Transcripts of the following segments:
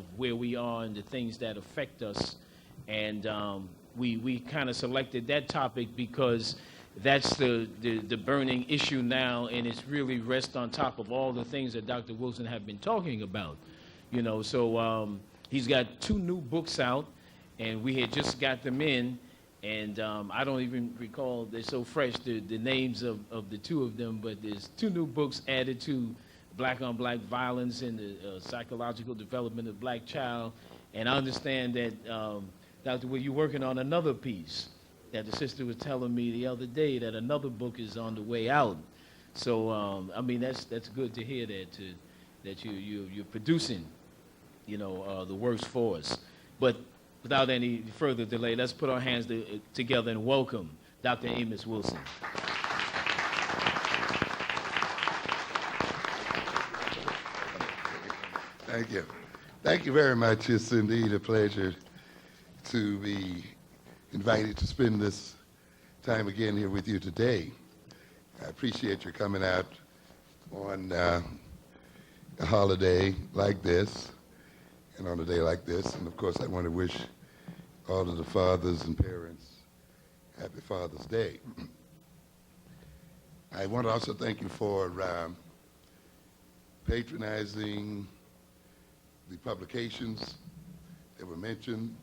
of where we are and the things that affect us. And we kind of selected that topic because that's the burning issue now, and it's really rests on top of all the things that Dr. Wilson have been talking about. You know, so he's got 2 new books out, and we had just got them in, and I don't even recall, they're so fresh, the names of the 2 of them, but there's 2 new books added to black-on-black violence and the psychological development of black child. And I understand that, Dr. Will, you're working on another piece that the sister was telling me the other day, that another book is on the way out. So, I mean, that's good to hear that you're producing, you know, the works for us. But without any further delay, let's put our hands together and welcome Dr. Amos Wilson. Thank you. Thank you very much. It's indeed a pleasure to be invited to spend this time again here with you today. I appreciate your coming out on a holiday like this and on a day like this. And of course, I want to wish all of the fathers and parents happy Father's Day. I want to also thank you for patronizing the publications that were mentioned,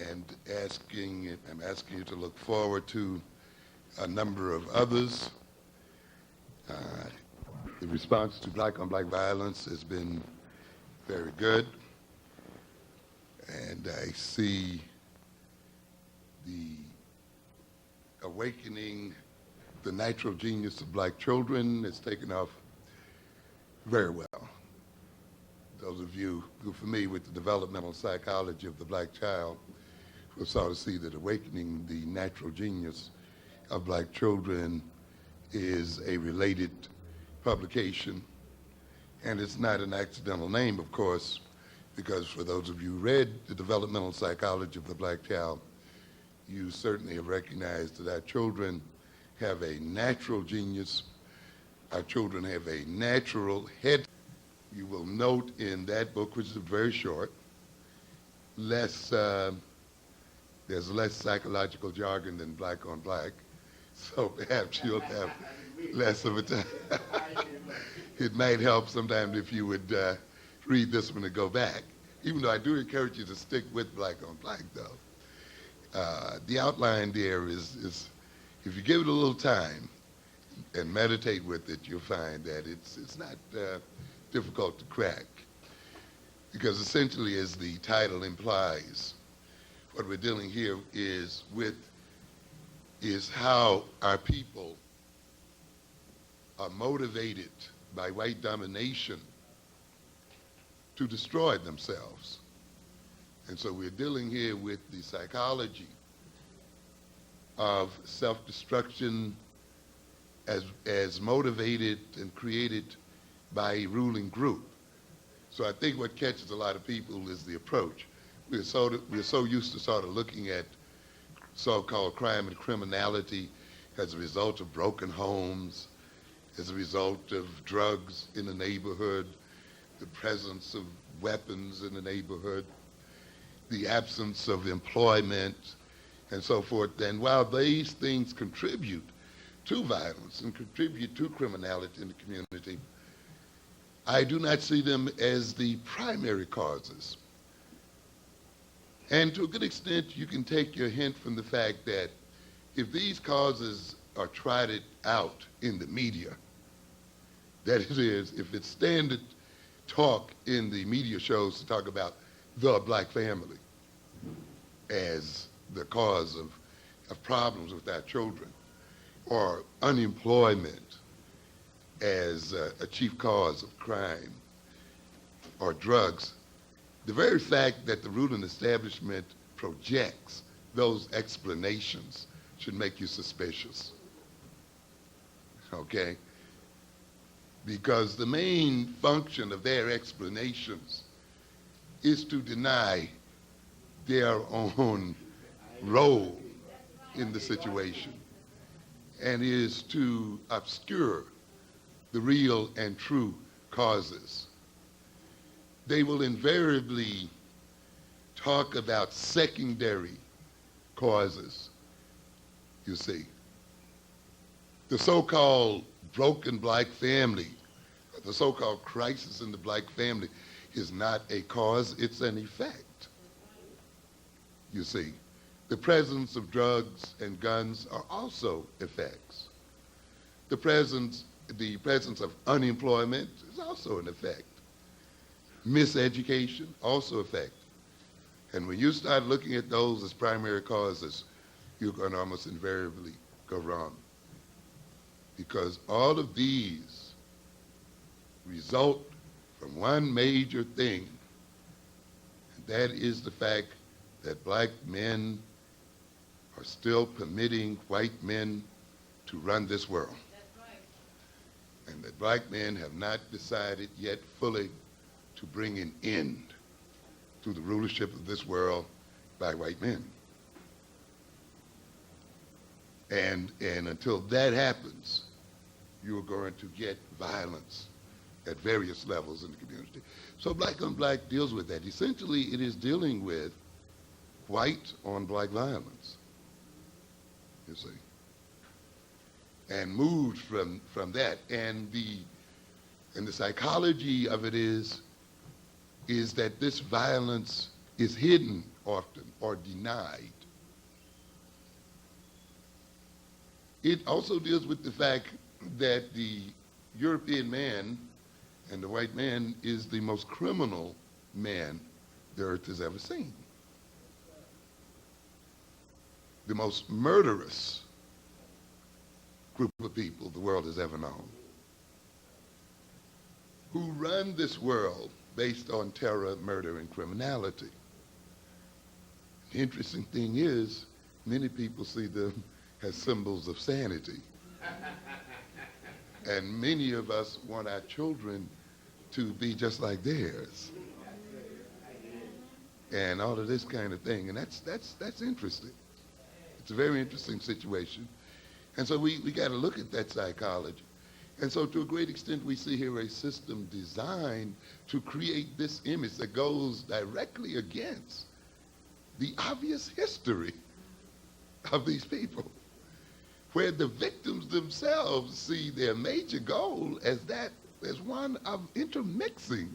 and I'm asking you to look forward to a number of others. The response to black-on-black violence has been very good, and I see the awakening the natural genius of black children has taken off very well. Those of you who are familiar with the developmental psychology of the black child will sort of see that awakening the natural genius of black children is a related publication. And it's not an accidental name, of course, because for those of you who read the developmental psychology of the black child, you certainly have recognized that our children have a natural genius. Our children have a natural head. You will note in that book, which is very short, there's less psychological jargon than black on black, so perhaps you'll have less of a time. It might help sometimes if you would read this one and go back, even though I do encourage you to stick with black on black, though. The outline there is if you give it a little time and meditate with it, you'll find that it's not difficult to crack, because essentially, as the title implies, what we're dealing here is how our people are motivated by white domination to destroy themselves. And so we're dealing here with the psychology of self-destruction as motivated and created by a ruling group. So I think what catches a lot of people is the approach. We're so used to sort of looking at so-called crime and criminality as a result of broken homes, as a result of drugs in the neighborhood, the presence of weapons in the neighborhood, the absence of employment, and so forth. And while these things contribute to violence and contribute to criminality in the community, I do not see them as the primary causes. And to a good extent, you can take your hint from the fact that if these causes are trotted out in the media, that is, if it's standard talk in the media shows to talk about the black family as the cause of problems with our children, or unemployment as a chief cause of crime, or drugs, the very fact that the ruling establishment projects those explanations should make you suspicious, okay? Because the main function of their explanations is to deny their own role in the situation, and is to obscure the real and true causes. they will invariably talk about secondary causes, you see. The so-called broken black family, the so-called crisis in the black family is not a cause, it's an effect, you see. The presence of drugs and guns are also effects. The presence of unemployment is also an effect. Miseducation, also effect. And when you start looking at those as primary causes, you're going to almost invariably go wrong. Because all of these result from one major thing, and that is the fact that black men are still permitting white men to run this world. That's right. And that black men have not decided yet fully to bring an end to the rulership of this world by white men. And until that happens, you are going to get violence at various levels in the community. So black on black deals with that. Essentially, it is dealing with white on black violence, you see, and moved from that. And the psychology of it is that this violence is hidden often or denied. It also deals with the fact that the European man and the white man is the most criminal man the earth has ever seen. The most murderous group of people the world has ever known, who run this world based on terror, murder, and criminality. The interesting thing is, many people see them as symbols of sanity. And many of us want our children to be just like theirs. And all of this kind of thing. And that's interesting. It's a very interesting situation. And so we got to look at that psychology. And so to a great extent, we see here a system designed to create this image that goes directly against the obvious history of these people, where the victims themselves see their major goal as one of intermixing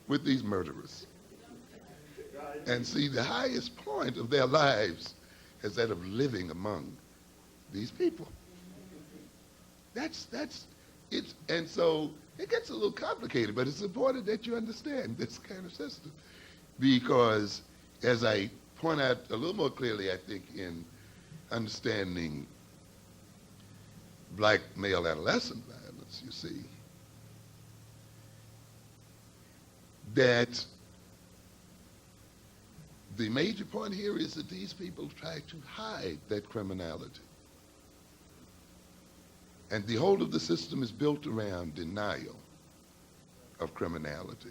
with these murderers, and see the highest point of their lives as that of living among these people. And so it gets a little complicated, but it's important that you understand this kind of system, because as I point out a little more clearly, I think, in understanding black male adolescent violence, you see, that the major point here is that these people try to hide that criminality. And the whole of the system is built around denial of criminality.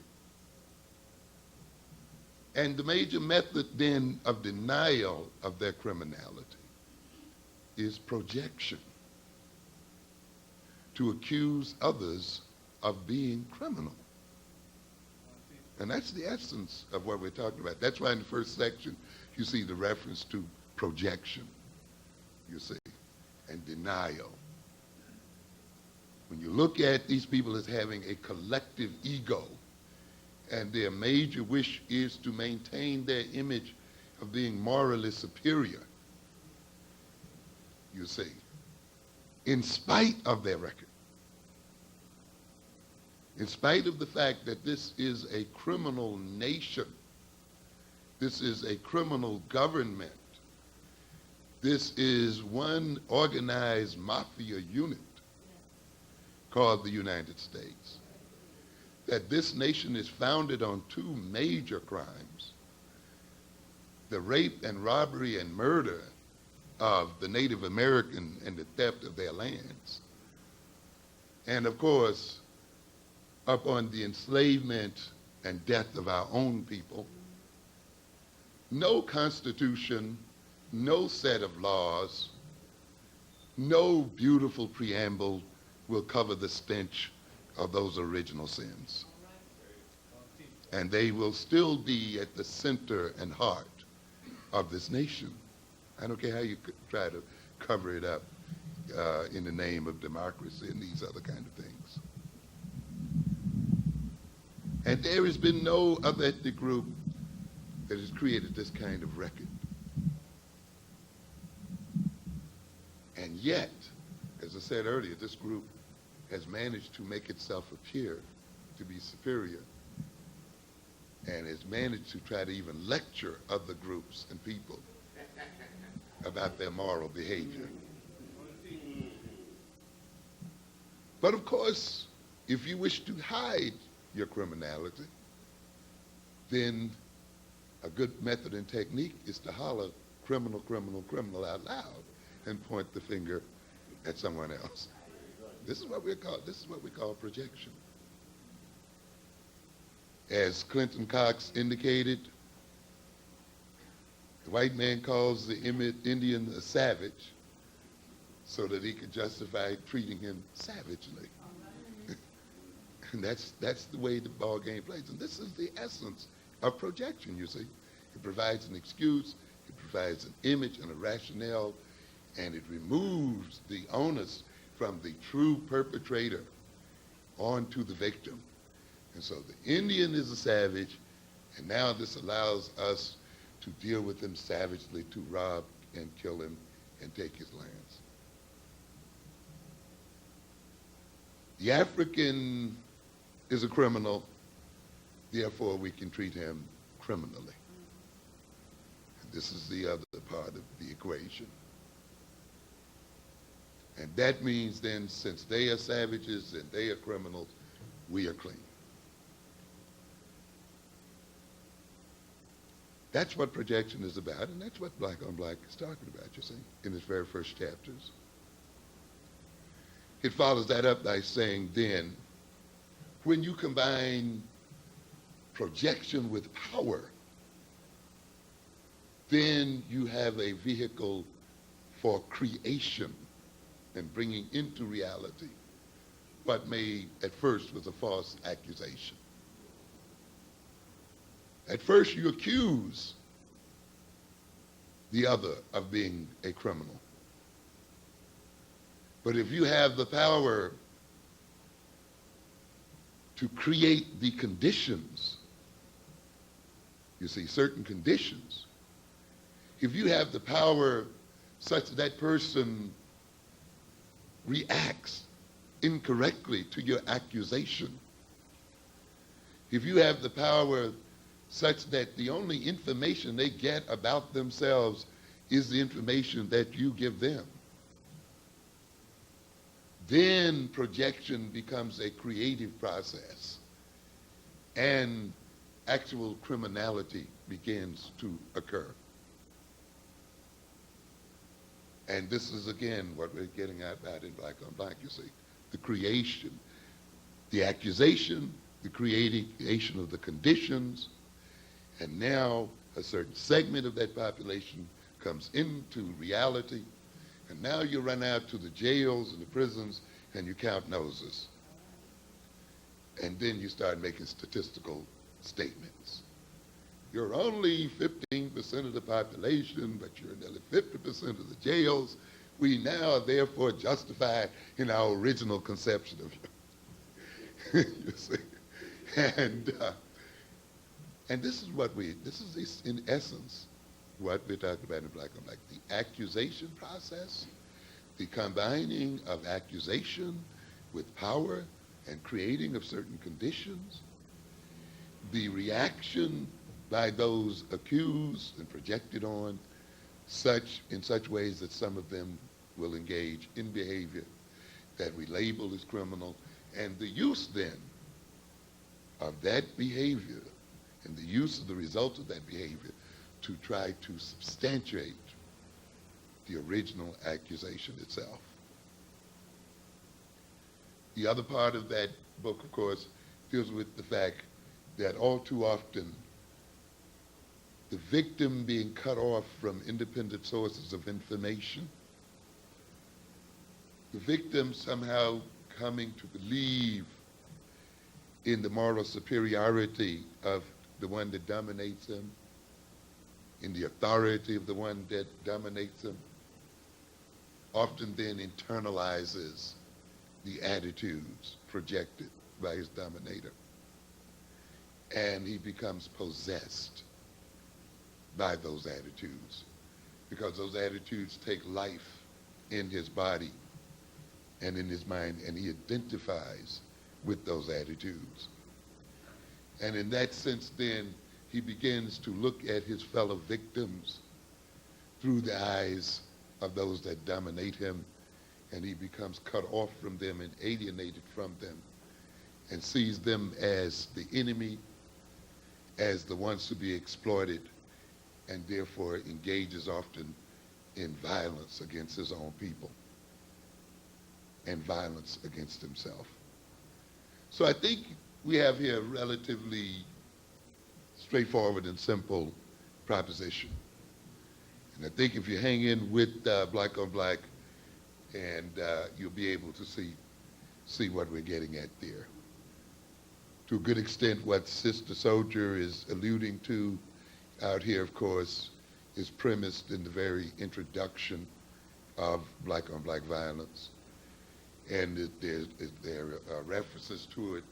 And the major method then of denial of their criminality is projection, to accuse others of being criminal. And that's the essence of what we're talking about. That's why in the first section you see the reference to projection, you see, and denial. When you look at these people as having a collective ego, and their major wish is to maintain their image of being morally superior, you see, in spite of their record, in spite of the fact that this is a criminal nation, this is a criminal government, this is one organized mafia unit called the United States, that this nation is founded on two major crimes: the rape and robbery and murder of the Native American and the theft of their lands, and of course upon the enslavement and death of our own people. No constitution, no set of laws, no beautiful preamble will cover the stench of those original sins. And they will still be at the center and heart of this nation. I don't care how you try to cover it up in the name of democracy and these other kind of things. And there has been no other ethnic group that has created this kind of record. And yet, as I said earlier, this group has managed to make itself appear to be superior and has managed to try to even lecture other groups and people about their moral behavior. But of course, if you wish to hide your criminality, then a good method and technique is to holler criminal, criminal, criminal out loud and point the finger at someone else. This is what we call projection. As Clinton Cox indicated, the white man calls the Indian a savage so that he could justify treating him savagely. And that's the way the ball game plays. And this is the essence of projection, you see. It provides an excuse, it provides an image and a rationale, and it removes the onus from the true perpetrator onto the victim. And so the Indian is a savage, and now this allows us to deal with him savagely, to rob and kill him and take his lands. The African is a criminal, therefore we can treat him criminally. And this is the other part of the equation. And that means then, since they are savages and they are criminals, we are clean. That's what projection is about, and that's what Black on Black is talking about, you see, in its very first chapters. It follows that up by saying then, when you combine projection with power, then you have a vehicle for creation and bringing into reality what may at first was a false accusation. At first you accuse the other of being a criminal. But if you have the power to create the conditions, you see, certain conditions, if you have the power such that that person reacts incorrectly to your accusation, if you have the power such that the only information they get about themselves is the information that you give them, then projection becomes a creative process and actual criminality begins to occur. And this is, again, what we're getting at in Black on Black, you see. The creation, the accusation, the creation of the conditions, and now a certain segment of that population comes into reality, and now you run out to the jails and the prisons and you count noses. And then you start making statistical statements. You're only 15% of the population, but you're nearly 50% of the jails. We now are therefore justified in our original conception of you. You see? And this is in essence what we're talking about in Black on Black. The accusation process, the combining of accusation with power and creating of certain conditions, the reaction by those accused and projected on in such ways that some of them will engage in behavior that we label as criminal, and the use then of that behavior and the use of the results of that behavior to try to substantiate the original accusation itself. The other part of that book, of course, deals with the fact that all too often the victim being cut off from independent sources of information, the victim somehow coming to believe in the moral superiority of the one that dominates him, in the authority of the one that dominates him, often then internalizes the attitudes projected by his dominator. And he becomes possessed by those attitudes, because those attitudes take life in his body and in his mind, and he identifies with those attitudes. And in that sense, then, he begins to look at his fellow victims through the eyes of those that dominate him, and he becomes cut off from them and alienated from them, and sees them as the enemy, as the ones to be exploited, and therefore engages often in violence against his own people and violence against himself. So I think we have here a relatively straightforward and simple proposition. And I think if you hang in with Black on Black, and you'll be able to see what we're getting at there. To a good extent, what Sister Soldier is alluding to out here, of course, is premised in the very introduction of Black on Black violence. And there are references to it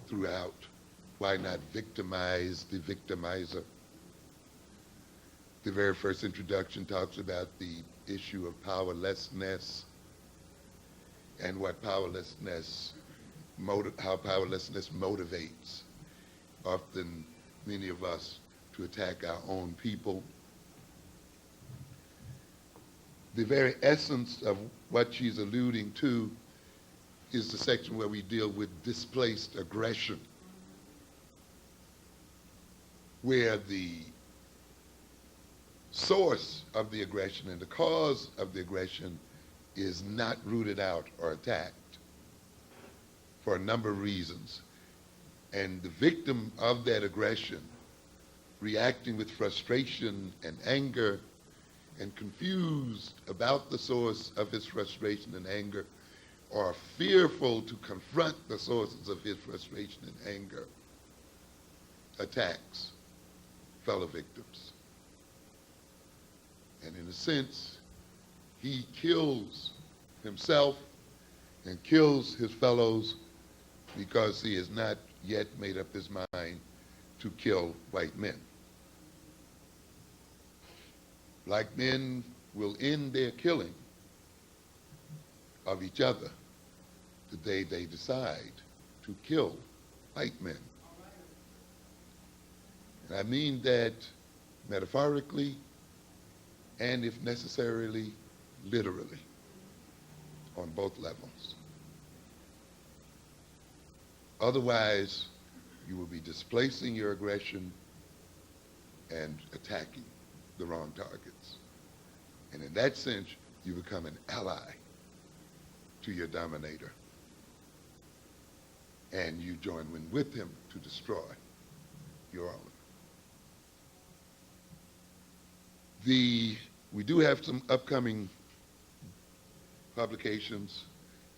throughout. Why not victimize the victimizer? The very first introduction talks about the issue of powerlessness and what how powerlessness motivates often many of us to attack our own people. The very essence of what she's alluding to is the section where we deal with displaced aggression, where the source of the aggression and the cause of the aggression is not rooted out or attacked for a number of reasons. And the victim of that aggression, reacting with frustration and anger and confused about the source of his frustration and anger, or fearful to confront the sources of his frustration and anger, attacks fellow victims. And in a sense, he kills himself and kills his fellows because he has not yet made up his mind to kill white men. Black men will end their killing of each other the day they decide to kill white men. And I mean that metaphorically and, if necessarily, literally, on both levels. Otherwise, you will be displacing your aggression and attacking the wrong targets. And in that sense, you become an ally to your dominator. And you join in with him to destroy your own. We do have some upcoming publications.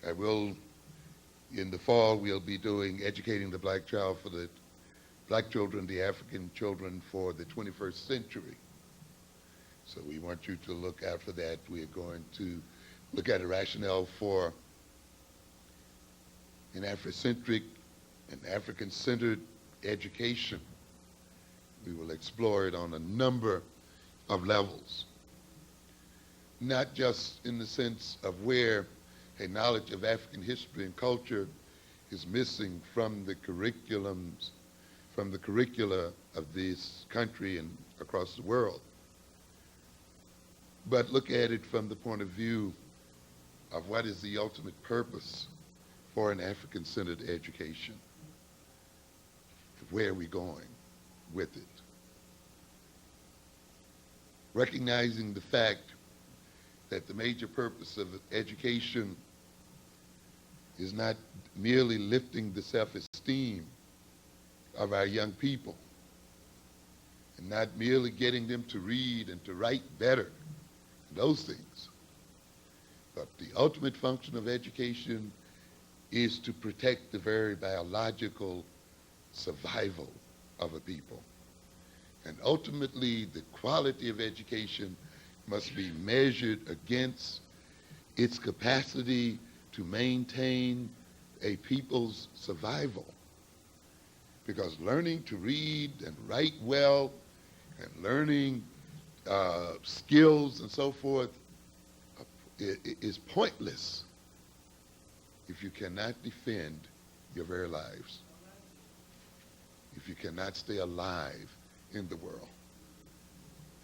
In the fall, we'll be doing Educating the Black Child for the Black Children, the African Children for the 21st Century. So we want you to look out for that. We are going to look at a rationale for an Afrocentric and African-centered education. We will explore it on a number of levels, not just in the sense of where a knowledge of African history and culture is missing from the curricula of this country and across the world, but look at it from the point of view of what is the ultimate purpose for an African-centered education. Where are we going with it? Recognizing the fact that the major purpose of education is not merely lifting the self-esteem of our young people and not merely getting them to read and to write better, those things. But the ultimate function of education is to protect the very biological survival of a people. And ultimately, the quality of education must be measured against its capacity to maintain a people's survival. Because learning to read and write well and learning skills and so forth is pointless if you cannot defend your very lives, if you cannot stay alive in the world.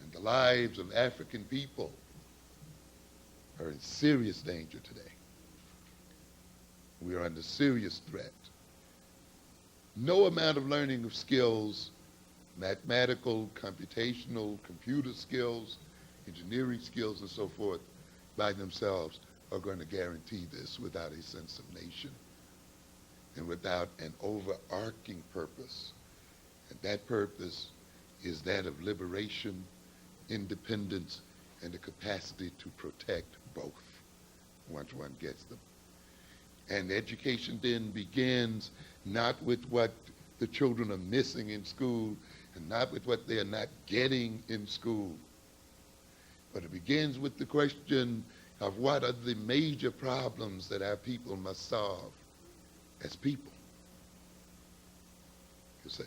And the lives of African people are in serious danger today. We are under serious threat. No amount of learning of skills, mathematical, computational, computer skills, engineering skills, and so forth, by themselves are going to guarantee this without a sense of nation and without an overarching purpose. And that purpose is that of liberation, independence, and the capacity to protect both once one gets them. And education then begins not with what the children are missing in school and not with what they are not getting in school, but it begins with the question of what are the major problems that our people must solve as people, you see.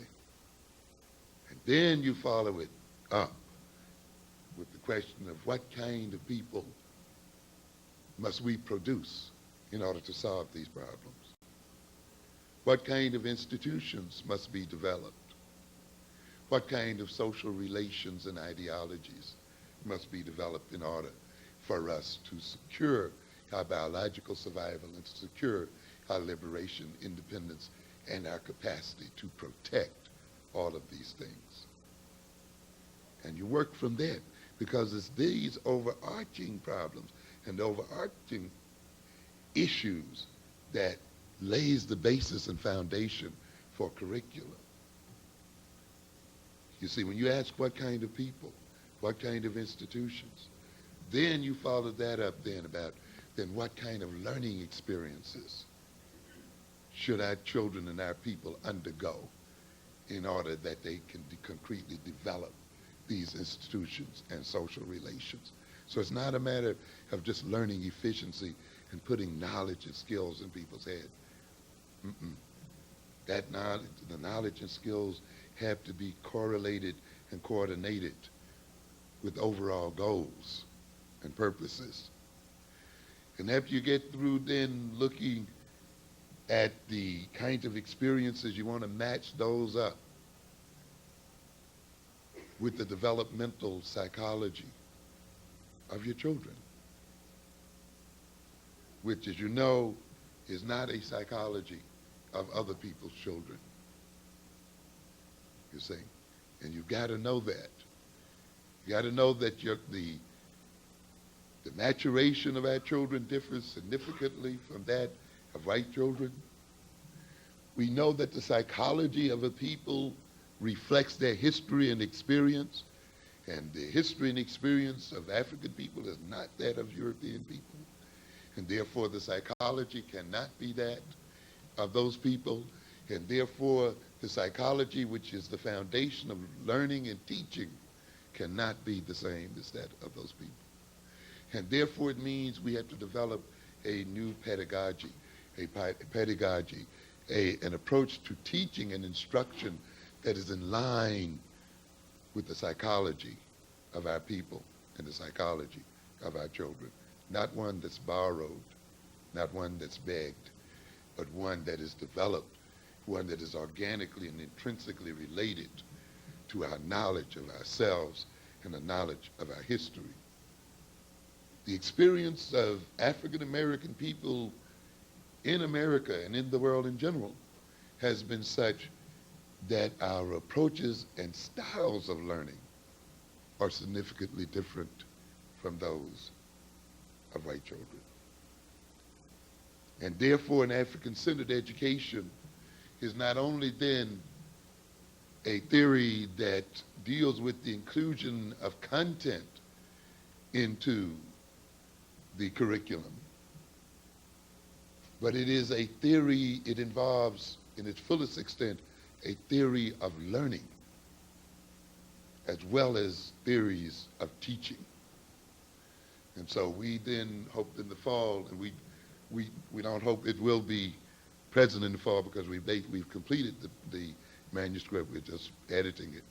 And then you follow it up with the question of what kind of people must we produce in order to solve these problems? What kind of institutions must be developed? What kind of social relations and ideologies must be developed in order for us to secure our biological survival and to secure our liberation, independence, and our capacity to protect all of these things? And you work from there, because it's these overarching problems and overarching issues that lays the basis and foundation for curriculum. You see, when you ask what kind of people, what kind of institutions, then you follow that up then about then what kind of learning experiences should our children and our people undergo in order that they can concretely develop these institutions and social relations. So it's not a matter of just learning efficiency and putting knowledge and skills in people's head. That knowledge, the knowledge and skills have to be correlated and coordinated with overall goals and purposes. And after you get through then looking at the kind of experiences, you want to match those up with the developmental psychology of your children, which, as you know, is not a psychology of other people's children. You see? And you've got to know that. You got to know that the maturation of our children differs significantly from that of white children. We know that the psychology of a people reflects their history and experience, and the history and experience of African people is not that of European people. And therefore the psychology cannot be that of those people, and therefore the psychology, which is the foundation of learning and teaching, cannot be the same as that of those people. And therefore it means we have to develop a new pedagogy, an approach to teaching and instruction that is in line with the psychology of our people and the psychology of our children. Not one that's borrowed, not one that's begged, but one that is developed, one that is organically and intrinsically related to our knowledge of ourselves and the knowledge of our history. The experience of African American people in America and in the world in general has been such that our approaches and styles of learning are significantly different from those of white children. And therefore an African-centered education is not only then a theory that deals with the inclusion of content into the curriculum, But it is a theory, it involves, in its fullest extent, a theory of learning, as well as theories of teaching. And so we then hope in the fall, and we don't hope it will be present in the fall because we've completed the manuscript, we're just editing it.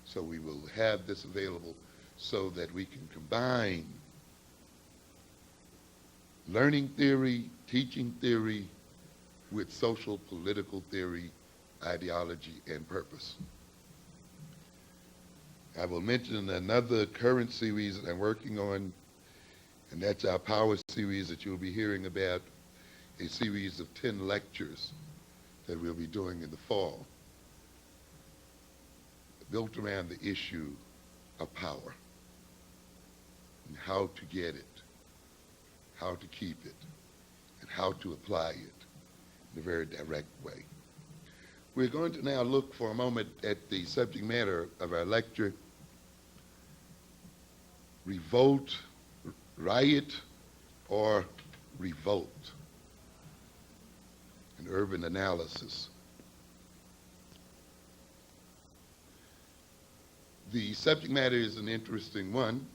So we will have this available so that we can combine learning theory, teaching theory, with social political theory, ideology, and purpose. I will mention another current series that I'm working on, and that's our Power series that you'll be hearing about, a series of 10 lectures that we'll be doing in the fall, built around the issue of power and how to get it, how to keep it, and how to apply it in a very direct way. We're going to now look for a moment at the subject matter of our lecture, Revolt, Riot, or Revolt, an urban analysis. The subject matter is an interesting one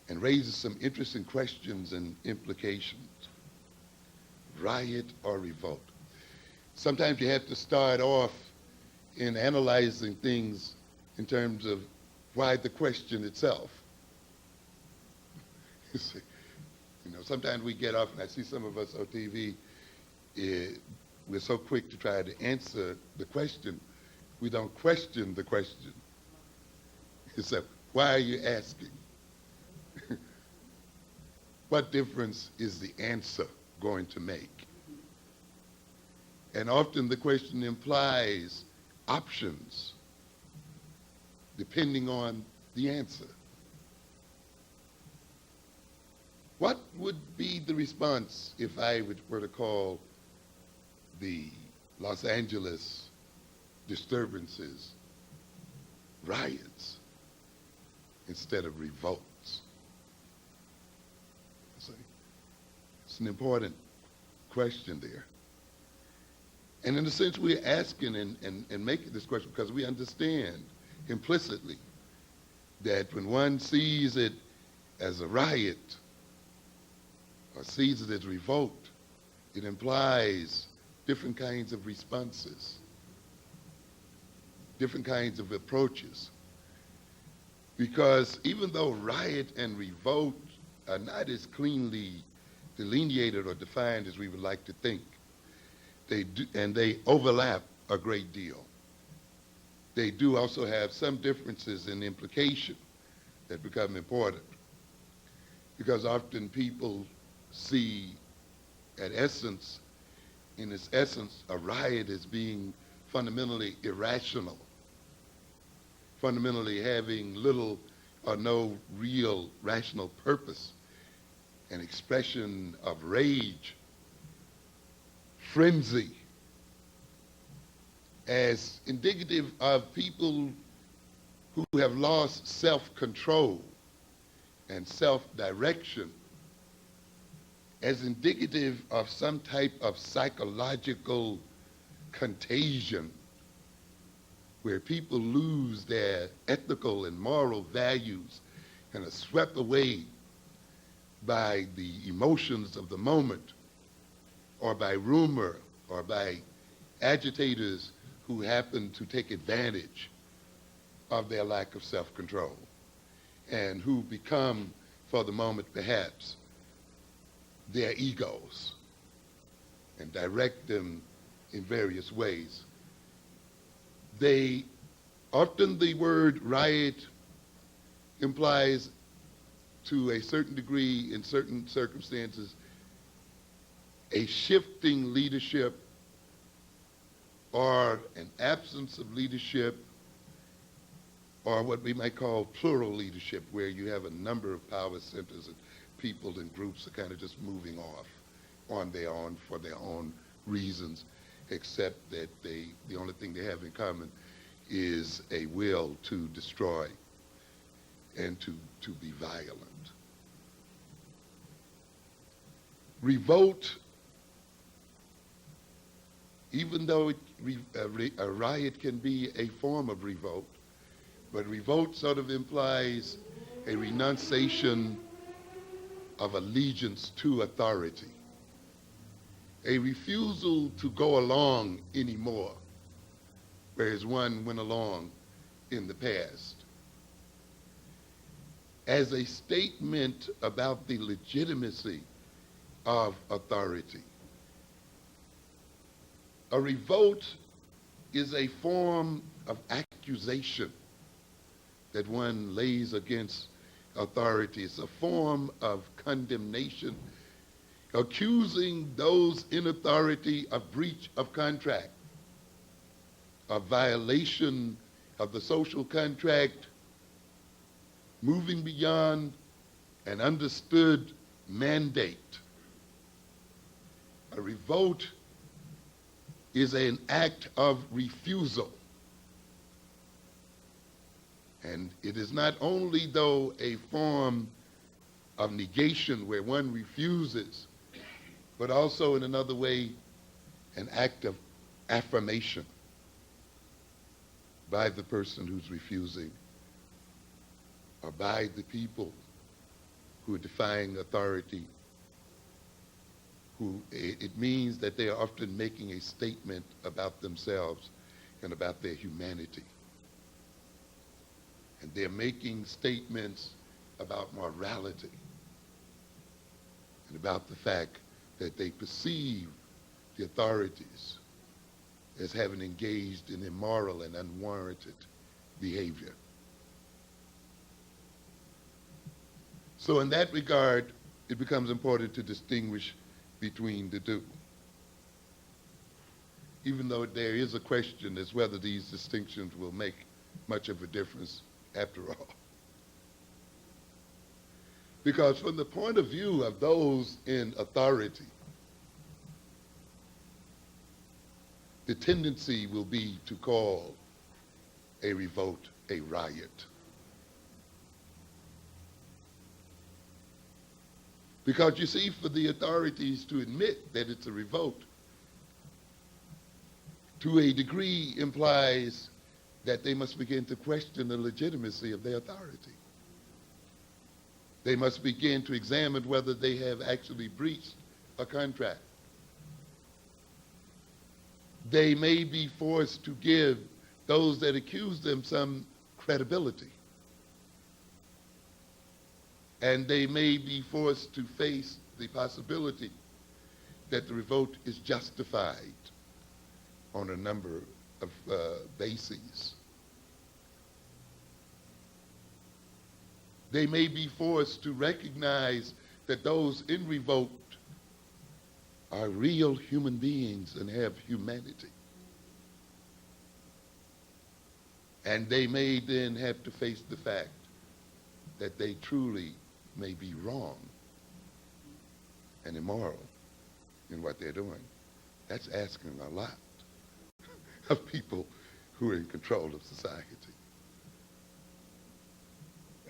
and raises some interesting questions and implications. Riot or revolt? Sometimes you have to start off in analyzing things in terms of why the question itself. You see, sometimes we get off, and I see some of us on TV, we're so quick to try to answer the question, we don't question the question. Except, why are you asking? What difference is the answer going to make? And often the question implies options depending on the answer. What would be the response if I were to call the Los Angeles disturbances riots instead of revolts? See? It's an important question there. And in a sense, we're asking and making this question because we understand implicitly that when one sees it as a riot or sees it as revolt, it implies different kinds of responses, different kinds of approaches. Because even though riot and revolt are not as cleanly delineated or defined as we would like to think, they do, and they overlap a great deal. They do also have some differences in implication that become important, because often people see in its essence, a riot as being fundamentally irrational, fundamentally having little or no real rational purpose, an expression of rage, frenzy, as indicative of people who have lost self-control and self-direction, as indicative of some type of psychological contagion where people lose their ethical and moral values and are swept away by the emotions of the moment, or by rumor, or by agitators who happen to take advantage of their lack of self-control, and who become, for the moment perhaps, their egos and direct them in various ways. Often the word riot implies, to a certain degree, in certain circumstances, a shifting leadership or an absence of leadership, or what we might call plural leadership, where you have a number of power centers and people and groups are kind of just moving off on their own for their own reasons, except that the only thing they have in common is a will to destroy and to be violent. Revolt, even though a riot can be a form of revolt, but revolt sort of implies a renunciation of allegiance to authority, a refusal to go along anymore, whereas one went along in the past, as a statement about the legitimacy of authority. A revolt is a form of accusation that one lays against authority. It's a form of condemnation, accusing those in authority of breach of contract, of violation of the social contract, moving beyond an understood mandate. A revolt is an act of refusal. And it is not only, though, a form of negation where one refuses, but also in another way, an act of affirmation by the person who's refusing, or by the people who are defying authority, who it means that they are often making a statement about themselves and about their humanity. And they're making statements about morality and about the fact that they perceive the authorities as having engaged in immoral and unwarranted behavior. So in that regard, it becomes important to distinguish between the two, even though there is a question as whether these distinctions will make much of a difference after all. Because from the point of view of those in authority, the tendency will be to call a revolt a riot. Because you see, for the authorities to admit that it's a revolt, to a degree implies that they must begin to question the legitimacy of their authority. They must begin to examine whether they have actually breached a contract. They may be forced to give those that accuse them some credibility. And they may be forced to face the possibility that the revolt is justified on a number of bases. They may be forced to recognize that those in revolt are real human beings and have humanity. And they may then have to face the fact that they truly may be wrong and immoral in what they're doing. That's asking a lot of people who are in control of society.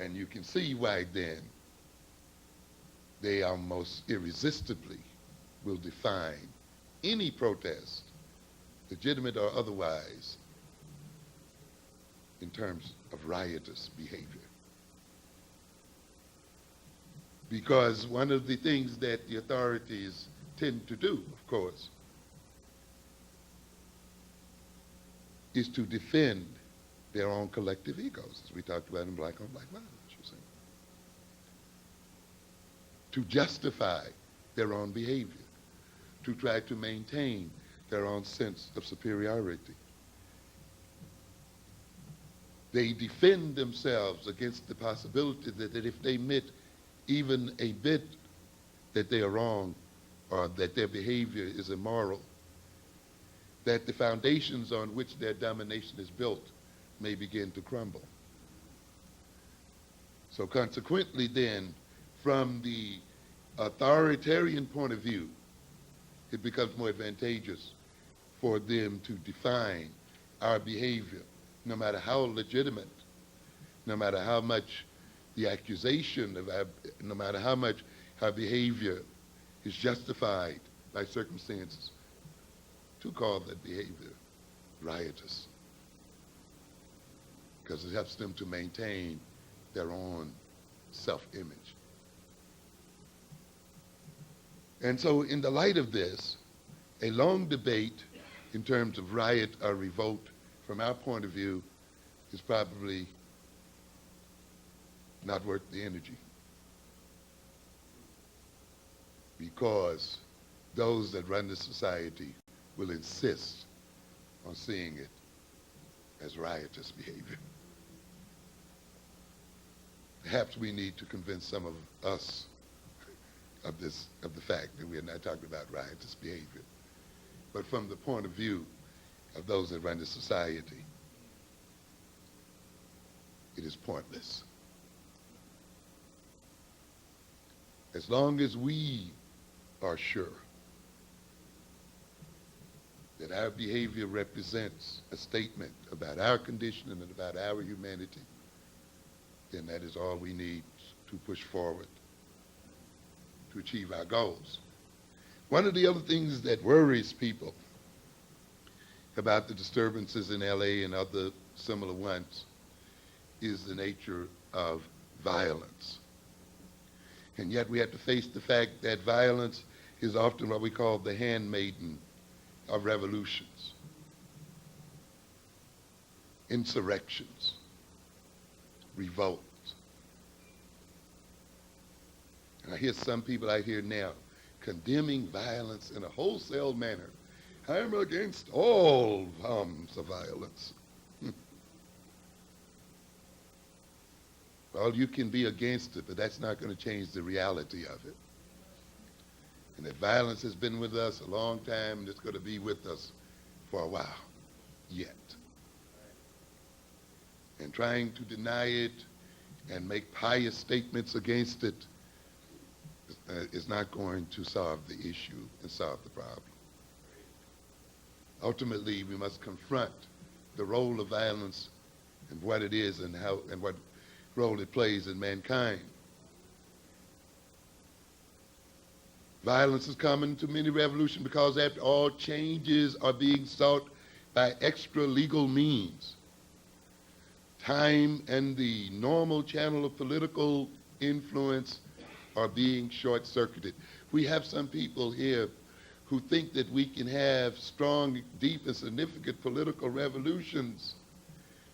And you can see why then they almost irresistibly will define any protest, legitimate or otherwise, in terms of riotous behavior. Because one of the things that the authorities tend to do, of course, is to defend their own collective egos, as we talked about in Black on Black violence, you see. To justify their own behavior, to try to maintain their own sense of superiority. They defend themselves against the possibility that if they admit even a bit that they are wrong or that their behavior is immoral, that the foundations on which their domination is built may begin to crumble. So consequently then, from the authoritarian point of view, it becomes more advantageous for them to define our behavior, no matter how legitimate, no matter how much the accusation of no matter how much our behavior is justified by circumstances to call that behavior riotous, because it helps them to maintain their own self-image. And so in the light of this, a long debate in terms of riot or revolt, from our point of view, is probably not worth the energy, because those that run the society will insist on seeing it as riotous behavior. Perhaps we need to convince some of us of the fact that we are not talking about riotous behavior, but from the point of view of those that run the society, it is pointless. As long as we are sure that our behavior represents a statement about our condition and about our humanity, then that is all we need to push forward to achieve our goals. One of the other things that worries people about the disturbances in LA and other similar ones is the nature of violence. And yet we have to face the fact that violence is often what we call the handmaiden of revolutions, insurrections, revolts. And I hear some people out here now condemning violence in a wholesale manner. I'm against all forms of violence. Well, you can be against it, but that's not going to change the reality of it. And that violence has been with us a long time, and it's going to be with us for a while yet. And trying to deny it and make pious statements against it is not going to solve the issue and solve the problem. Ultimately, we must confront the role of violence and what it is and how and what role it plays in mankind. Violence is common to many revolutions because, after all, changes are being sought by extra legal means. Time and the normal channel of political influence are being short-circuited. We have some people here who think that we can have strong, deep, and significant political revolutions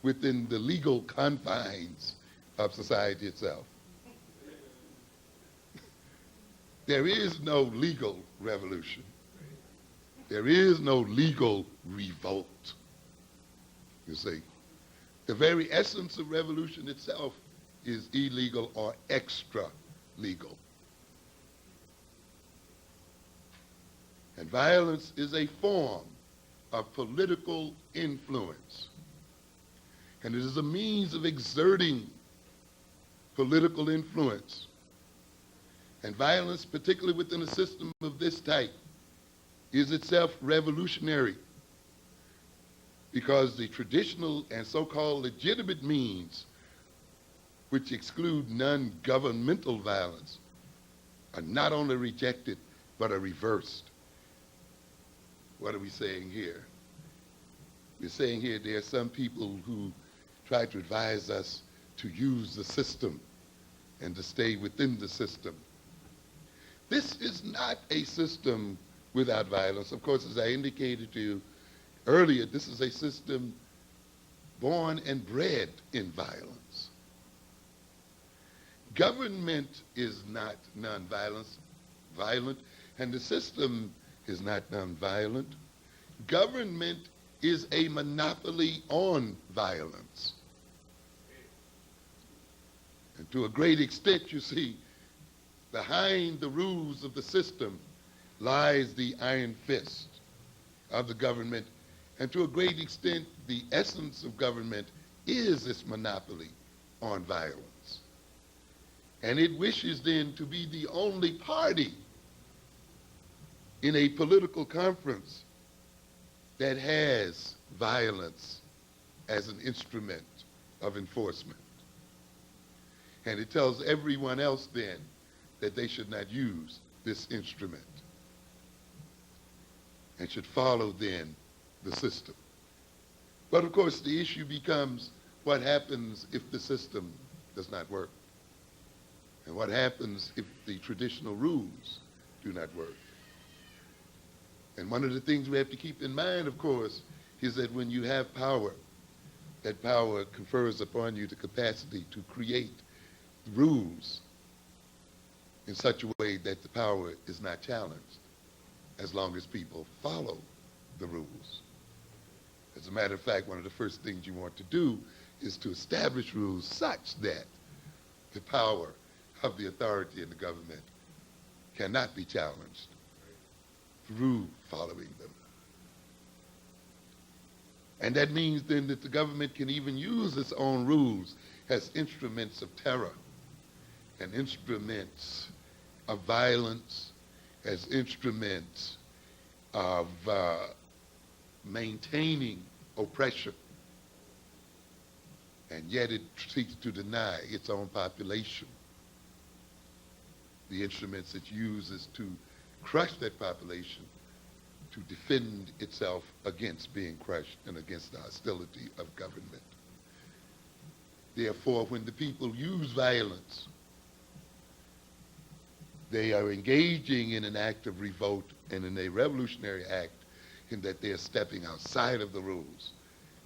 within the legal confines of society itself. There is no legal revolution. There is no legal revolt. You see, the very essence of revolution itself is illegal or extra-legal. And violence is a form of political influence. And it is a means of exerting political influence. And violence, particularly within a system of this type, is itself revolutionary, because the traditional and so-called legitimate means, which exclude non-governmental violence, are not only rejected, but are reversed. What are we saying here? We're saying here there are some people who try to advise us to use the system and to stay within the system. This is not a system without violence. Of course, as I indicated to you earlier, this is a system born and bred in violence. Government is not violent, and the system is not nonviolent. Government is a monopoly on violence. And to a great extent, you see, behind the rules of the system lies the iron fist of the government. And to a great extent, the essence of government is its monopoly on violence. And it wishes then to be the only party in a political conference that has violence as an instrument of enforcement. And it tells everyone else then that they should not use this instrument and should follow then the system. But of course the issue becomes what happens if the system does not work? And what happens if the traditional rules do not work? And one of the things we have to keep in mind, of course, is that when you have power, that power confers upon you the capacity to create rules in such a way that the power is not challenged, as long as people follow the rules. As a matter of fact, one of the first things you want to do is to establish rules such that the power of the authority in the government cannot be challenged through following them. And that means then that the government can even use its own rules as instruments of terror and instruments of violence, as instruments of maintaining oppression. And yet it seeks to deny its own population the instruments it uses to crush that population, to defend itself against being crushed and against the hostility of government. Therefore, when the people use violence, they are engaging in an act of revolt and in a revolutionary act in that they are stepping outside of the rules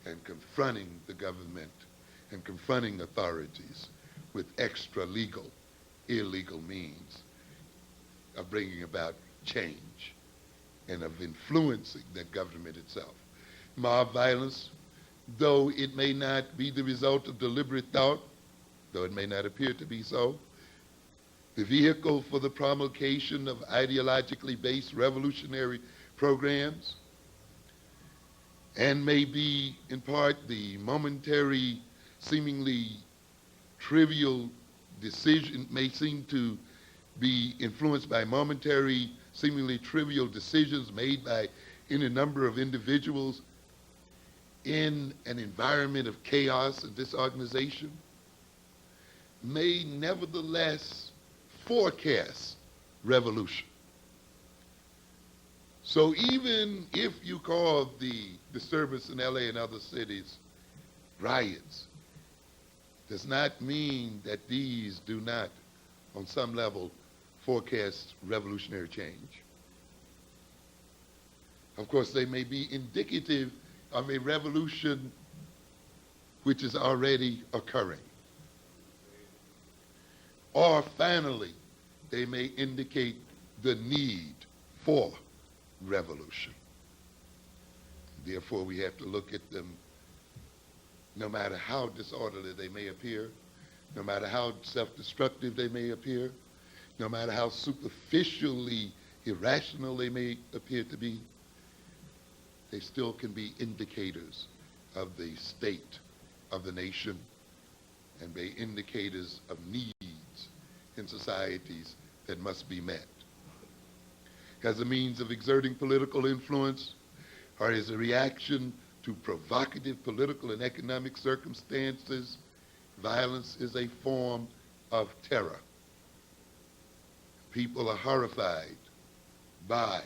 and confronting the government and confronting authorities with extra legal, illegal means of bringing about change and of influencing that government itself. Mob violence, though it may not be the result of deliberate thought, though it may not appear to be so, the vehicle for the promulgation of ideologically based revolutionary programs, and may be in part the momentary, seemingly trivial decision, may seem to be influenced by momentary, seemingly trivial decisions made by any number of individuals in an environment of chaos and disorganization, may nevertheless forecast revolution. So even if you call the disturbance in LA and other cities riots, does not mean that these do not, on some level, forecast revolutionary change. Of course, they may be indicative of a revolution which is already occurring. Or finally, they may indicate the need for revolution. Therefore, we have to look at them no matter how disorderly they may appear, no matter how self-destructive they may appear, no matter how superficially irrational they may appear to be, they still can be indicators of the state of the nation and be indicators of needs in societies that must be met. As a means of exerting political influence or as a reaction to provocative political and economic circumstances, violence is a form of terror. People are horrified by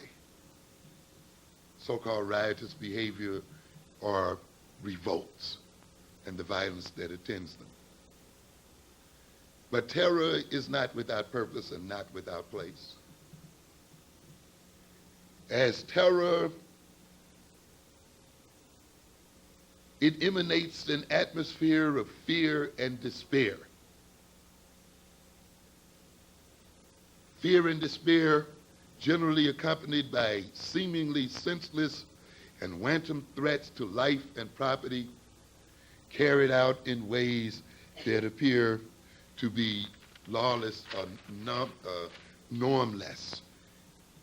so-called riotous behavior or revolts and the violence that attends them. But terror is not without purpose and not without place. As terror, it emanates an atmosphere of fear and despair. Fear and despair, generally accompanied by seemingly senseless and wanton threats to life and property, carried out in ways that appear to be lawless or normless,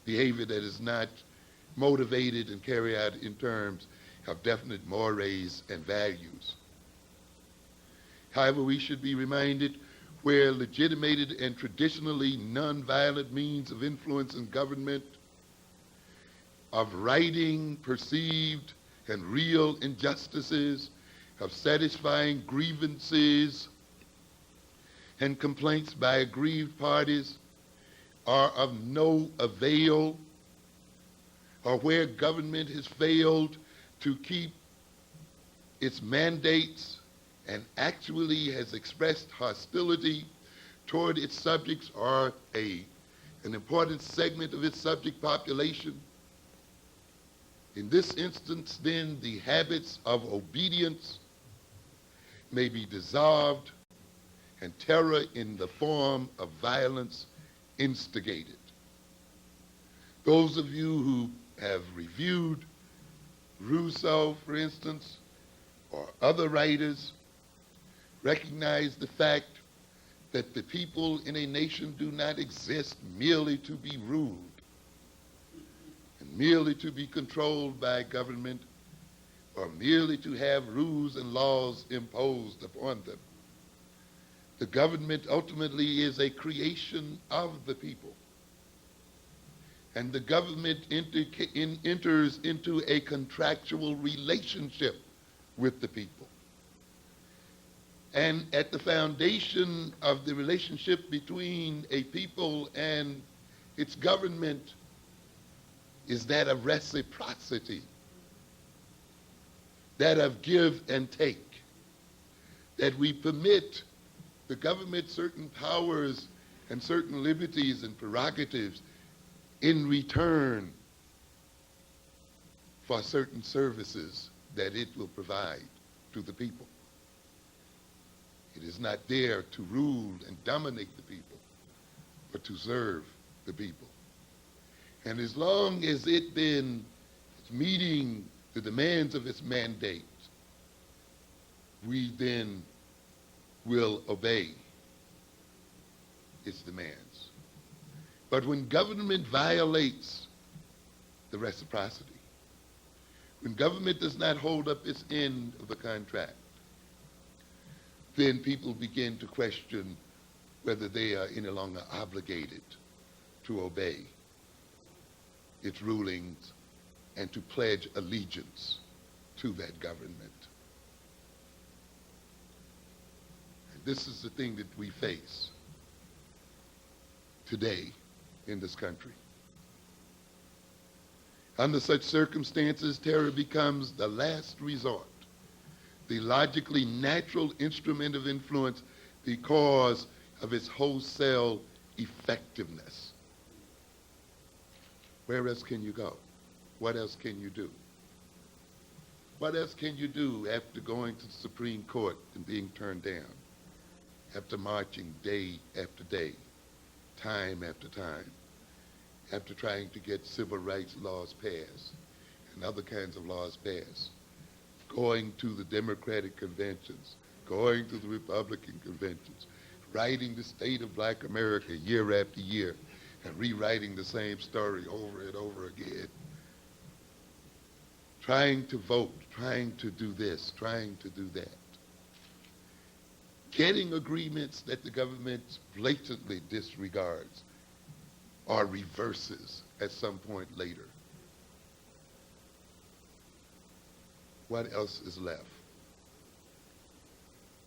behavior that is not motivated and carried out in terms of definite mores and values. However, we should be reminded where legitimated and traditionally nonviolent means of influence in government, of righting perceived and real injustices, of satisfying grievances and complaints by aggrieved parties, are of no avail, or where government has failed to keep its mandates and actually has expressed hostility toward its subjects or an important segment of its subject population. In this instance, then, the habits of obedience may be dissolved and terror in the form of violence instigated. Those of you who have reviewed Rousseau, for instance, or other writers, recognize the fact that the people in a nation do not exist merely to be ruled and merely to be controlled by government or merely to have rules and laws imposed upon them. The government ultimately is a creation of the people. And the government enters into a contractual relationship with the people. And at the foundation of the relationship between a people and its government is that of reciprocity, that of give and take, that we permit the government certain powers and certain liberties and prerogatives in return for certain services that it will provide to the people. It is not there to rule and dominate the people, but to serve the people. And as long as it then is meeting the demands of its mandate, we then will obey its demands. But when government violates the reciprocity, when government does not hold up its end of the contract, then people begin to question whether they are any longer obligated to obey its rulings and to pledge allegiance to that government. And this is the thing that we face today in this country. Under such circumstances, terror becomes the last resort, the logically natural instrument of influence because of its wholesale effectiveness. Where else can you go? What else can you do? What else can you do after going to the Supreme Court and being turned down? After marching day after day, time after time, after trying to get civil rights laws passed and other kinds of laws passed, going to the Democratic conventions, going to the Republican conventions, writing the state of Black America year after year, and rewriting the same story over and over again. Trying to vote, trying to do this, trying to do that. Getting agreements that the government blatantly disregards or reverses at some point later. What else is left?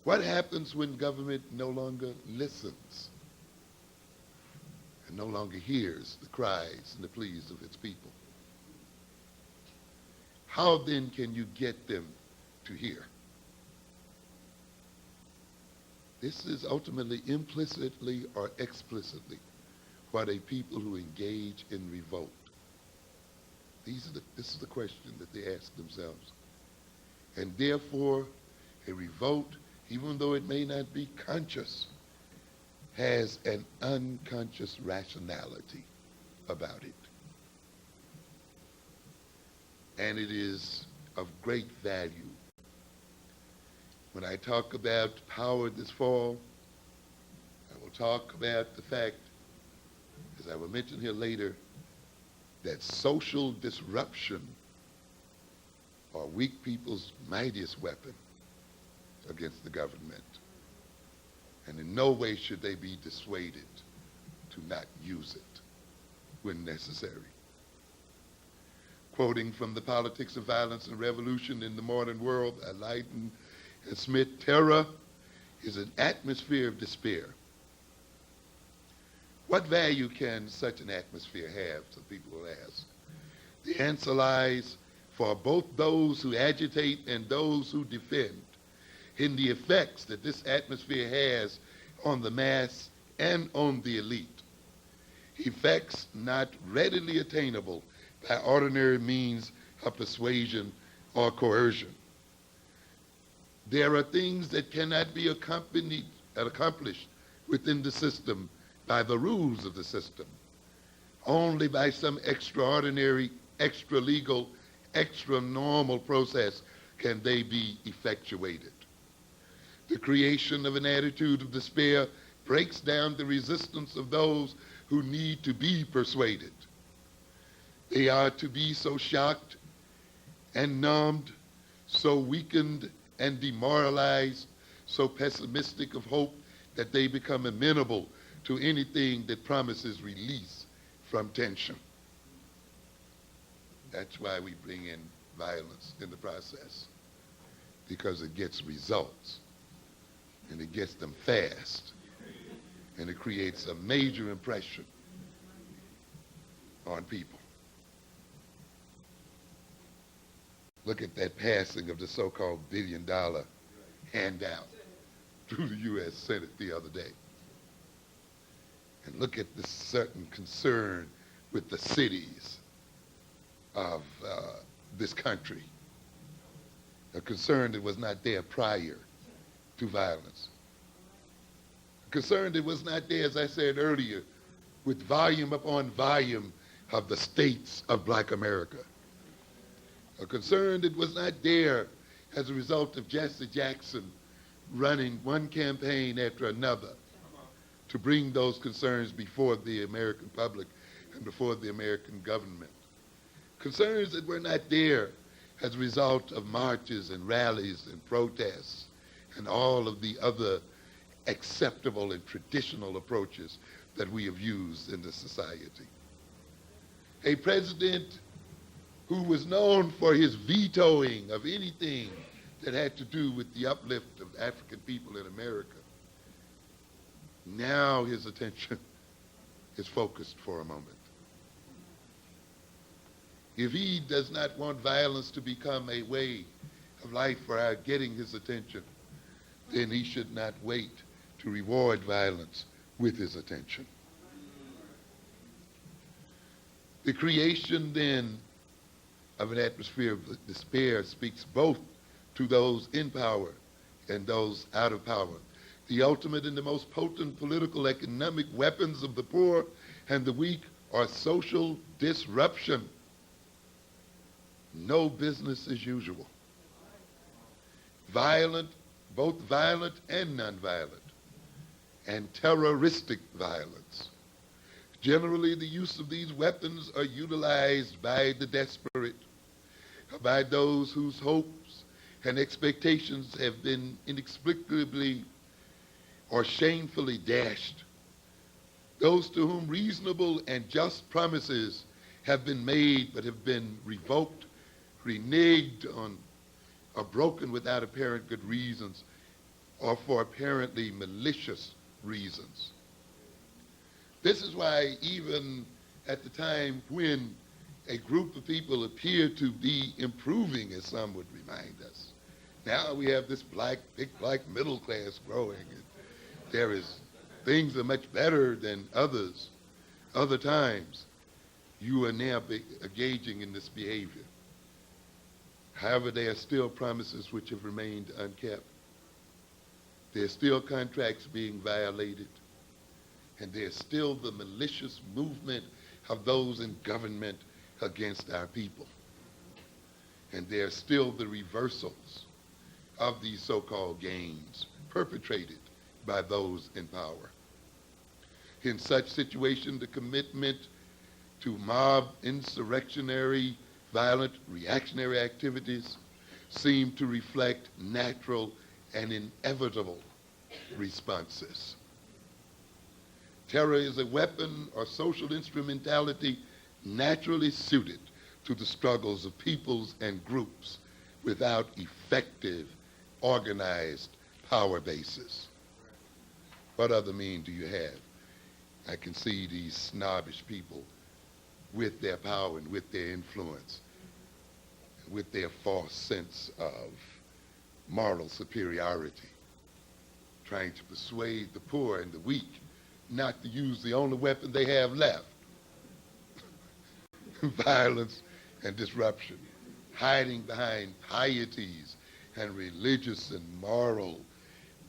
What happens when government no longer listens and no longer hears the cries and the pleas of its people? How then can you get them to hear? This is ultimately implicitly or explicitly what a people who engage in revolt. This is the question that they ask themselves. And therefore, a revolt, even though it may not be conscious, has an unconscious rationality about it. And it is of great value. When I talk about power this fall, I will talk about the fact, as I will mention here later, that social disruption are weak people's mightiest weapon against the government. And in no way should they be dissuaded to not use it when necessary. Quoting from The Politics of Violence and Revolution in the Modern World, Leiden and Smith, terror is an atmosphere of despair What value can such an atmosphere have, some people will ask? The answer lies for both those who agitate and those who defend in the effects that this atmosphere has on the mass and on the elite. Effects not readily attainable by ordinary means of persuasion or coercion. There are things that cannot be accomplished within the system by the rules of the system. Only by some extraordinary, extra-legal, extra-normal process can they be effectuated. The creation of an attitude of despair breaks down the resistance of those who need to be persuaded. They are to be so shocked and numbed, so weakened and demoralized, so pessimistic of hope that they become amenable to anything that promises release from tension. That's why we bring in violence in the process, because it gets results, and it gets them fast, and it creates a major impression on people. Look at that passing of the so-called $1 billion handout through the U.S. Senate the other day. And look at the certain concern with the cities of this country, a concern that was not there prior to violence. A concern that was not there, as I said earlier, with volume upon volume of the states of Black America. A concern that was not there as a result of Jesse Jackson running one campaign after another to bring those concerns before the American public and before the American government. Concerns that were not there as a result of marches and rallies and protests and all of the other acceptable and traditional approaches that we have used in this society. A president who was known for his vetoing of anything that had to do with the uplift of African people in America. Now his attention is focused for a moment. If he does not want violence to become a way of life for our getting his attention, then he should not wait to reward violence with his attention. The creation then of an atmosphere of despair speaks both to those in power and those out of power. The ultimate and the most potent political economic weapons of the poor and the weak are social disruption. No business as usual. Violent, both violent and nonviolent, and terroristic violence. Generally, the use of these weapons are utilized by the desperate, by those whose hopes and expectations have been inexplicably or shamefully dashed, those to whom reasonable and just promises have been made but have been revoked, reneged on, or broken without apparent good reasons or for apparently malicious reasons. This is why even at the time when a group of people appear to be improving, as some would remind us, now we have this big black middle class growing, and there is, things are much better than other times. You are now engaging in this behavior. However, there are still promises which have remained unkept. There are still contracts being violated. And there's still the malicious movement of those in government against our people. And there's still the reversals of these so-called gains perpetrated by those in power. In such situation, the commitment to mob insurrectionary, violent, reactionary activities seem to reflect natural and inevitable responses. Terror is a weapon or social instrumentality naturally suited to the struggles of peoples and groups without effective, organized power bases. What other mean do you have? I can see these snobbish people with their power and with their influence, and with their false sense of moral superiority, trying to persuade the poor and the weak not to use the only weapon they have left, violence and disruption, hiding behind pieties and religious and moral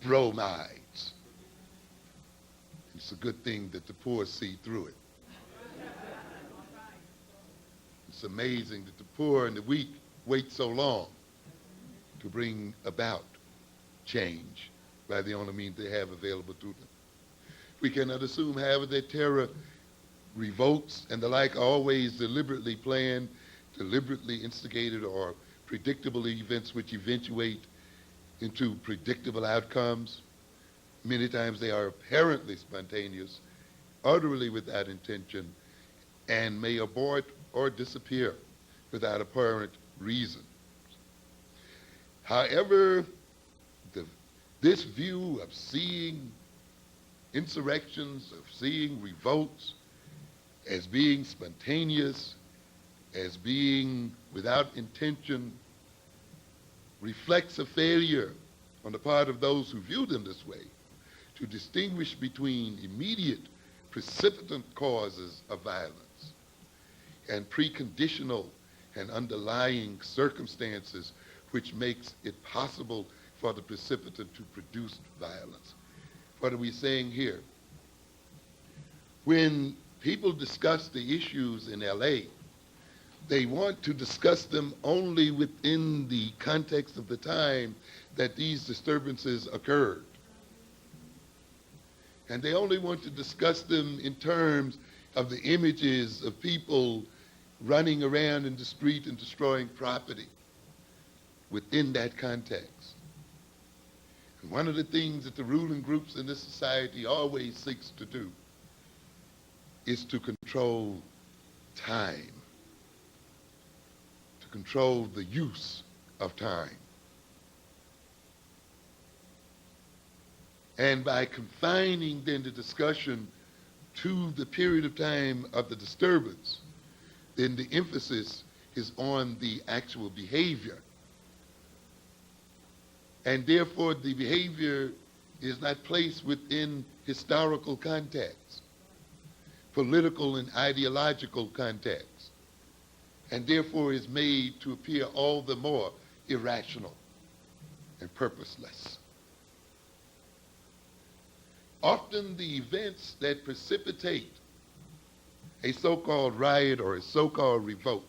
bromides. It's a good thing that the poor see through it. It's amazing that the poor and the weak wait so long to bring about change by the only means they have available to them. We cannot assume, however, that terror, revolts, and the like are always deliberately planned, deliberately instigated, or predictable events which eventuate into predictable outcomes. Many times they are apparently spontaneous, utterly without intention, and may abort or disappear without apparent reason. However, this view of seeing insurrections, of seeing revolts as being spontaneous, as being without intention, reflects a failure on the part of those who view them this way to distinguish between immediate precipitant causes of violence and preconditional and underlying circumstances which makes it possible for the precipitant to produce violence. What are we saying here? When people discuss the issues in LA, they want to discuss them only within the context of the time that these disturbances occurred. And they only want to discuss them in terms of the images of people running around in the street and destroying property within that context. And one of the things that the ruling groups in this society always seeks to do is to control time, to control the use of time. And by confining then the discussion to the period of time of the disturbance, then the emphasis is on the actual behavior. And therefore the behavior is not placed within historical context, political and ideological context, and therefore is made to appear all the more irrational and purposeless. Often the events that precipitate a so-called riot or a so-called revolt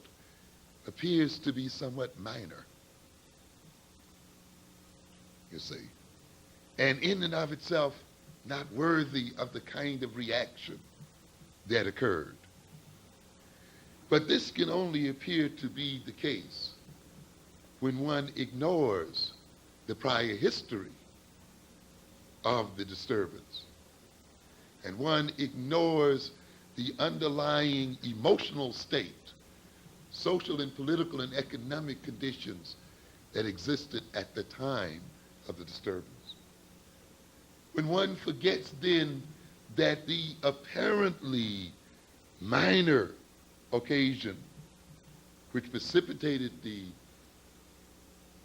appears to be somewhat minor, you see, and in and of itself not worthy of the kind of reaction that occurred. But this can only appear to be the case when one ignores the prior history of the disturbance, and one ignores the underlying emotional state, social and political and economic conditions that existed at the time of the disturbance. When one forgets then that the apparently minor occasion which precipitated the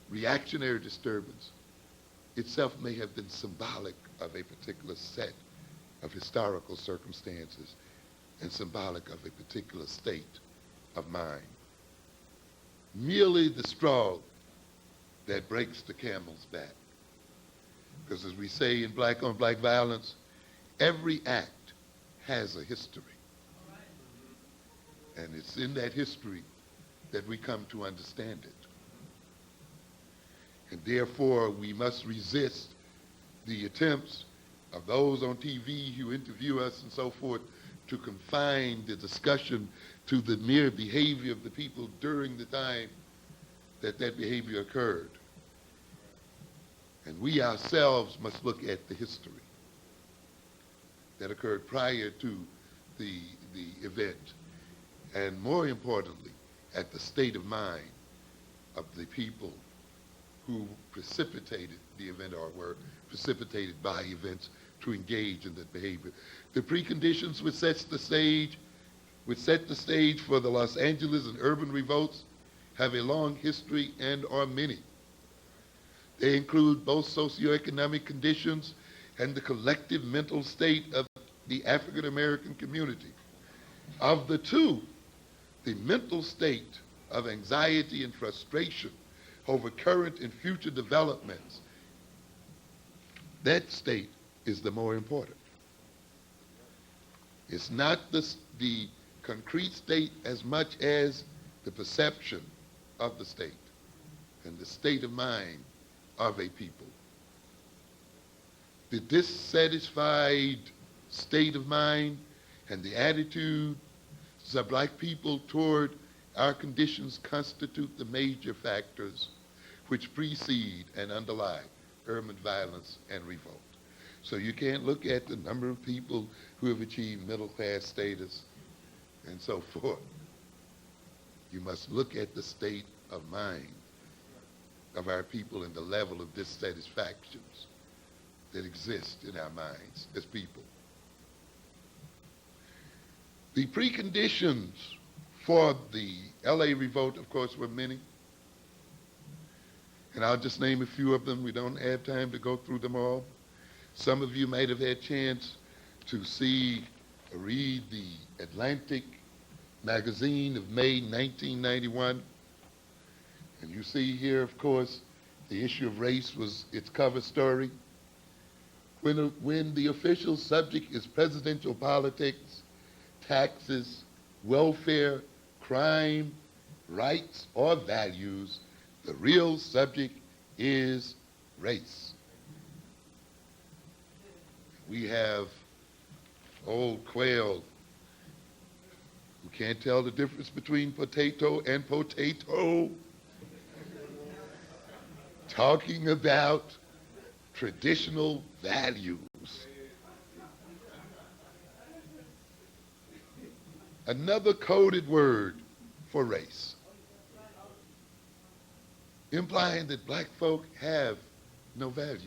reactionary disturbance itself may have been symbolic of a particular set of historical circumstances and symbolic of a particular state of mind. Merely the straw that breaks the camel's back. Because as we say in black on black violence, every act has a history. And it's in that history that we come to understand it. And therefore, we must resist the attempts of those on TV who interview us and so forth to confine the discussion to the mere behavior of the people during the time that that behavior occurred. And we ourselves must look at the history that occurred prior to the event, and more importantly, at the state of mind of the people who precipitated the event or were precipitated by events to engage in that behavior. The preconditions which set the stage for the Los Angeles and urban revolts have a long history and are many. They include both socioeconomic conditions and the collective mental state of the African American community. Of the two, the mental state of anxiety and frustration over current and future developments, that state is the more important. It's not the concrete state as much as the perception of the state and the state of mind of a people. The dissatisfied state of mind and the attitudes of black people toward our conditions constitute the major factors which precede and underlie urban violence and revolt. So you can't look at the number of people who have achieved middle class status and so forth. You must look at the state of mind of our people and the level of dissatisfactions that exist in our minds as people. The preconditions for the LA revolt, of course, were many. And I'll just name a few of them. We don't have time to go through them all. Some of you might have had a chance to see or read the Atlantic magazine of May 1991. And you see here, of course, the issue of race was its cover story. When the official subject is presidential politics, taxes, welfare, crime, rights, or values, the real subject is race. We have old quail who can't tell the difference between potato and potato, talking about traditional values. Another coded word for race, implying that black folk have no values,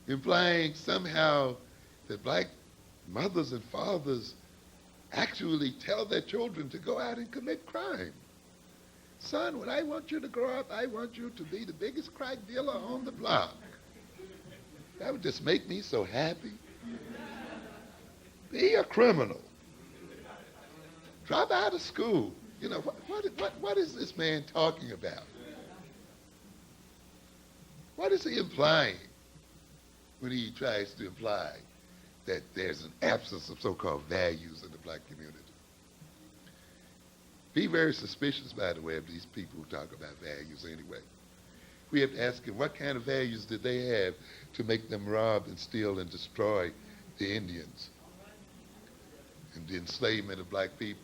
implying somehow that black mothers and fathers actually tell their children to go out and commit crime. Son, when I want you to grow up, I want you to be the biggest crack dealer on the block. That would just make me so happy. Be a criminal. Drop out of school. You know, what is this man talking about? What is he implying when he tries to imply that there's an absence of so-called values in the black community? Be very suspicious, by the way, of these people who talk about values anyway. We have to ask them, what kind of values did they have to make them rob and steal and destroy the Indians and the enslavement of black people?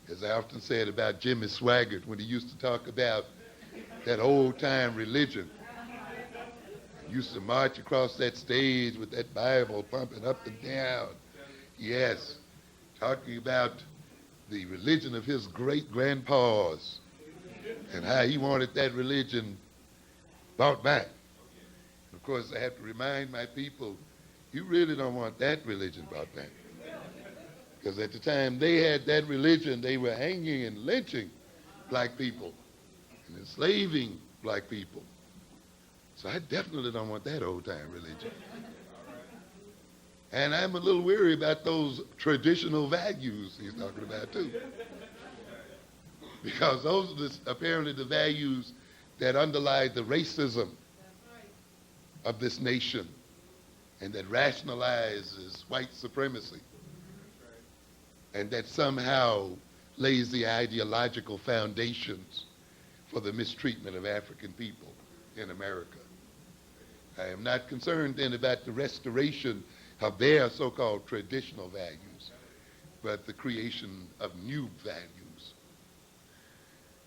As I often said about Jimmy Swaggart when he used to talk about that old-time religion, he used to march across that stage with that Bible pumping up and down. Yes, talking about the religion of his great-grandpas and how he wanted that religion brought back. Of course, I have to remind my people, you really don't want that religion brought back. Because at the time they had that religion, they were hanging and lynching black people and enslaving black people. So I definitely don't want that old-time religion. And I'm a little weary about those traditional values he's talking about, too. Because those are apparently the values that underlie the racism of this nation and that rationalizes white supremacy and that somehow lays the ideological foundations for the mistreatment of African people in America. I am not concerned then about the restoration of their so-called traditional values, but the creation of new values.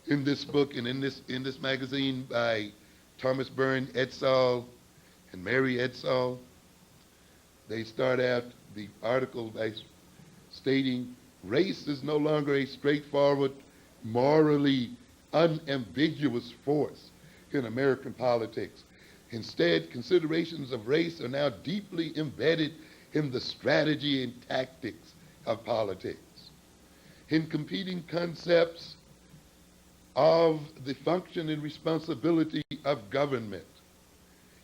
In this book and in this magazine by Thomas Byrne et al. And Mary et al., they start out the article by stating, race is no longer a straightforward, morally unambiguous force in American politics. Instead, considerations of race are now deeply embedded in the strategy and tactics of politics, in competing concepts of the function and responsibility of government,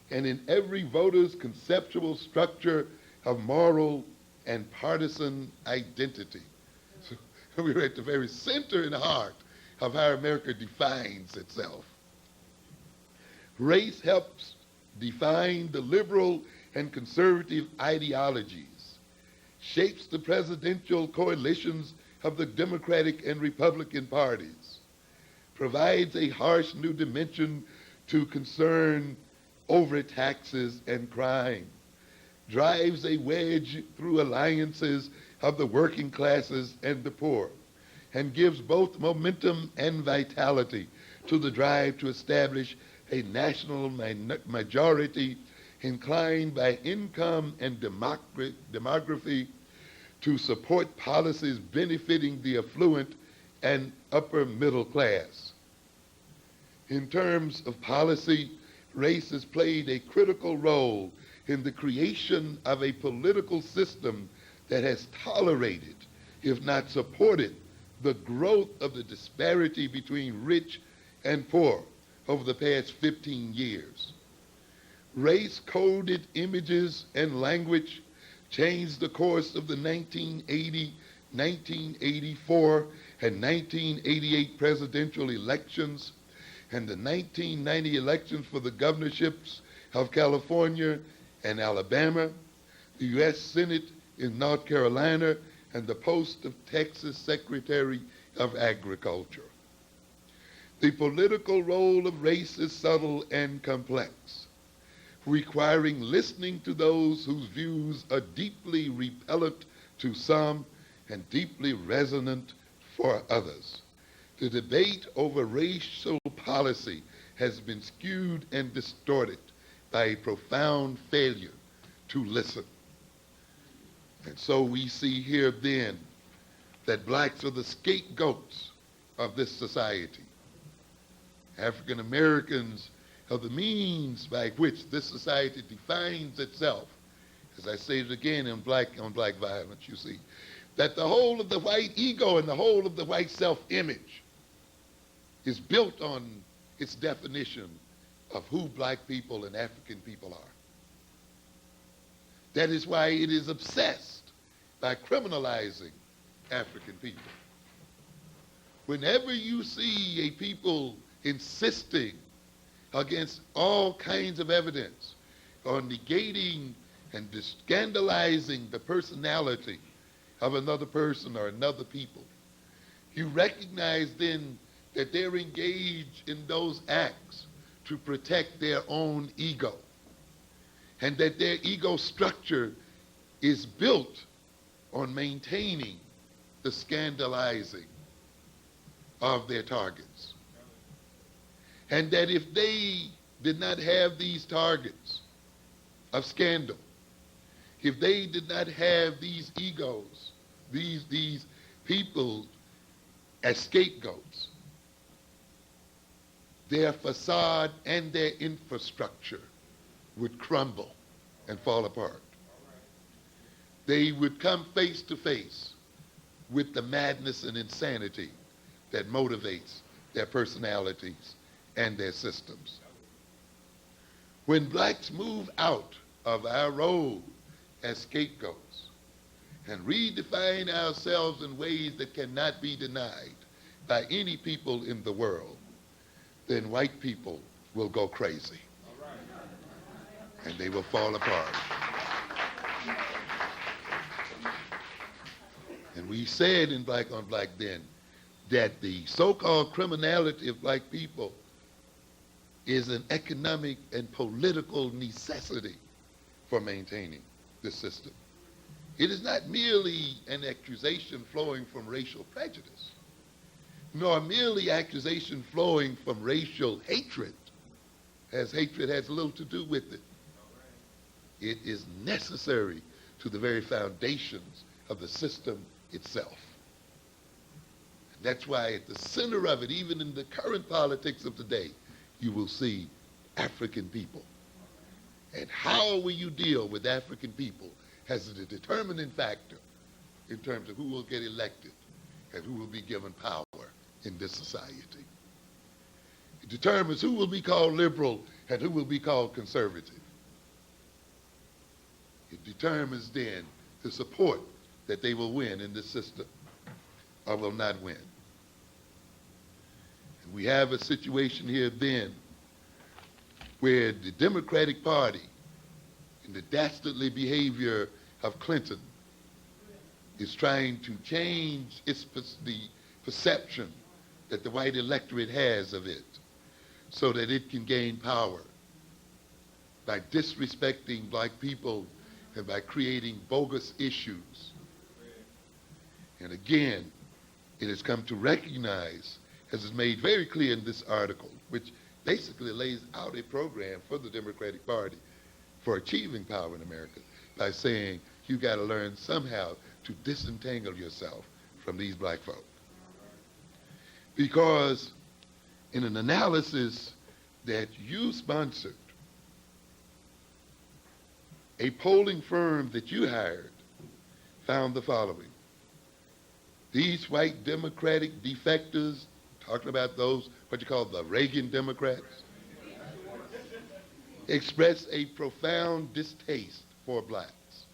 and in every voter's conceptual structure of moral and partisan identity. So we're at the very center and heart of how America defines itself. Race helps define the liberal and conservative ideologies, shapes the presidential coalitions of the Democratic and Republican parties, provides a harsh new dimension to concern over taxes and crime, drives a wedge through alliances of the working classes and the poor, and gives both momentum and vitality to the drive to establish a national majority inclined by income and demography to support policies benefiting the affluent and upper middle class. In terms of policy, race has played a critical role in the creation of a political system that has tolerated, if not supported, the growth of the disparity between rich and poor over the past 15 years. Race-coded images and language changed the course of the 1980, 1984, and 1988 presidential elections, and the 1990 elections for the governorships of California and Alabama, the U.S. Senate in North Carolina, and the post of Texas Secretary of Agriculture. The political role of race is subtle and complex, requiring listening to those whose views are deeply repellent to some and deeply resonant for others. The debate over racial policy has been skewed and distorted by a profound failure to listen. And so we see here then that blacks are the scapegoats of this society. African Americans are the means by which this society defines itself. As I say it again on black violence, you see, that the whole of the white ego and the whole of the white self-image is built on its definition of who black people and African people are. That is why it is obsessed by criminalizing African people. Whenever you see a people insisting against all kinds of evidence on negating and scandalizing the personality of another person or another people, you recognize then that they're engaged in those acts to protect their own ego, and that their ego structure is built on maintaining the scandalizing of their targets. And that if they did not have these targets of scandal, if they did not have these egos, these people as scapegoats, their facade and their infrastructure would crumble and fall apart. They would come face to face with the madness and insanity that motivates their personalities and their systems. When blacks move out of our role as scapegoats and redefine ourselves in ways that cannot be denied by any people in the world, then white people will go crazy. And they will fall apart. And we said in Black on Black then that the so-called criminality of black people is an economic and political necessity for maintaining this system. It is not merely an accusation flowing from racial prejudice, nor merely accusation flowing from racial hatred, as hatred has little to do with it. It is necessary to the very foundations of the system itself. That's why at the center of it, even in the current politics of today, you will see African people And how will you deal with African people as a determining factor in terms of who will get elected and who will be given power in this society. It determines who will be called liberal and who will be called conservative. It determines then the support that they will win in this system or will not win. And we have a situation here then where the Democratic Party, in the dastardly behavior of Clinton, is trying to change the perception that the white electorate has of it so that it can gain power by disrespecting black people and by creating bogus issues. And again, it has come to recognize, as is made very clear in this article, which basically lays out a program for the Democratic Party for achieving power in America by saying you got to learn somehow to disentangle yourself from these black folk. Because in an analysis that you sponsored, a polling firm that you hired found the following. These white Democratic defectors, talking about those, what you call the Reagan Democrats, express a profound distaste for blacks,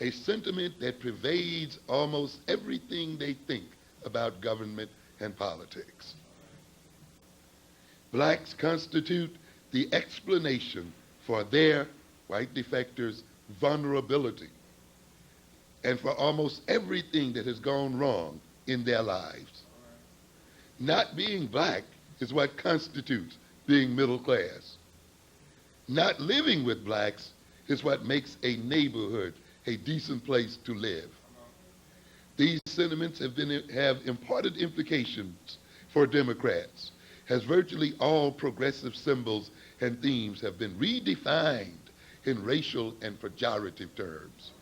a sentiment that pervades almost everything they think about government and politics. Blacks constitute the explanation for their, white defectors, vulnerability, and for almost everything that has gone wrong in their lives. Not being black is what constitutes being middle class. Not living with blacks is what makes a neighborhood a decent place to live. These sentiments have important implications for Democrats, as virtually all progressive symbols and themes have been redefined in racial and pejorative terms.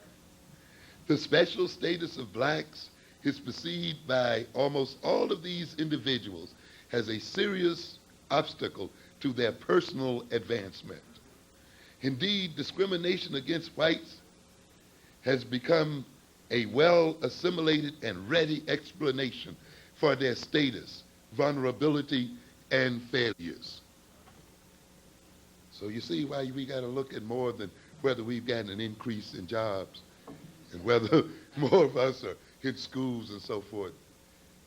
The special status of blacks is perceived by almost all of these individuals as a serious obstacle to their personal advancement. Indeed, discrimination against whites has become a well-assimilated and ready explanation for their status, vulnerability, and failures. So you see why we got to look at more than whether we've gotten an increase in jobs and whether more of us are in schools and so forth,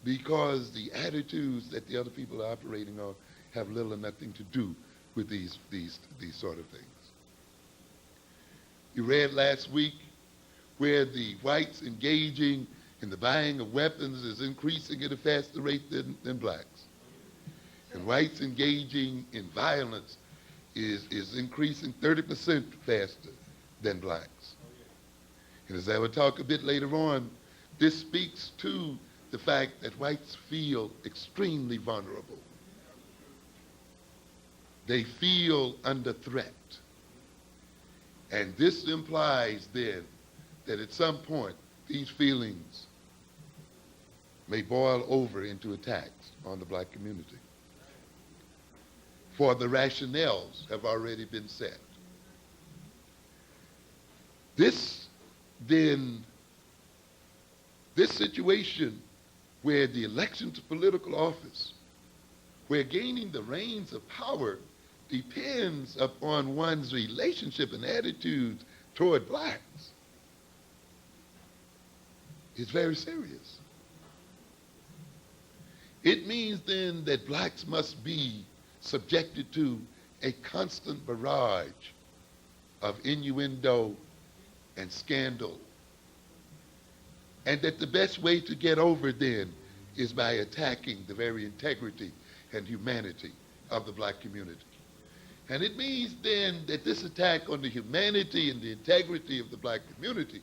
because the attitudes that the other people are operating on have little or nothing to do with these sort of things. You read last week where the whites engaging in the buying of weapons is increasing at a faster rate than blacks. And whites engaging in violence is increasing 30% faster than blacks. And as I will talk a bit later on, this speaks to the fact that whites feel extremely vulnerable. They feel under threat. And this implies then that at some point these feelings may boil over into attacks on the black community. For the rationales have already been set. This situation where the election to political office, where gaining the reins of power depends upon one's relationship and attitudes toward blacks, is very serious. It means then that blacks must be subjected to a constant barrage of innuendo and scandal. And that the best way to get over then is by attacking the very integrity and humanity of the black community. And it means then that this attack on the humanity and the integrity of the black community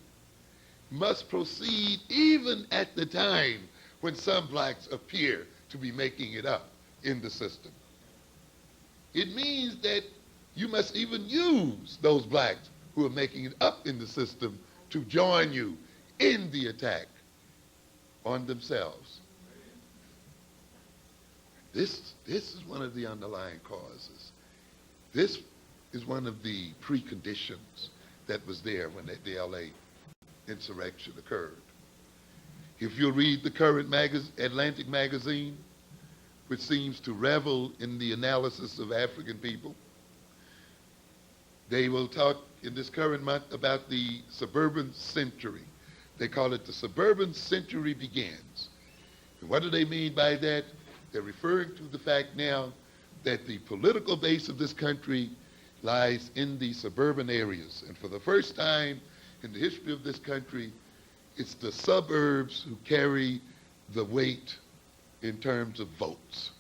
must proceed even at the time when some blacks appear to be making it up in the system. It means that you must even use those blacks who are making it up in the system to join you in the attack on themselves. This is one of the underlying causes. This is one of the preconditions that was there when the LA insurrection occurred. If you'll read the current Atlantic magazine, which seems to revel in the analysis of African people, they will talk in this current month about the suburban century. They call it the suburban century begins. And what do they mean by that? They're referring to the fact now that the political base of this country lies in the suburban areas. And for the first time in the history of this country, it's the suburbs who carry the weight in terms of votes.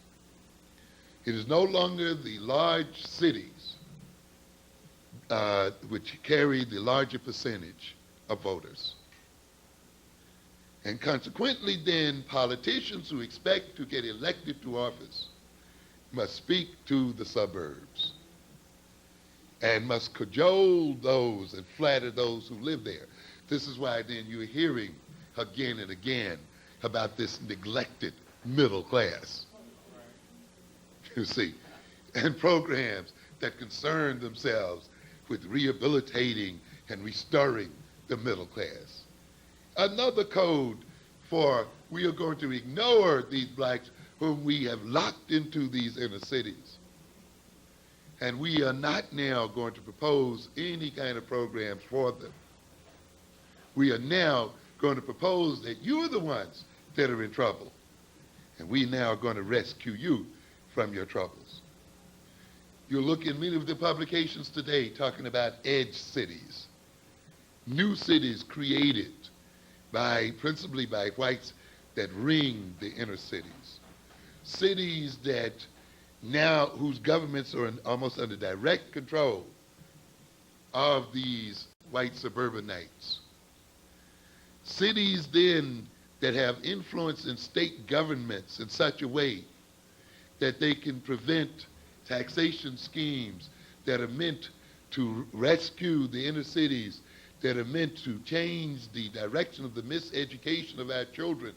It is no longer the large cities which carry the larger percentage of voters. And consequently then, politicians who expect to get elected to office must speak to the suburbs and must cajole those and flatter those who live there. This is why then you're hearing again and again about this neglected middle class. You see, and programs that concern themselves with rehabilitating and restoring the middle class. Another code for we are going to ignore these blacks whom we have locked into these inner cities. And we are not now going to propose any kind of programs for them. We are now going to propose that you're the ones that are in trouble. And we now are going to rescue you from your troubles. You'll look in many of the publications today talking about edge cities. New cities created principally by whites that ring the inner cities. Cities that now, whose governments are almost under direct control of these white suburbanites. Cities then that have influence in state governments in such a way that they can prevent taxation schemes that are meant to rescue the inner cities, that are meant to change the direction of the miseducation of our children,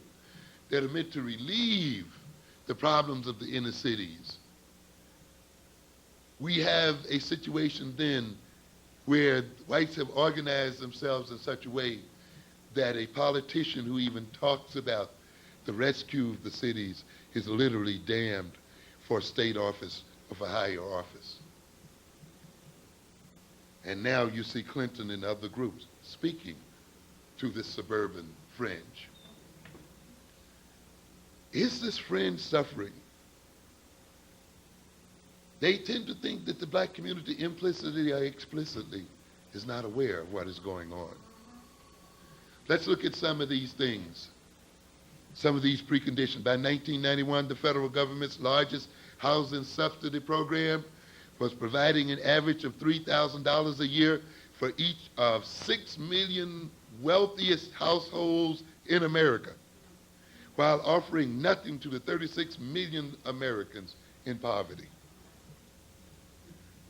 that are meant to relieve the problems of the inner cities. We have a situation then where whites have organized themselves in such a way that a politician who even talks about the rescue of the cities is literally damned for state office or for higher office. And now you see Clinton and other groups speaking to this suburban fringe. Is this fringe suffering? They tend to think that the black community implicitly or explicitly is not aware of what is going on. Let's look at some of these things, some of these preconditions. By 1991, the federal government's largest housing subsidy program was providing an average of $3,000 a year for each of 6 million wealthiest households in America, while offering nothing to the 36 million Americans in poverty.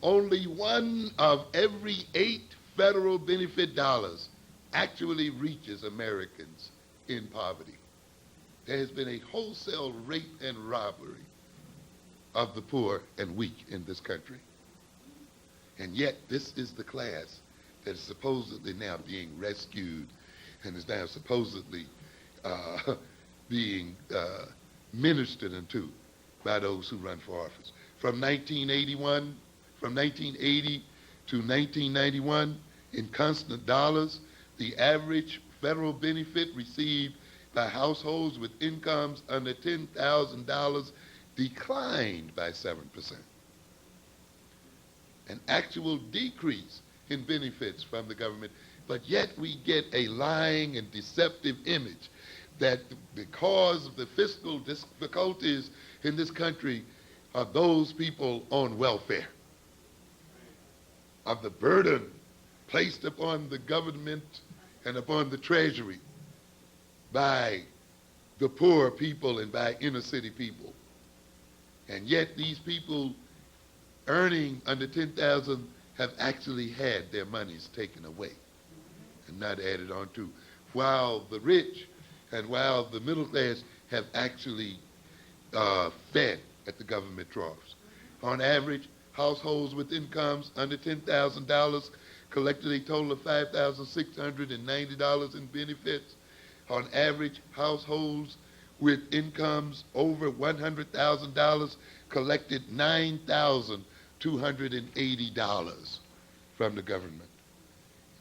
Only 1 of every 8 federal benefit dollars actually reaches Americans in poverty. There has been a wholesale rape and robbery of the poor and weak in this country. And yet this is the class that is supposedly now being rescued and is now supposedly being ministered into by those who run for office. From 1980 to 1991, in constant dollars, the average federal benefit received by households with incomes under $10,000 declined by 7%. An actual decrease in benefits from the government, but yet we get a lying and deceptive image that because of the fiscal difficulties in this country are those people on welfare, of the burden placed upon the government and upon the treasury by the poor people and by inner city people. And yet these people earning under $10,000 have actually had their monies taken away and not added on to, while the rich and while the middle class have actually fed at the government troughs. On average, Households with incomes under $10,000 collected a total of $5,690 in benefits. On average, households with incomes over $100,000 collected $9,280 from the government.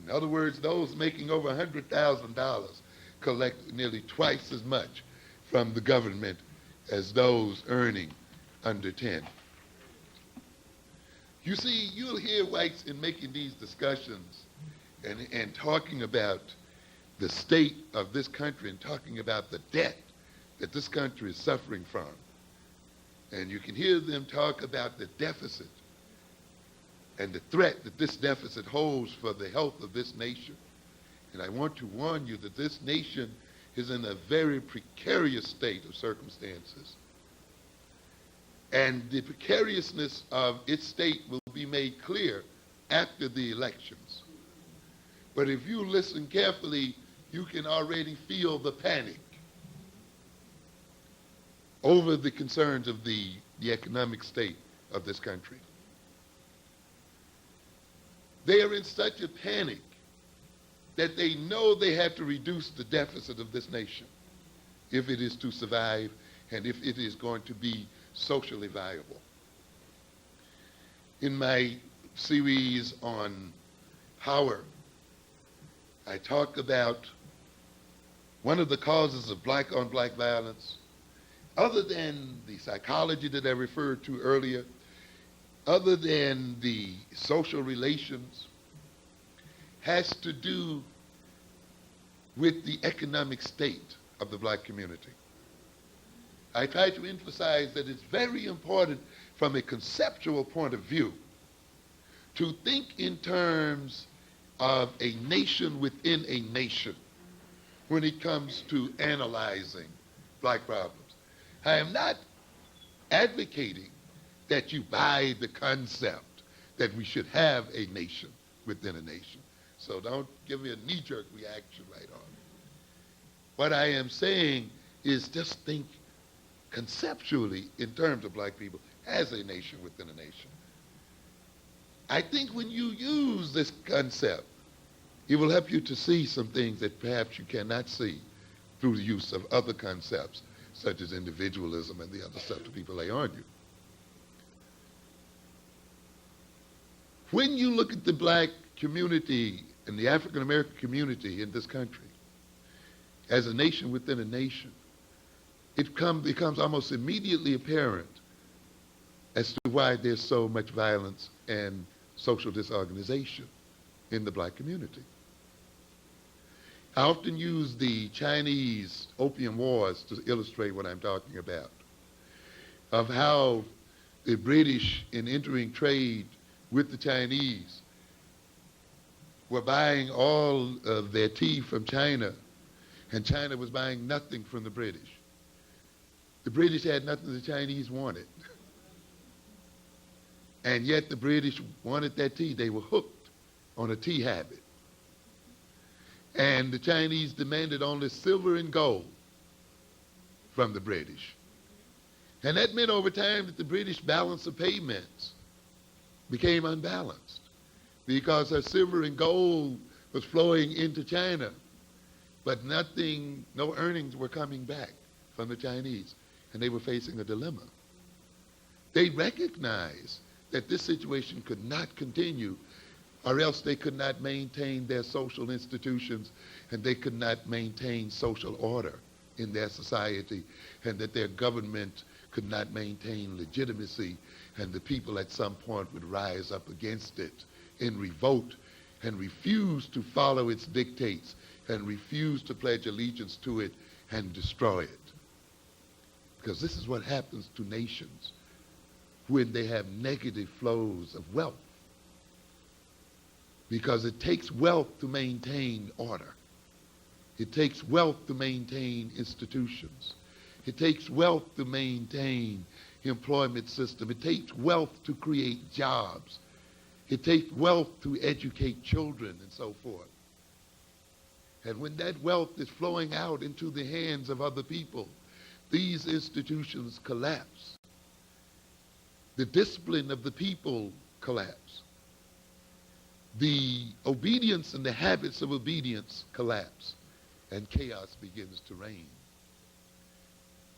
In other words, those making over $100,000 collect nearly twice as much from the government as those earning under 10. You see, you'll hear whites in making these discussions and talking about the state of this country and talking about the debt that this country is suffering from. And you can hear them talk about the deficit and the threat that this deficit holds for the health of this nation. And I want to warn you that this nation is in a very precarious state of circumstances. And the precariousness of its state will be made clear after the elections. But if you listen carefully, you can already feel the panic over the concerns of the economic state of this country. They are in such a panic that they know they have to reduce the deficit of this nation if it is to survive and if it is going to be socially viable. In my series on power, I talk about one of the causes of black-on-black violence, other than the psychology that I referred to earlier, other than the social relations, has to do with the economic state of the black community. I try to emphasize that it's very important from a conceptual point of view to think in terms of a nation within a nation when it comes to analyzing black problems. I am not advocating that you buy the concept that we should have a nation within a nation. So don't give me a knee-jerk reaction right on it. What I am saying is just think conceptually in terms of black people as a nation within a nation. I think when you use this concept, it will help you to see some things that perhaps you cannot see through the use of other concepts, such as individualism and the other stuff that people lay on you. When you look at the black community and the African American community in this country as a nation within a nation, it becomes almost immediately apparent as to why there's so much violence and social disorganization in the black community. I often use the Chinese Opium Wars to illustrate what I'm talking about, of how the British, in entering trade with the Chinese, were buying all of their tea from China, and China was buying nothing from the British. The British had nothing the Chinese wanted. And yet the British wanted that tea. They were hooked on a tea habit. And the Chinese demanded only silver and gold from the British. And that meant over time that the British balance of payments became unbalanced because their silver and gold was flowing into China, but no earnings were coming back from the Chinese, and they were facing a dilemma. They recognized that this situation could not continue, or else they could not maintain their social institutions and they could not maintain social order in their society, and that their government could not maintain legitimacy, and the people at some point would rise up against it in revolt and refuse to follow its dictates and refuse to pledge allegiance to it and destroy it. Because this is what happens to nations when they have negative flows of wealth. Because it takes wealth to maintain order. It takes wealth to maintain institutions. It takes wealth to maintain employment system. It takes wealth to create jobs. It takes wealth to educate children and so forth. And when that wealth is flowing out into the hands of other people, these institutions collapse. The discipline of the people collapse. The obedience and the habits of obedience collapse, and chaos begins to reign.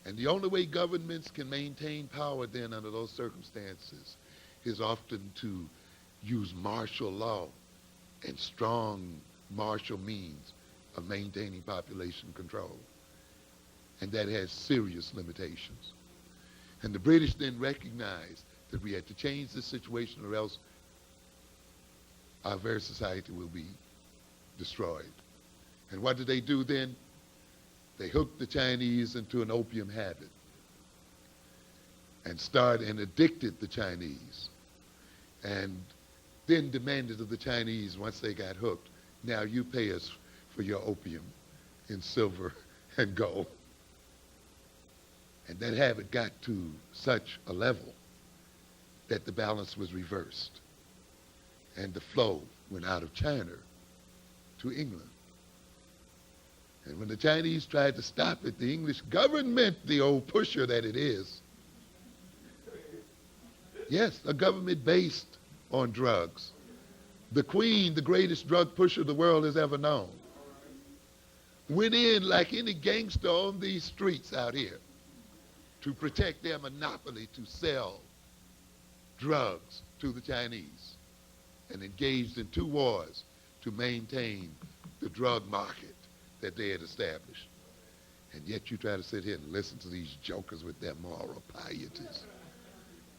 And the only way governments can maintain power then under those circumstances is often to use martial law and strong martial means of maintaining population control. And that has serious limitations. And the British then recognized that we had to change this situation, or else our very society will be destroyed. And what did they do then? They hooked the Chinese into an opium habit and addicted the Chinese, and then demanded of the Chinese, once they got hooked, now you pay us for your opium in silver and gold. And that habit got to such a level that the balance was reversed, and the flow went out of China to England. And when the Chinese tried to stop it, the English government, the old pusher that it is, yes, a government based on drugs. The Queen, the greatest drug pusher the world has ever known, went in like any gangster on these streets out here to protect their monopoly to sell drugs to the Chinese, and engaged in 2 wars to maintain the drug market that they had established. And yet you try to sit here and listen to these jokers with their moral pieties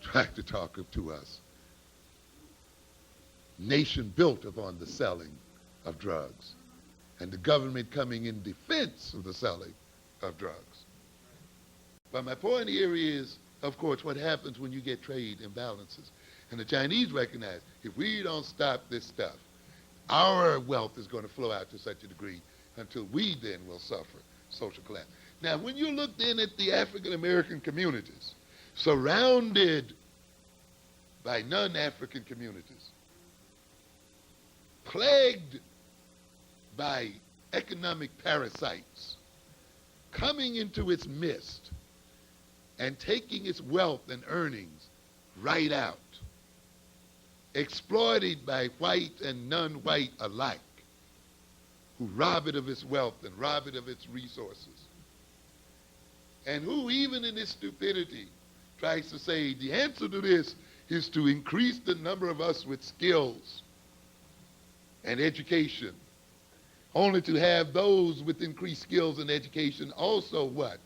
try to talk to us. Nation built upon the selling of drugs, and the government coming in defense of the selling of drugs. But my point here is, of course, what happens when you get trade imbalances. And the Chinese recognize, if we don't stop this stuff, our wealth is going to flow out to such a degree until we then will suffer social collapse. Now, when you look then at the African American communities, surrounded by non-African communities, plagued by economic parasites, coming into its midst and taking its wealth and earnings right out, exploited by white and non-white alike, who rob it of its wealth and rob it of its resources, and who, even in its stupidity, tries to say the answer to this is to increase the number of us with skills and education, only to have those with increased skills and education also what?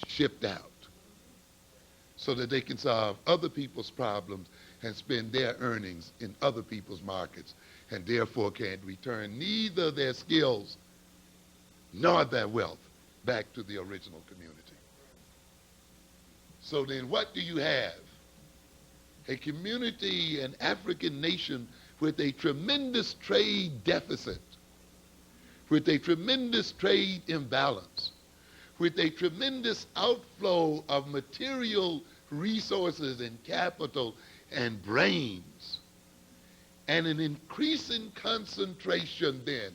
Shipped out, so that they can solve other people's problems and spend their earnings in other people's markets, and therefore can't return neither their skills nor their wealth back to the original community. So then what do you have? A community, an African nation with a tremendous trade deficit, with a tremendous trade imbalance, with a tremendous outflow of material resources and capital and brains, and an increasing concentration then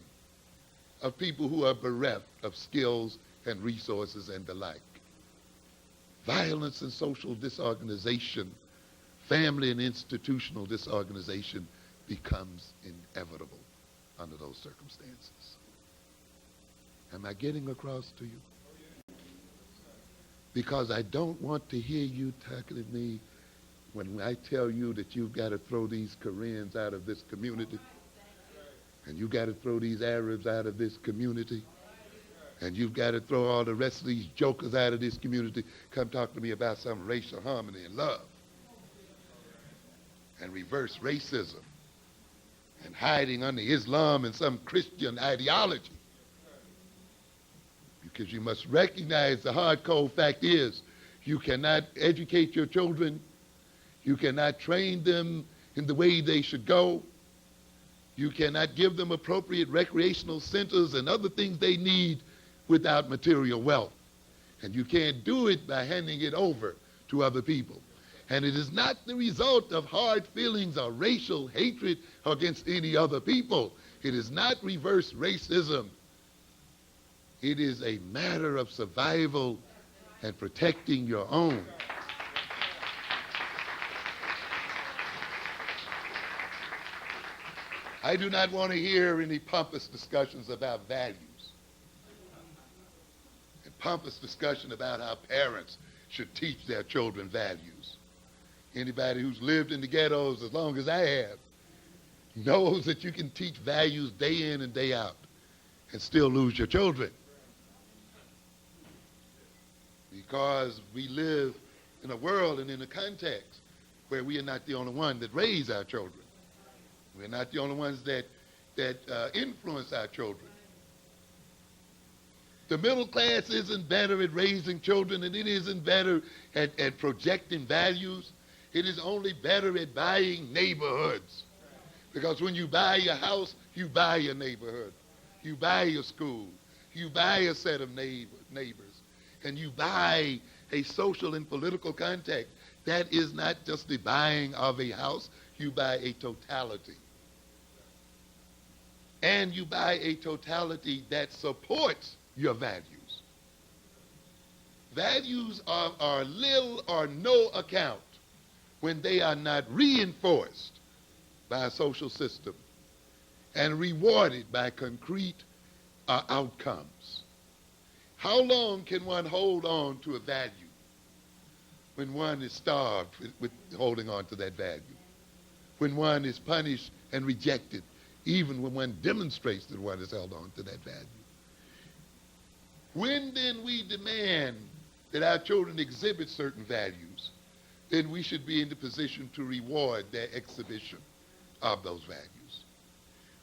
of people who are bereft of skills and resources and the like. Violence and social disorganization, family and institutional disorganization becomes inevitable under those circumstances. Am I getting across to you? Because I don't want to hear you talking to me when I tell you that you've got to throw these Koreans out of this community, and you've got to throw these Arabs out of this community, and you've got to throw all the rest of these jokers out of this community. Come talk to me about some racial harmony and love, and reverse racism, and hiding under Islam and some Christian ideology. Because you must recognize the hard cold fact is, you cannot educate your children, you cannot train them in the way they should go, you cannot give them appropriate recreational centers and other things they need without material wealth. And you can't do it by handing it over to other people. And it is not the result of hard feelings or racial hatred against any other people. It is not reverse racism. It is a matter of survival and protecting your own. I do not want to hear any pompous discussions about values and pompous discussion about how parents should teach their children values. Anybody who's lived in the ghettos as long as I have knows that you can teach values day in and day out and still lose your children. Because we live in a world and in a context where we are not the only one that raise our children. We're not the only ones that influence our children. The middle class isn't better at raising children, and it isn't better at projecting values. It is only better at buying neighborhoods. Because when you buy your house, you buy your neighborhood. You buy your school. You buy a set of neighbors. And you buy a social and political context. That is not just the buying of a house. You buy a totality. And you buy a totality that supports your values. Values are little or no account when they are not reinforced by a social system and rewarded by concrete outcomes. How long can one hold on to a value when one is starved with holding on to that value? When one is punished and rejected, even when one demonstrates that one has held on to that value? When then we demand that our children exhibit certain values, then we should be in the position to reward their exhibition of those values.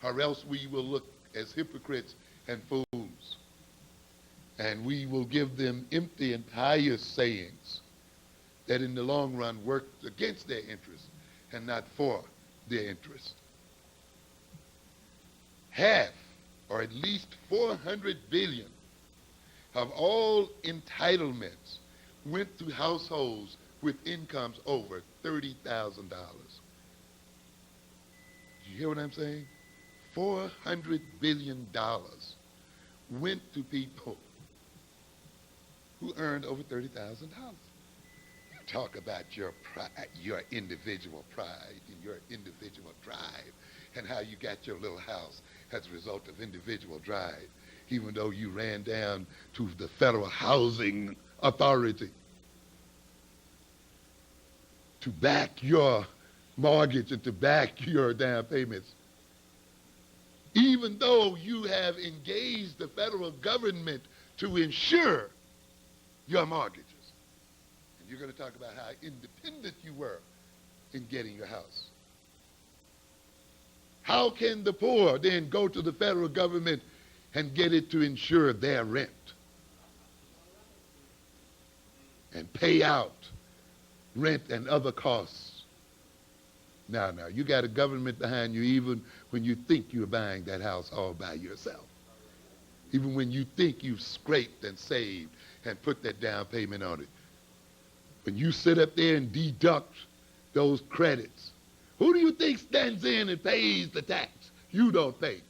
Or else we will look as hypocrites and fools. And we will give them empty and pious sayings that in the long run work against their interests and not for their interests. Half, or at least 400 billion of all entitlements went to households with incomes over $30,000. You hear what I'm saying? $400 billion went to people who earned over $30,000. Talk about your pride, your individual pride and your individual drive, and how you got your little house as a result of individual drive, even though you ran down to the Federal Housing Authority to back your mortgage and to back your down payments. Even though you have engaged the federal government to insure your mortgages. And you're going to talk about how independent you were in getting your house. How can the poor then go to the federal government and get it to insure their rent and pay out rent and other costs? Now, you got a government behind you even when you think you're buying that house all by yourself. Even when you think you've scraped and saved and put that down payment on it. When you sit up there and deduct those credits, who do you think stands in and pays the tax? You don't pay.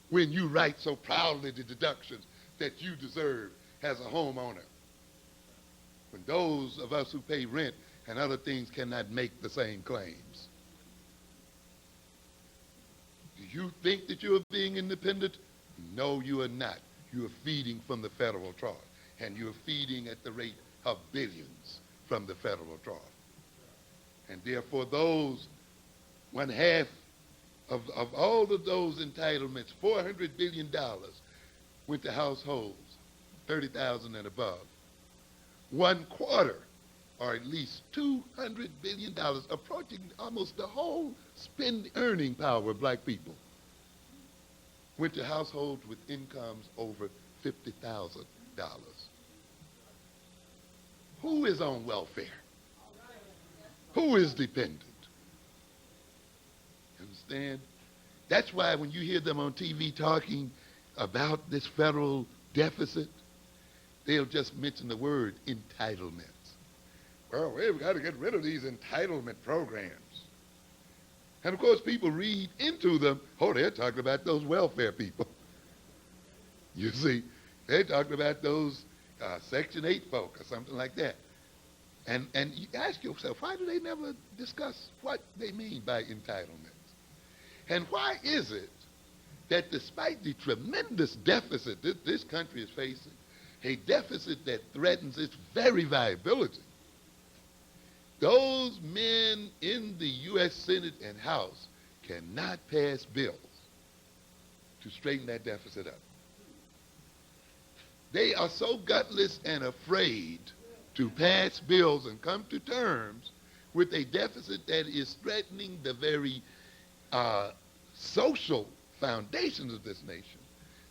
When you write so proudly the deductions that you deserve as a homeowner. When those of us who pay rent and other things cannot make the same claims. Do you think that you are being independent? No, you are not. You are feeding from the federal trough. And you are feeding at the rate of billions from the federal trough. And therefore those, one half of all of those entitlements, $400 billion went to households, 30,000 and above. 1/4, or at least $200 billion, approaching almost the whole earning power of black people, went to households with incomes over $50,000. Who is on welfare? Who is dependent? Understand? That's why when you hear them on TV talking about this federal deficit, they'll just mention the word entitlements. Well, we've got to get rid of these entitlement programs. And of course, people read into them, oh, they're talking about those welfare people. You see, they're talking about those Section 8 folk or something like that. And you ask yourself, why do they never discuss what they mean by entitlements? And why is it that despite the tremendous deficit that this country is facing, a deficit that threatens its very viability, those men in the U.S. Senate and House cannot pass bills to straighten that deficit up? They are so gutless and afraid to pass bills and come to terms with a deficit that is threatening the very social foundations of this nation,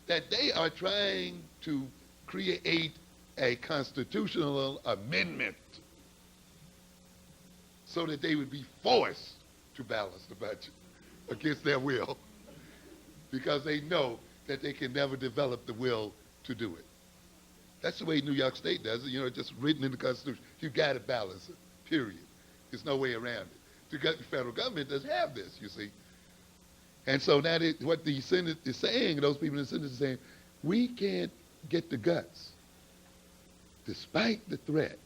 that they are trying to create a constitutional amendment so that they would be forced to balance the budget against their will, because they know that they can never develop the will to do it. That's the way New York State does it. You know, it's just written in the Constitution. You got to balance it, period. There's no way around it. The federal government doesn't have this, you see. And so that is what the Senate is saying, those people in the Senate are saying, we can't get the guts, despite the threat,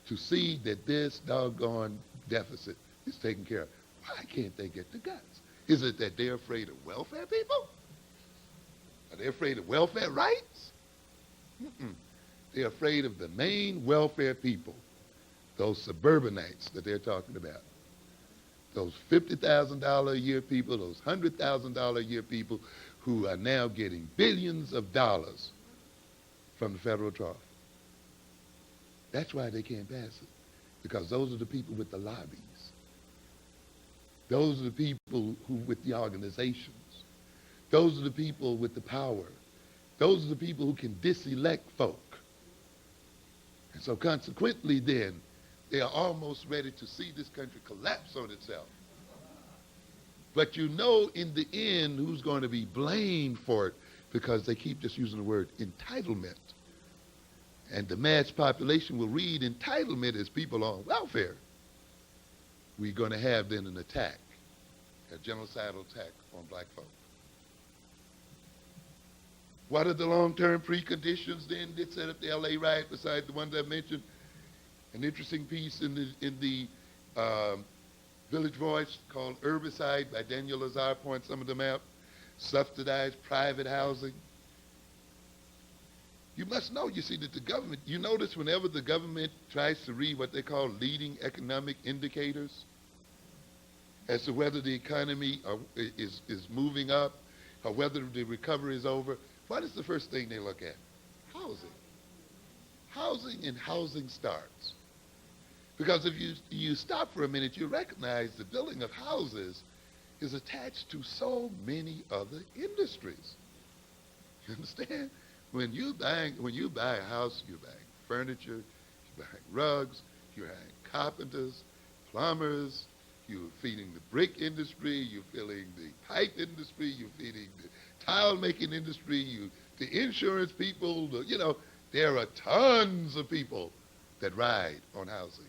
to see that this doggone deficit is taken care of. Why can't they get the guts? Is it that they're afraid of welfare people? Are they afraid of welfare rights? They're afraid of the main welfare people, those suburbanites that they're talking about, those $50,000 a year people, those $100,000 a year people who are now getting billions of dollars from the federal trough. That's why they can't pass it, because those are the people with the lobbies. Those are the people who with the organizations. Those are the people with the power. Those are the people who can diselect folk. And so consequently then, they are almost ready to see this country collapse on itself. But you know in the end who's going to be blamed for it, because they keep just using the word entitlement. And the mass population will read entitlement as people on welfare. We're going to have then an attack, a genocidal attack on black folk. What are the long-term preconditions then that set up the LA riot besides the ones I mentioned? An interesting piece in the Village Voice called Herbicide by Daniel Lazar points some of them out. Subsidized private housing. You must know, you see, that the government, you notice whenever the government tries to read what they call leading economic indicators as to whether the economy is moving up or whether the recovery is over, what is the first thing they look at? Housing. Housing and housing starts. Because if you stop for a minute, you recognize the building of houses is attached to so many other industries. You understand? When you buy a house, you're buying furniture, you're buying rugs, you're buying carpenters, plumbers, you're feeding the brick industry, you're feeding the pipe industry, you're feeding the tile making industry, the insurance people, there are tons of people that ride on housing.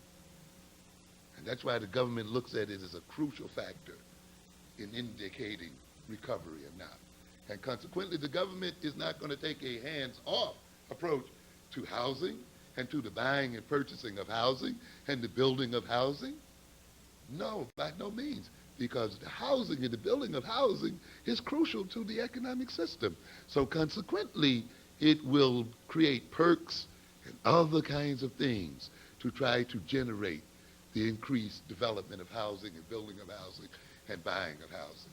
And that's why the government looks at it as a crucial factor in indicating recovery or not. And consequently, the government is not going to take a hands-off approach to housing and to the buying and purchasing of housing and the building of housing. No, by no means, because the housing and the building of housing is crucial to the economic system. So consequently, it will create perks and other kinds of things to try to generate the increased development of housing and building of housing and buying of housing.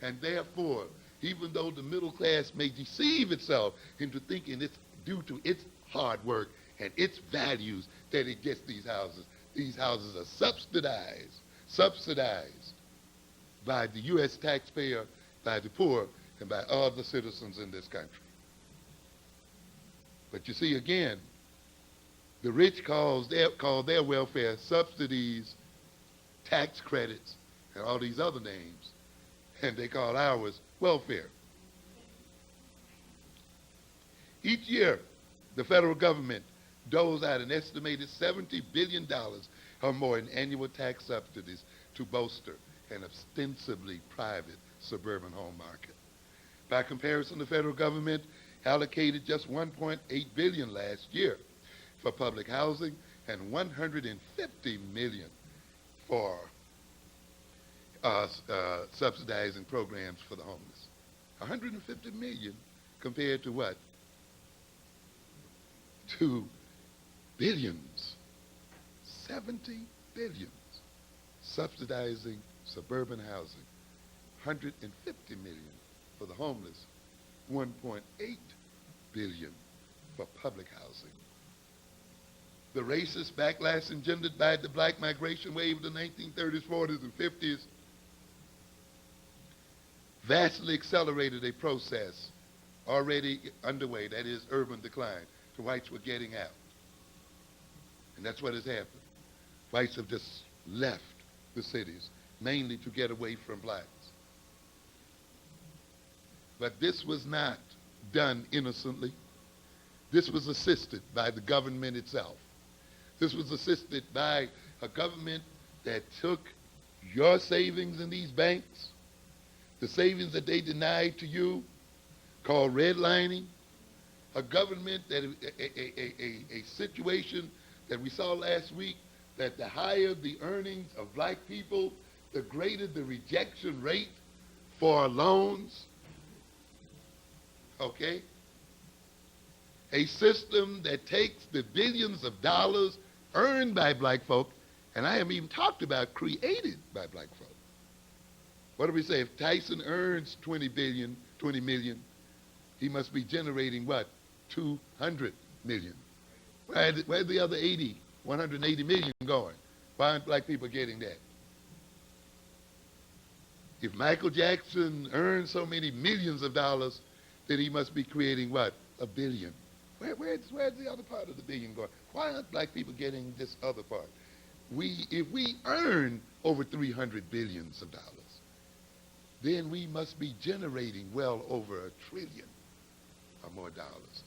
And therefore, even though the middle class may deceive itself into thinking it's due to its hard work and its values that it gets these houses are subsidized by the U.S. taxpayer, by the poor, and by other citizens in this country. But you see, again, the rich call their welfare subsidies, tax credits, and all these other names, and they call ours welfare. Each year, the federal government doles out an estimated $70 billion or more in annual tax subsidies to bolster an ostensibly private suburban home market. By comparison, the federal government allocated just $1.8 billion last year for public housing and $150 million for subsidizing programs for the homeless. 150 million compared to what? To billions, 70 billions, subsidizing suburban housing. 150 million for the homeless, 1.8 billion for public housing. The racist backlash engendered by the black migration wave of the 1930s, 40s, and 50s vastly accelerated a process already underway, that is urban decline. The whites were getting out. And that's what has happened. Whites have just left the cities, mainly to get away from blacks. But this was not done innocently. This was assisted by the government itself. This was assisted by a government that took your savings in these banks, the savings that they denied to you, called redlining, a government that, a situation that we saw last week, that the higher the earnings of black people, the greater the rejection rate for loans, okay? A system that takes the billions of dollars earned by black folk, and I haven't even talked about created by black folk. What do we say? If Tyson earns 20 million, he must be generating what? 200 million. Where's the other 180 million going? Why aren't black people getting that? If Michael Jackson earns so many millions of dollars, then he must be creating what? A billion. Where's the other part of the billion going? Why aren't black people getting this other part? If we earn over 300 billions of dollars, then we must be generating well over $1 trillion or more dollars.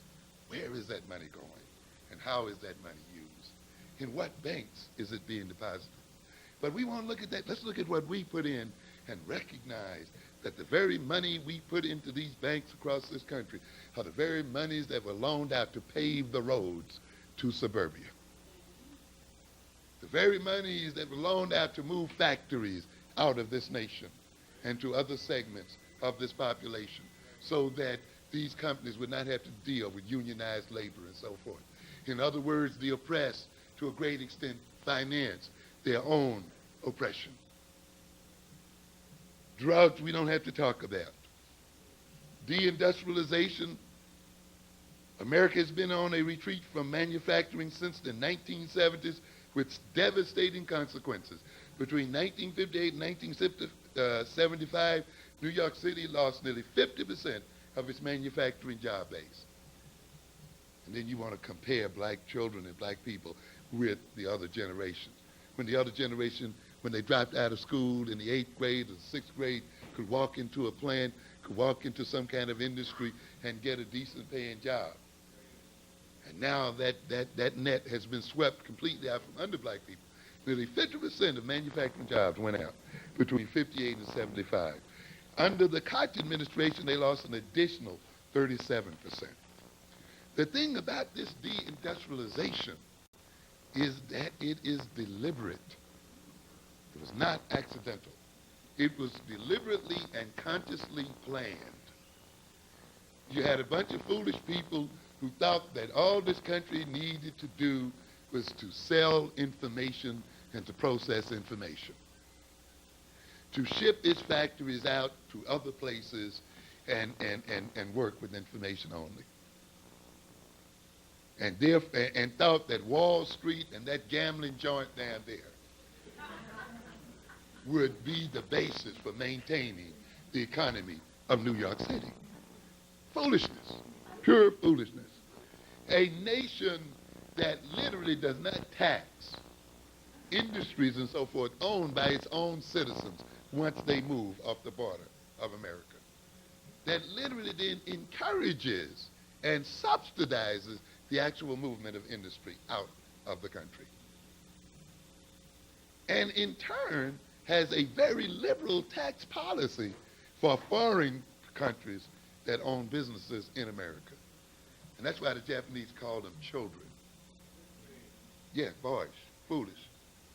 Where is that money going? And how is that money used? In what banks is it being deposited? But we won't look at that. Let's look at what we put in and recognize that the very money we put into these banks across this country are the very monies that were loaned out to pave the roads to suburbia. The very monies that were loaned out to move factories out of this nation and to other segments of this population so that these companies would not have to deal with unionized labor and so forth. In other words, the oppressed, to a great extent, finance their own oppression. Drugs we don't have to talk about. Deindustrialization. America has been on a retreat from manufacturing since the 1970s with devastating consequences. Between 1958 and 1975, New York City lost nearly 50% of its manufacturing job base. And then you want to compare black children and black people with the other generations. When the other generation, when they dropped out of school in the 8th grade or the 6th grade, could walk into a plant, could walk into some kind of industry and get a decent paying job. And now that net has been swept completely out from under black people. Nearly 50% of manufacturing jobs went out between 58 and 75. Under the Koch administration, they lost an additional 37%. The thing about this deindustrialization is that it is deliberate. It was not accidental. It was deliberately and consciously planned. You had a bunch of foolish people who thought that all this country needed to do was to sell information and to process information, to ship its factories out to other places and work with information only. And thought that Wall Street and that gambling joint down there would be the basis for maintaining the economy of New York City. Foolishness, pure foolishness. A nation that literally does not tax industries and so forth owned by its own citizens once they move off the border of America. That literally then encourages and subsidizes the actual movement of industry out of the country. And in turn has a very liberal tax policy for foreign countries that own businesses in America. And that's why the Japanese call them children. Yeah, boys, foolish.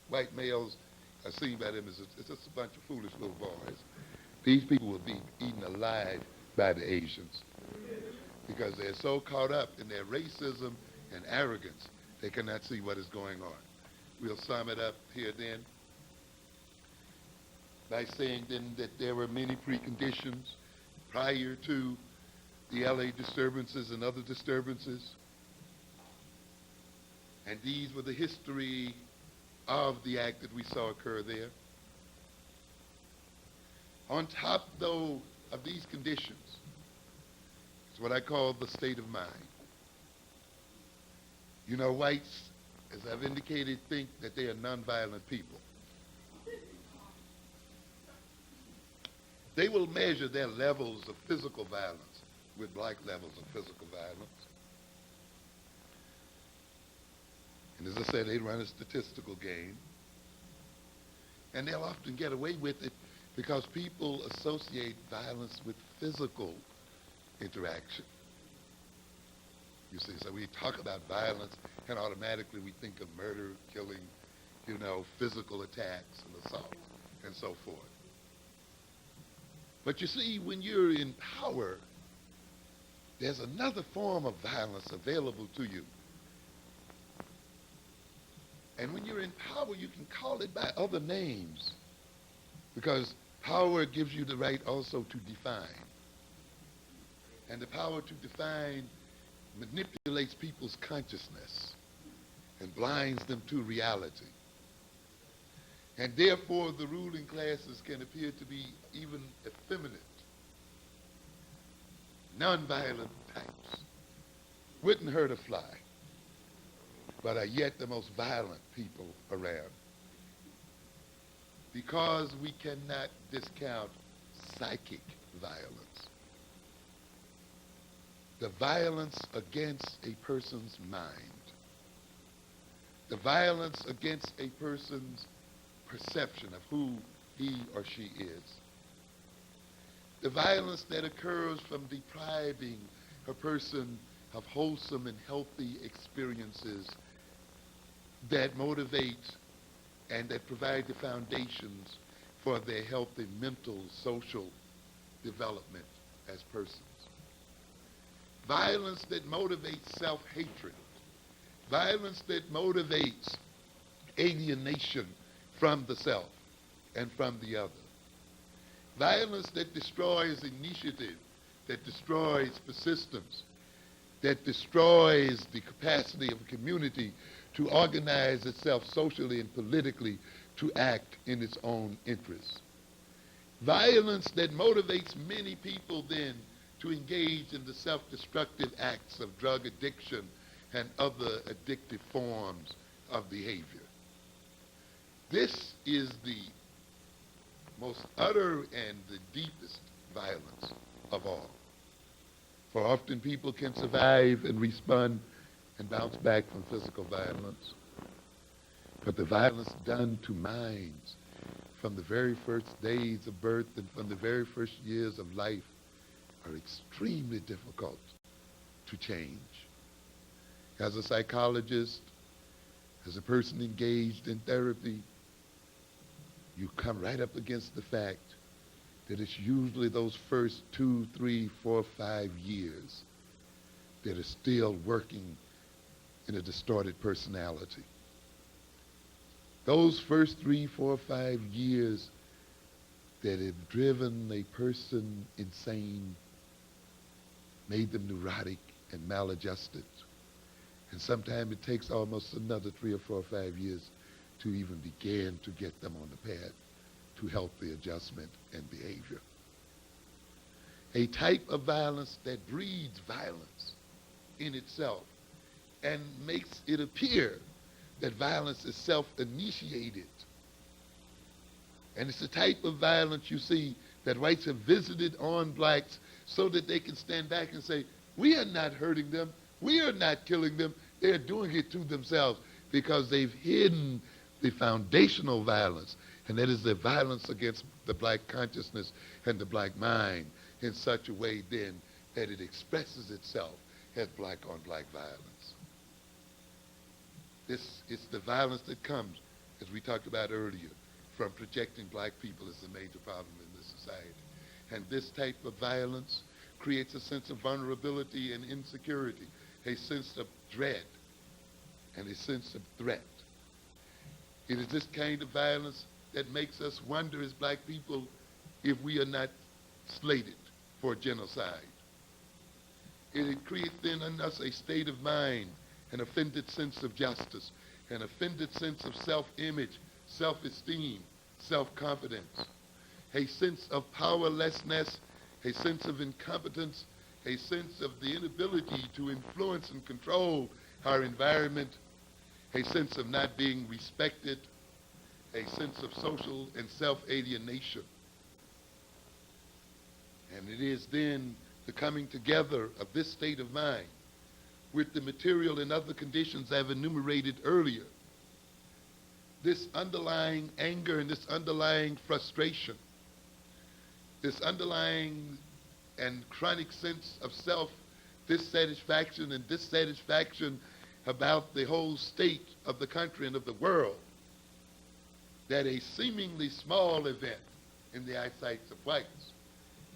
White males are seen by them as it's just a bunch of foolish little boys. These people will be eaten alive by the Asians because they're so caught up in their racism and arrogance, they cannot see what is going on. We'll sum it up here then by saying then that there were many preconditions prior to the LA disturbances and other disturbances. And these were the history of the act that we saw occur there. On top, though, of these conditions is what I call the state of mind. You know, whites, as I've indicated, think that they are nonviolent people. They will measure their levels of physical violence with black levels of physical violence. And as I said, they run a statistical game. And they'll often get away with it because people associate violence with physical interaction. You see, so we talk about violence and automatically we think of murder, killing, you know, physical attacks and assault and so forth. But you see, when you're in power, there's another form of violence available to you. And when you're in power, you can call it by other names because power gives you the right also to define. And the power to define manipulates people's consciousness and blinds them to reality. And therefore, the ruling classes can appear to be even effeminate, nonviolent types. Wouldn't hurt a fly, but are yet the most violent people around. Because we cannot discount psychic violence. The violence against a person's mind. The violence against a person's perception of who he or she is. The violence that occurs from depriving a person of wholesome and healthy experiences that motivate and that provide the foundations for their healthy mental, social development as persons. Violence that motivates self-hatred. Violence that motivates alienation from the self and from the other. Violence that destroys initiative, that destroys persistence, that destroys the capacity of a community to organize itself socially and politically to act in its own interests. Violence that motivates many people then to engage in the self-destructive acts of drug addiction and other addictive forms of behavior. This is the most utter and the deepest violence of all. For often people can survive and respond and bounce back from physical violence. But the violence done to minds from the very first days of birth and from the very first years of life are extremely difficult to change. As a psychologist, as a person engaged in therapy, you come right up against the fact that it's usually those first 2, 3, 4, 5 years that are still working in a distorted personality. Those first 3, 4, 5 years that have driven a person insane, made them neurotic and maladjusted. And sometimes it takes almost another 3 or 4 or 5 years to even begin to get them on the path to healthy adjustment and behavior. A type of violence that breeds violence in itself and makes it appear that violence is self-initiated. And it's the type of violence you see that whites have visited on blacks so that they can stand back and say, we are not hurting them, we are not killing them, they're doing it to themselves because they've hidden the foundational violence, and that is the violence against the black consciousness and the black mind in such a way then that it expresses itself as black on black violence. This is the violence that comes, as we talked about earlier, from protecting black people is the major problem in this society. And this type of violence creates a sense of vulnerability and insecurity, a sense of dread, and a sense of threat. It is this kind of violence that makes us wonder as black people if we are not slated for genocide. It creates then in us a state of mind, an offended sense of justice, an offended sense of self-image, self-esteem, self-confidence, a sense of powerlessness, a sense of incompetence, a sense of the inability to influence and control our environment, a sense of not being respected, a sense of social and self-alienation. And it is then the coming together of this state of mind with the material and other conditions I've enumerated earlier, this underlying anger and this underlying frustration, this underlying and chronic sense of self-dissatisfaction and dissatisfaction about the whole state of the country and of the world, that a seemingly small event in the eyesight of whites,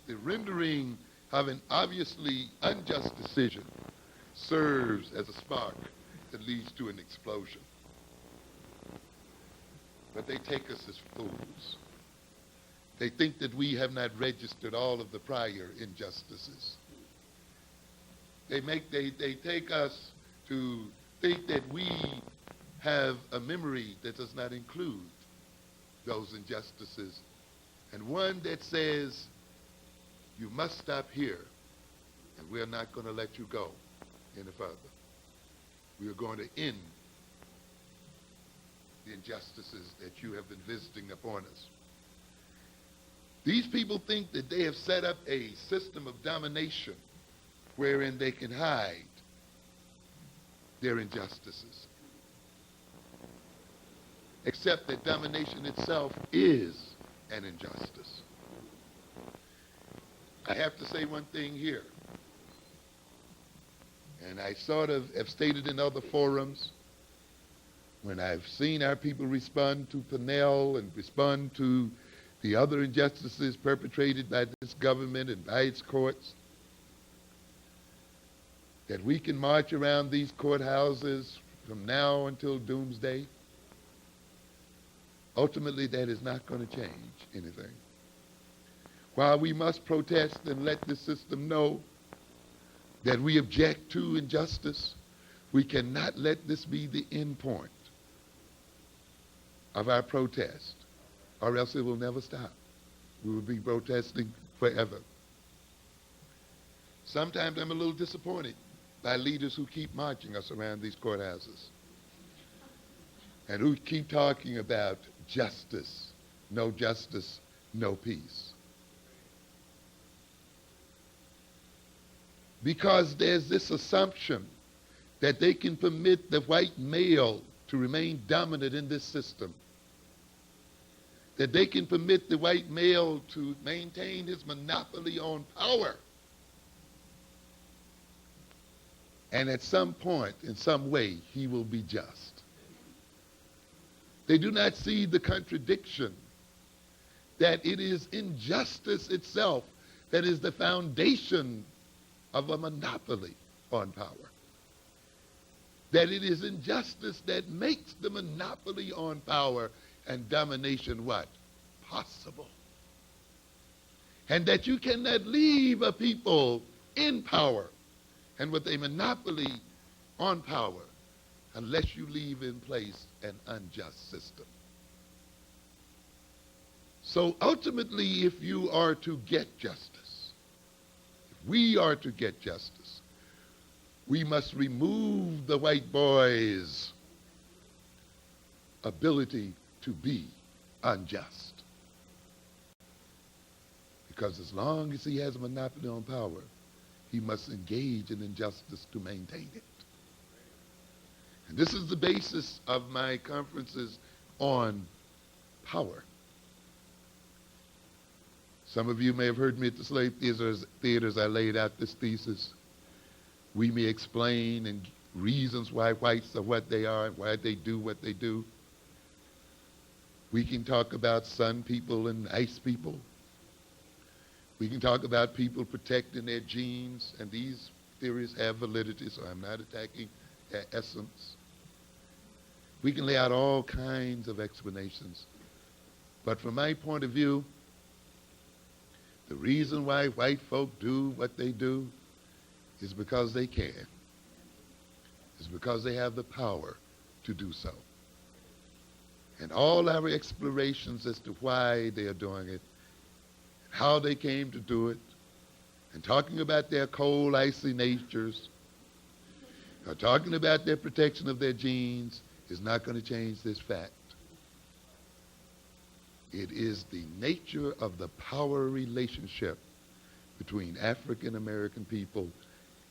the rendering of an obviously unjust decision, serves as a spark that leads to an explosion. But they take us as fools. They think that we have not registered all of the prior injustices. They take us to think that we have a memory that does not include those injustices, and one that says, you must stop here, and we're not going to let you go any further. We are going to end the injustices that you have been visiting upon us. These people think that they have set up a system of domination wherein they can hide their injustices. Except that domination itself is an injustice. I have to say one thing here, and I sort of have stated in other forums, when I've seen our people respond to Pennell and respond to the other injustices perpetrated by this government and by its courts, that we can march around these courthouses from now until doomsday. Ultimately, that is not going to change anything. While we must protest and let the system know that we object to injustice, we cannot let this be the end point of our protest, or else it will never stop. We will be protesting forever. Sometimes I'm a little disappointed by leaders who keep marching us around these courthouses and who keep talking about justice, no peace. Because there's this assumption that they can permit the white male to remain dominant in this system, that they can permit the white male to maintain his monopoly on power. And at some point, in some way, he will be just. They do not see the contradiction that it is injustice itself that is the foundation of a monopoly on power. That it is injustice that makes the monopoly on power and domination what? Possible. And that you cannot leave a people in power and with a monopoly on power unless you leave in place an unjust system. So ultimately, if you are to get justice, if we are to get justice, we must remove the white boy's ability to be unjust. Because as long as he has a monopoly on power, he must engage in injustice to maintain it. And this is the basis of my conferences on power. Some of you may have heard me at the slave theaters. I laid out this thesis. We may explain and reasons why whites are what they are and why they do what they do. We can talk about sun people and ice people. We can talk about people protecting their genes, and these theories have validity, so I'm not attacking their essence. We can lay out all kinds of explanations. But from my point of view, the reason why white folk do what they do is because they can. It's because they have the power to do so. And all our explorations as to why they are doing it, how they came to do it, and talking about their cold, icy natures, or talking about their protection of their genes, is not going to change this fact. It is the nature of the power relationship between African American people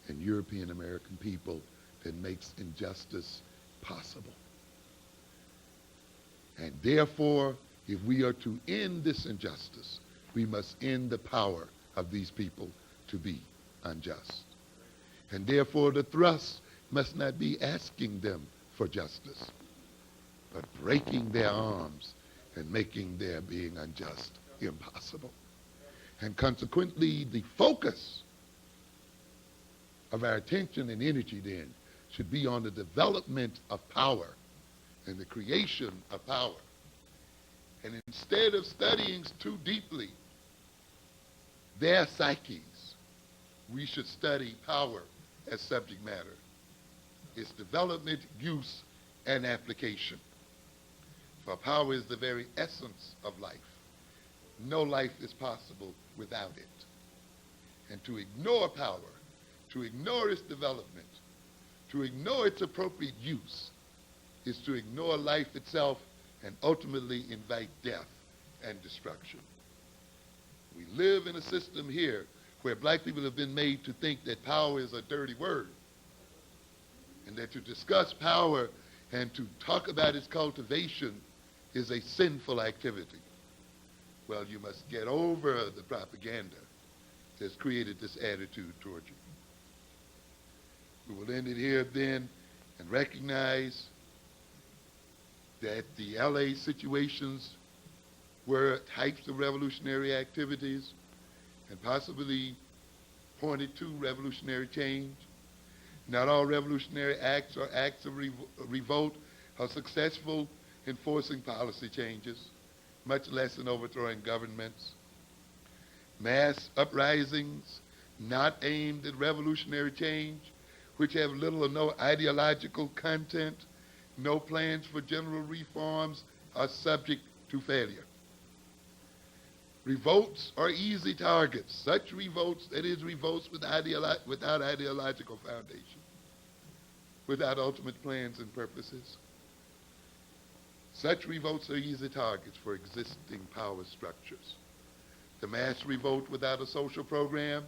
and European American people that makes injustice possible. And therefore, if we are to end this injustice, we must end the power of these people to be unjust. And therefore, the thrust must not be asking them for justice, but breaking their arms and making their being unjust impossible. And consequently, the focus of our attention and energy then should be on the development of power and the creation of power. And instead of studying too deeply their psyches, we should study power as subject matter, its development, use, and application. For power is the very essence of life. No life is possible without it. And to ignore power, to ignore its development, to ignore its appropriate use, is to ignore life itself and ultimately invite death and destruction. We live in a system here where black people have been made to think that power is a dirty word, and that to discuss power and to talk about its cultivation is a sinful activity. Well, you must get over the propaganda that's created this attitude toward you. We will end it here then and recognize that the LA situations were types of revolutionary activities and possibly pointed to revolutionary change. Not all revolutionary acts or acts of revolt are successful in forcing policy changes, much less in overthrowing governments. Mass uprisings not aimed at revolutionary change, which have little or no ideological content, no plans for general reforms, are subject to failure. Revolts are easy targets. Such revolts, that is, revolts without ideological foundation, without ultimate plans and purposes. Such revolts are easy targets for existing power structures. The mass revolt without a social program,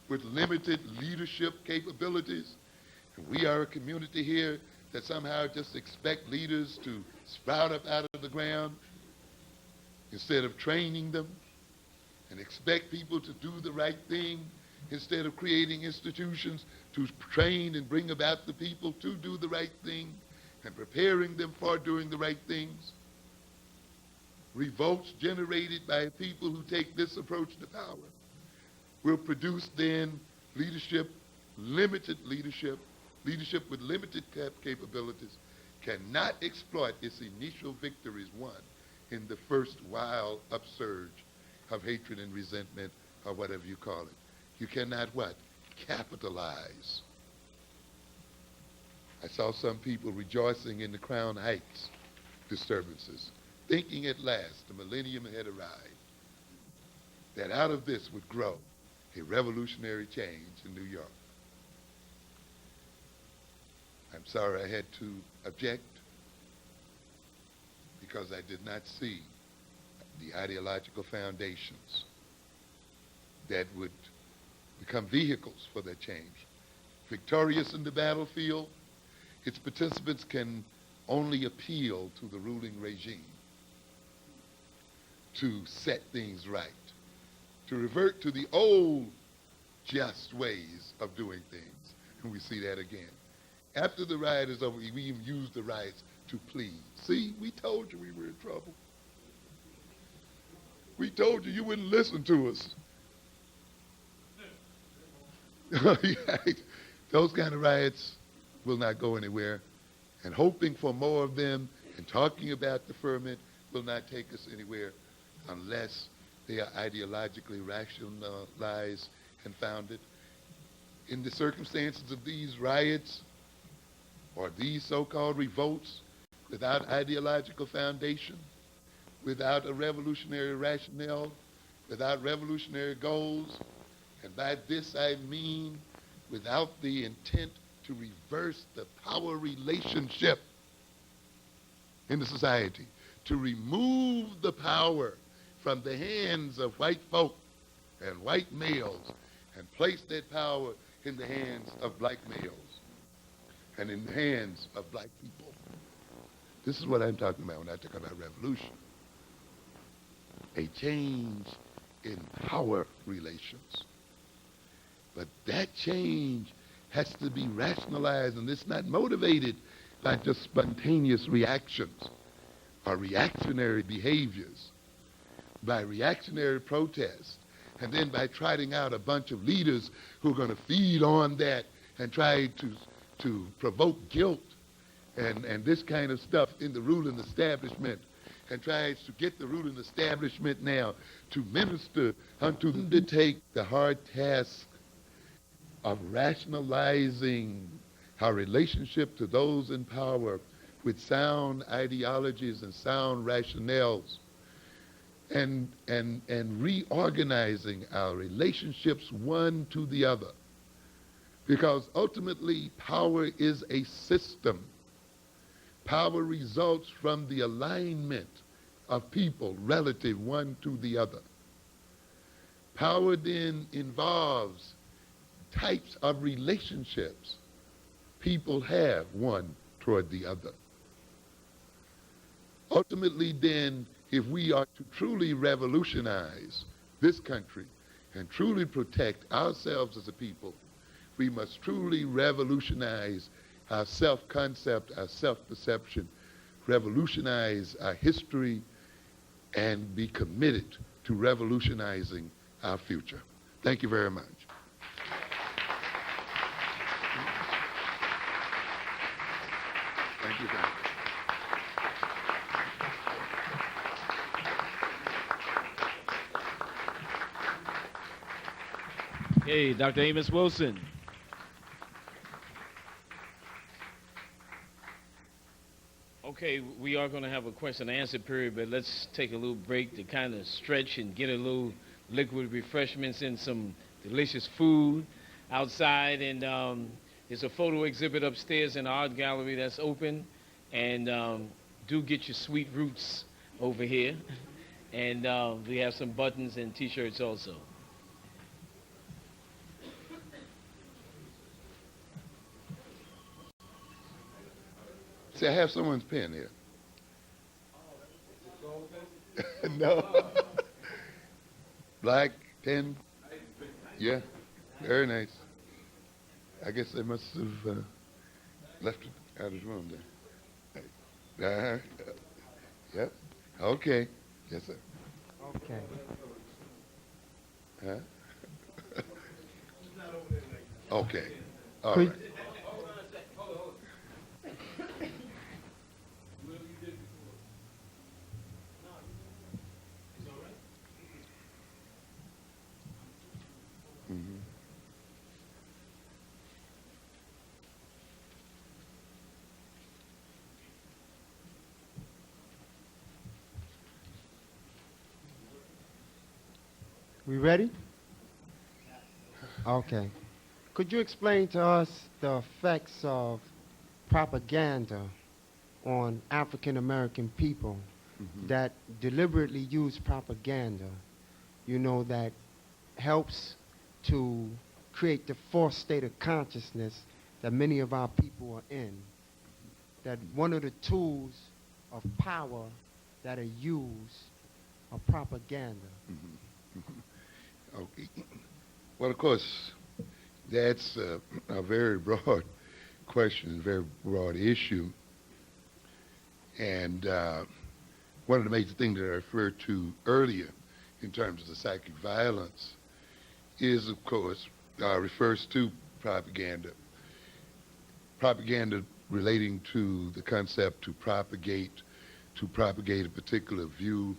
with limited leadership capabilities, and we are a community here that somehow just expect leaders to sprout up out of the ground instead of training them, and expect people to do the right thing instead of creating institutions to train and bring about the people to do the right thing and preparing them for doing the right things. Revolts generated by people who take this approach to power will produce then leadership with limited capabilities, cannot exploit its initial victories won in the first wild upsurge of hatred and resentment, or whatever you call it. You cannot what? Capitalize. I saw some people rejoicing in the Crown Heights disturbances, thinking at last the millennium had arrived, that out of this would grow a revolutionary change in New York. I'm sorry I had to object, because I did not see the ideological foundations that would become vehicles for that change. Victorious in the battlefield, its participants can only appeal to the ruling regime to set things right, to revert to the old just ways of doing things. And we see that again. After the riot is over, we even use the riots to plead. See, we told you we were in trouble. We told you you wouldn't listen to us. Those kind of riots will not go anywhere. And hoping for more of them and talking about deferment will not take us anywhere unless they are ideologically rationalized and founded. In the circumstances of these riots or these so-called revolts, without ideological foundation, without a revolutionary rationale, without revolutionary goals, and by this I mean without the intent to reverse the power relationship in the society, to remove the power from the hands of white folk and white males and place that power in the hands of black males and in the hands of black people. This is what I'm talking about when I talk about revolution. A change in power relations. But that change has to be rationalized, and it's not motivated by just spontaneous reactions or reactionary behaviors, by reactionary protests, and then by trotting out a bunch of leaders who are going to feed on that and try to provoke guilt and this kind of stuff in the ruling establishment, and tries to get the ruling establishment now to minister unto them, to take the hard task of rationalizing our relationship to those in power with sound ideologies and sound rationales, and reorganizing our relationships one to the other. Because ultimately, power is a system. Power results from the alignment of people relative one to the other. Power then involves types of relationships people have one toward the other. Ultimately then, if we are to truly revolutionize this country and truly protect ourselves as a people, we must truly revolutionize our self-concept, our self-perception, revolutionize our history, and be committed to revolutionizing our future. Thank you very much. Thank you, Doctor. Hey, Dr. Amos Wilson. Okay, we are going to have a question and answer period, but let's take a little break to kind of stretch and get a little liquid refreshments and some delicious food outside. And there's a photo exhibit upstairs in the art gallery that's open. And do get your sweet roots over here. And we have some buttons and T-shirts also. See, I have someone's pen here. No. Black pen? Yeah, very nice. I guess they must have left it out of the room there. Yep. Okay. Yes, sir. Okay. Huh? Okay. All Could- right. Mhm. We ready? Okay. Could you explain to us the effects of propaganda on African American people that deliberately use propaganda, that helps to create the false state of consciousness that many of our people are in? That one of the tools of power that are used are propaganda. Okay. Well, of course, that's a very broad question, a very broad issue. And one of the major things that I referred to earlier in terms of the psychic violence is, of course, refers to propaganda. Propaganda relating to the concept to propagate a particular view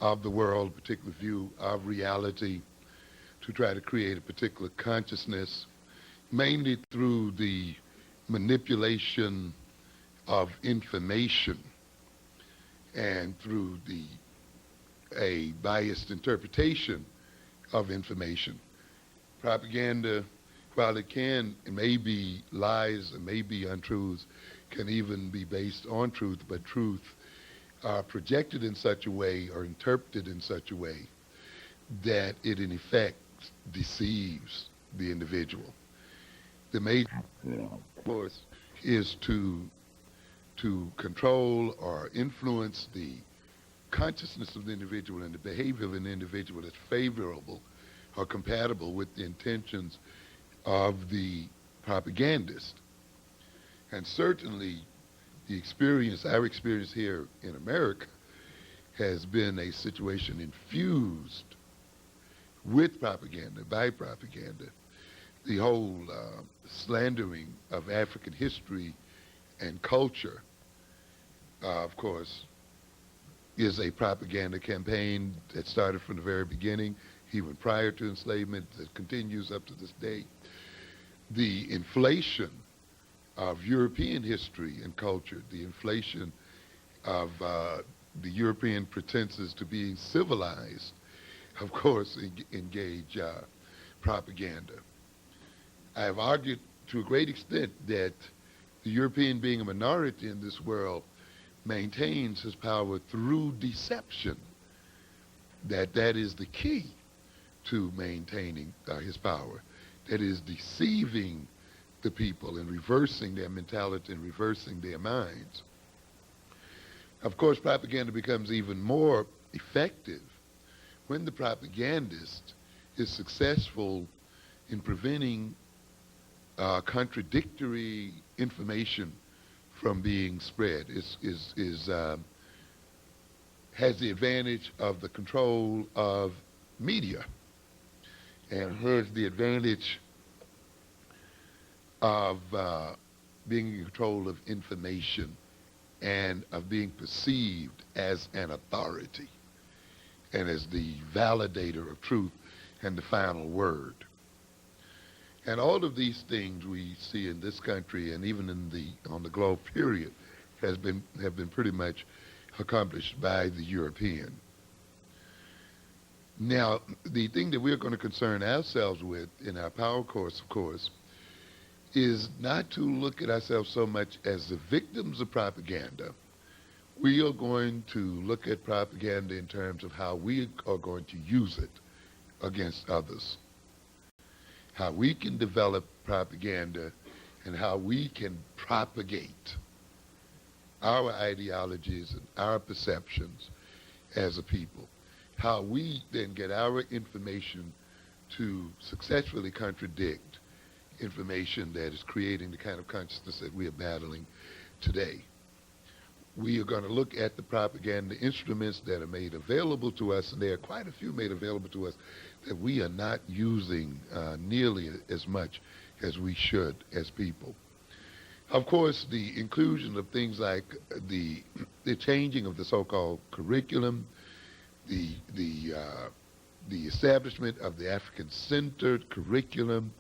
of the world, a particular view of reality, to try to create a particular consciousness, mainly through the manipulation of information and through a biased interpretation of information. Propaganda, while it may be lies, it may be untruths, can even be based on truth, but truth projected in such a way or interpreted in such a way that it in effect deceives the individual. The major, of course, is to control or influence the consciousness of the individual and the behavior of an individual that's favorable or compatible with the intentions of the propagandist. And certainly our experience here in America has been a situation infused with propaganda, by propaganda. The whole slandering of African history and culture, of course, is a propaganda campaign that started from the very beginning, even prior to enslavement, that continues up to this day. The inflation of European history and culture, the inflation of the European pretenses to being civilized, of course, engage propaganda. I have argued to a great extent that the European, being a minority in this world, maintains his power through deception, that is the key to maintaining his power, that is deceiving the people and reversing their mentality and reversing their minds. Of course, propaganda becomes even more effective when the propagandist is successful in preventing contradictory information from being spread, has the advantage of the control of media and has the advantage of being in control of information and of being perceived as an authority and as the validator of truth and the final word. And all of these things we see in this country and even on the globe period have been pretty much accomplished by the European. Now, the thing that we're going to concern ourselves with in our power course, of course, is not to look at ourselves so much as the victims of propaganda. We are going to look at propaganda in terms of how we are going to use it against others, how we can develop propaganda and how we can propagate our ideologies and our perceptions as a people, how we then get our information to successfully contradict information that is creating the kind of consciousness that we are battling today. We are going to look at the propaganda instruments that are made available to us, and there are quite a few made available to us that we are not using nearly as much as we should as people. Of course, the inclusion of things like the changing of the so-called curriculum, the establishment of the African-centered curriculum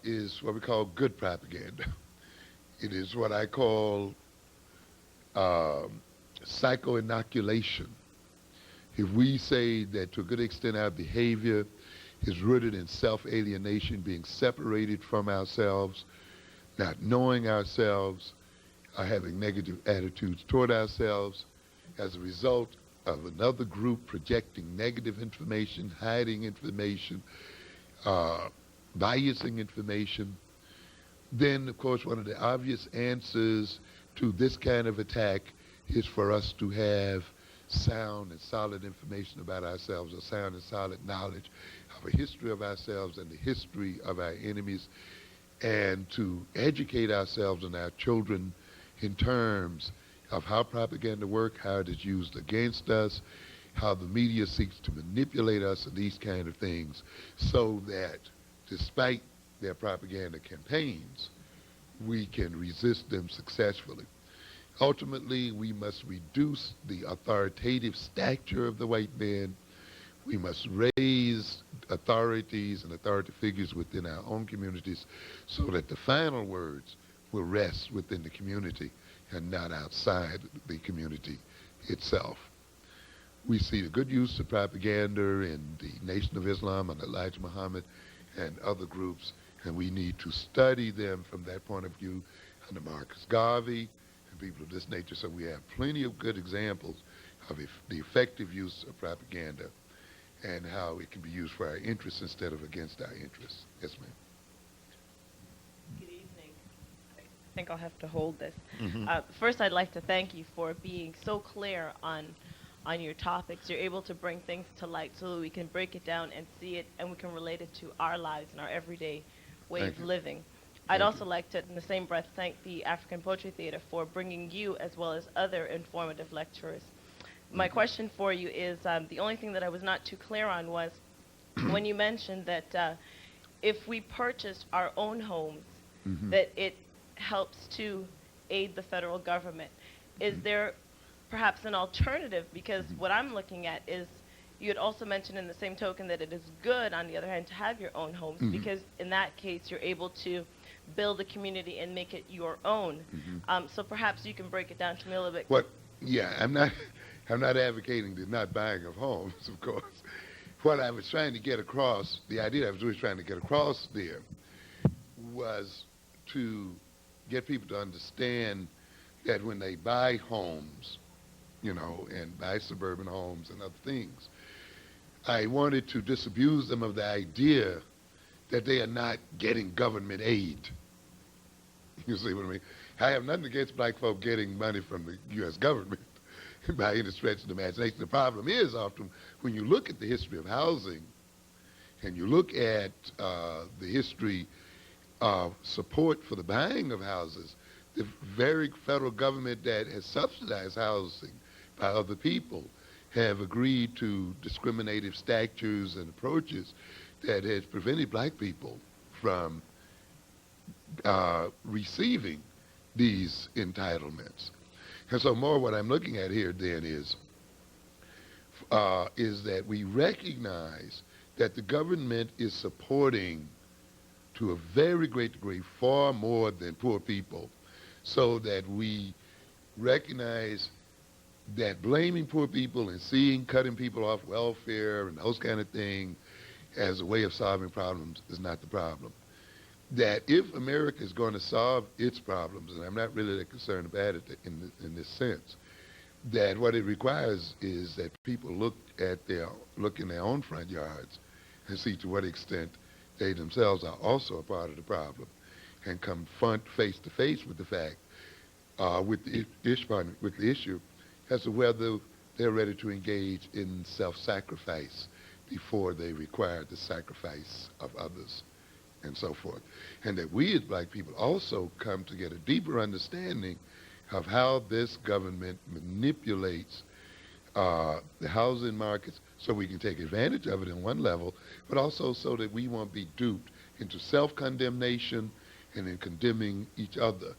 is what we call good propaganda. It is what I call psycho-inoculation. If we say that to a good extent our behavior is rooted in self-alienation, being separated from ourselves, not knowing ourselves, having negative attitudes toward ourselves as a result of another group projecting negative information, hiding information, biasing information, then, of course, one of the obvious answers to this kind of attack is for us to have sound and solid information about ourselves, a sound and solid knowledge of a history of ourselves and the history of our enemies, and to educate ourselves and our children in terms of how propaganda works, how it is used against us, how the media seeks to manipulate us and these kind of things so that despite their propaganda campaigns, we can resist them successfully. Ultimately, we must reduce the authoritative stature of the white man. We must raise authorities and authority figures within our own communities so that the final words will rest within the community and not outside the community itself. We see the good use of propaganda in the Nation of Islam and Elijah Muhammad and other groups, and we need to study them from that point of view under Marcus Garvey and people of this nature. So we have plenty of good examples of the effective use of propaganda and how it can be used for our interests instead of against our interests. Yes, ma'am. Good evening. I think I'll have to hold this. Mm-hmm. First, I'd like to thank you for being so clear on your topics. You're able to bring things to light so that we can break it down and see it, and we can relate it to our lives and our everyday way Thank of you. living. Thank I'd you. also like to, in the same breath, thank the African Poetry Theater for bringing you as well as other informative lecturers. My question for you is, the only thing that I was not too clear on was when you mentioned that if we purchase our own homes, Mhm. that it helps to aid the federal government. Is there perhaps an alternative? Because what I'm looking at is, you had also mentioned in the same token that it is good, on the other hand, to have your own homes, because in that case you're able to build a community and make it your own. So perhaps you can break it down to me a little bit. What? Yeah, I'm not advocating the not buying of homes, of course. What I was trying to get across, the idea I was really trying to get across there, was to get people to understand that when they buy homes, and buy suburban homes and other things, I wanted to disabuse them of the idea that they are not getting government aid. You see what I mean? I have nothing against black folk getting money from the U.S. government by any stretch of the imagination. The problem is often when you look at the history of housing and you look at the history of support for the buying of houses, the very federal government that has subsidized housing by other people have agreed to discriminative statutes and approaches that has prevented black people from receiving these entitlements. And so more what I'm looking at here then is that we recognize that the government is supporting to a very great degree far more than poor people, so that we recognize that blaming poor people and cutting people off welfare and those kind of things as a way of solving problems is not the problem. That if America is going to solve its problems, and I'm not really that concerned about it in this sense, that what it requires is that people look in their own front yards and see to what extent they themselves are also a part of the problem, and confront face to face with the fact, with the issue as to whether they're ready to engage in self-sacrifice before they require the sacrifice of others, and so forth. And that we as black people also come to get a deeper understanding of how this government manipulates the housing markets so we can take advantage of it in one level, but also so that we won't be duped into self-condemnation and in condemning each other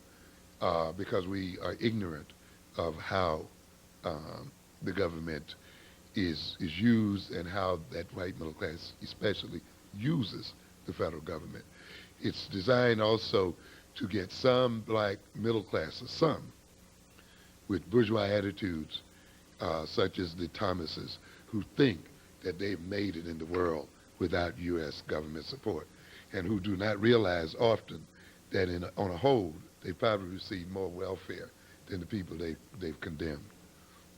because we are ignorant of how the government is used and how that white middle class especially uses the federal government. It's designed also to get some black middle class, or some, with bourgeois attitudes, such as the Thomases, who think that they've made it in the world without U.S. government support, and who do not realize often that on a whole, they probably receive more welfare than the people they've condemned.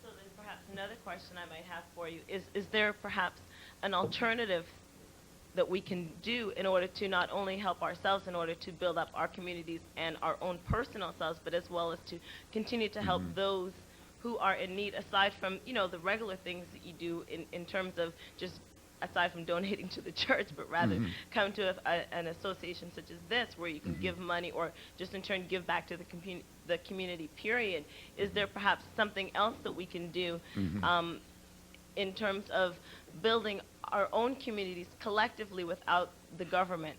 So then perhaps another question I might have for you is there perhaps an alternative that we can do in order to not only help ourselves in order to build up our communities and our own personal selves, but as well as to continue to help those who are in need, aside from, the regular things that you do in terms of just aside from donating to the church, but rather come to an association such as this where you can give money or just in turn give back to the community, period. Is there perhaps something else that we can do in terms of building our own communities collectively without the government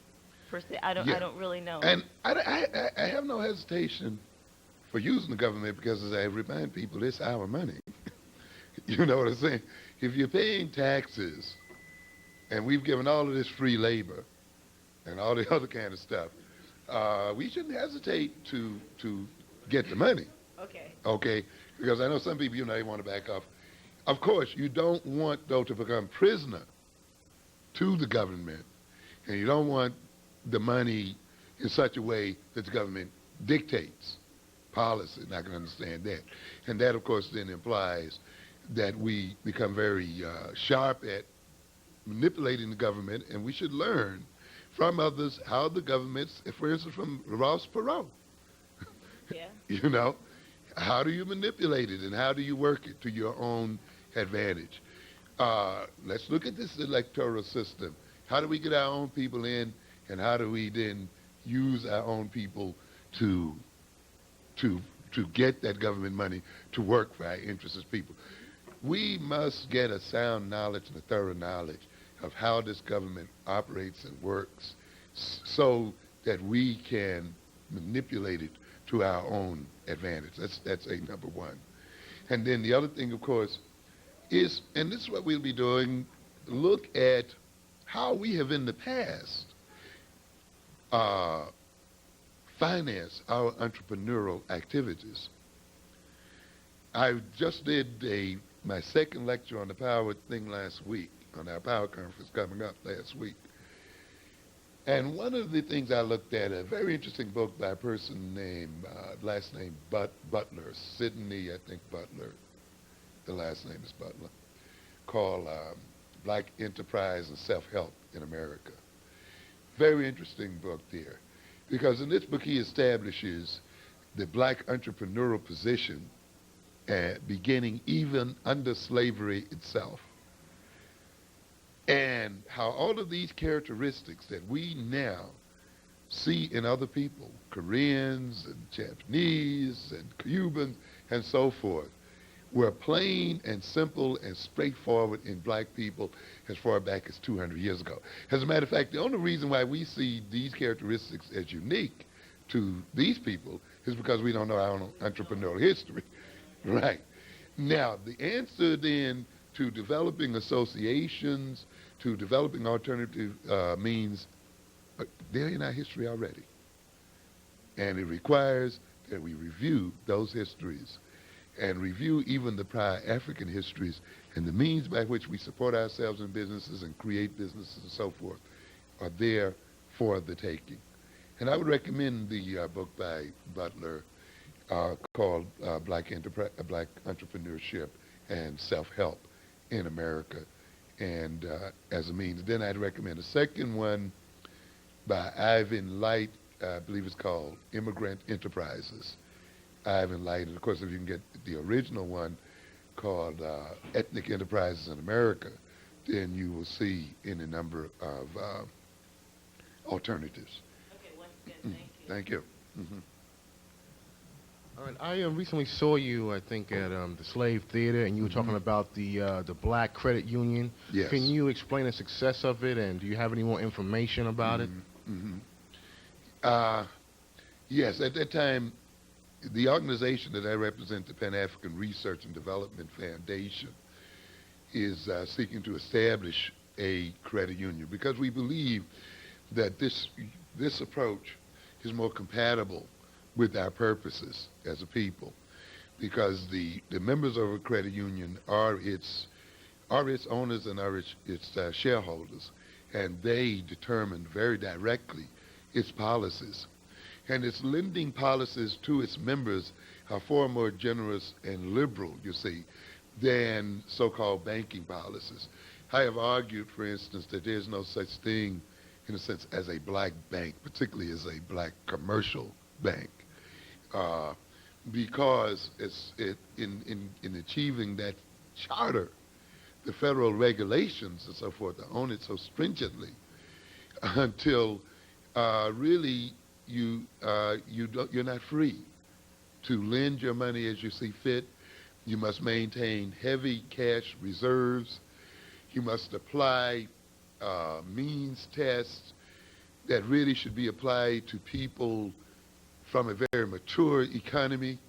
per se? I Yeah. don't really know. And I have no hesitation for using the government because, as I remind people, it's our money. You know what I'm saying? If you're paying taxes, and we've given all of this free labor and all the other kind of stuff, we shouldn't hesitate to get the money. Okay. Okay? Because I know some people, they want to back off. Of course, you don't want, though, to become prisoner to the government, and you don't want the money in such a way that the government dictates policy, and I can understand that. And that, of course, then implies that we become very sharp at manipulating the government, and we should learn from others how the governments, for instance, from Ross Perot, Yeah. How do you manipulate it, and how do you work it to your own advantage? Let's look at this electoral system. How do we get our own people in, and how do we then use our own people to get that government money to work for our interests as people? We must get a sound knowledge and a thorough knowledge of how this government operates and works so that we can manipulate it to our own advantage. That's a number one. And then the other thing, of course, is, and this is what we'll be doing, look at how we have in the past financed our entrepreneurial activities. I just did my second lecture on the power thing last week, on our power conference coming up last week. And one of the things I looked at, a very interesting book by a person named, last name Butler, Sidney, I think Butler, the last name is Butler, called Black Enterprise and Self-Help in America. Very interesting book there, because in this book he establishes the black entrepreneurial position beginning even under slavery itself, and how all of these characteristics that we now see in other people, Koreans and Japanese and Cubans and so forth, were plain and simple and straightforward in black people as far back as 200 years ago. As a matter of fact, the only reason why we see these characteristics as unique to these people is because we don't know our own entrepreneurial history. Right. Now, the answer then to developing associations, to developing alternative means, they're in our history already. And it requires that we review those histories and review even the prior African histories, and the means by which we support ourselves in businesses and create businesses and so forth are there for the taking. And I would recommend the book by Butler called Black Entrepreneurship and Self-Help in America, and as a means. Then I'd recommend a second one by Ivan Light, I believe it's called Immigrant Enterprises. Ivan Light, and of course if you can get the original one called Ethnic Enterprises in America, then you will see any number of alternatives. Okay, once again, Thank you. Mm-hmm. All right, I recently saw you, I think, at the Slave Theater, and you were talking about the Black Credit Union. Yes. Can you explain the success of it, and do you have any more information about it? Yes, at that time, the organization that I represent, the Pan-African Research and Development Foundation, is seeking to establish a credit union because we believe that this approach is more compatible with our purposes as a people, because the members of a credit union are its owners and are its shareholders, and they determine very directly its policies. And its lending policies to its members are far more generous and liberal, you see, than so-called banking policies. I have argued, for instance, that there's no such thing, in a sense, as a black bank, particularly as a black commercial bank, because in achieving that charter, the federal regulations and so forth are on it so stringently until really you're not free to lend your money as you see fit. You must maintain heavy cash reserves. You must apply means tests that really should be applied to people from a very mature economy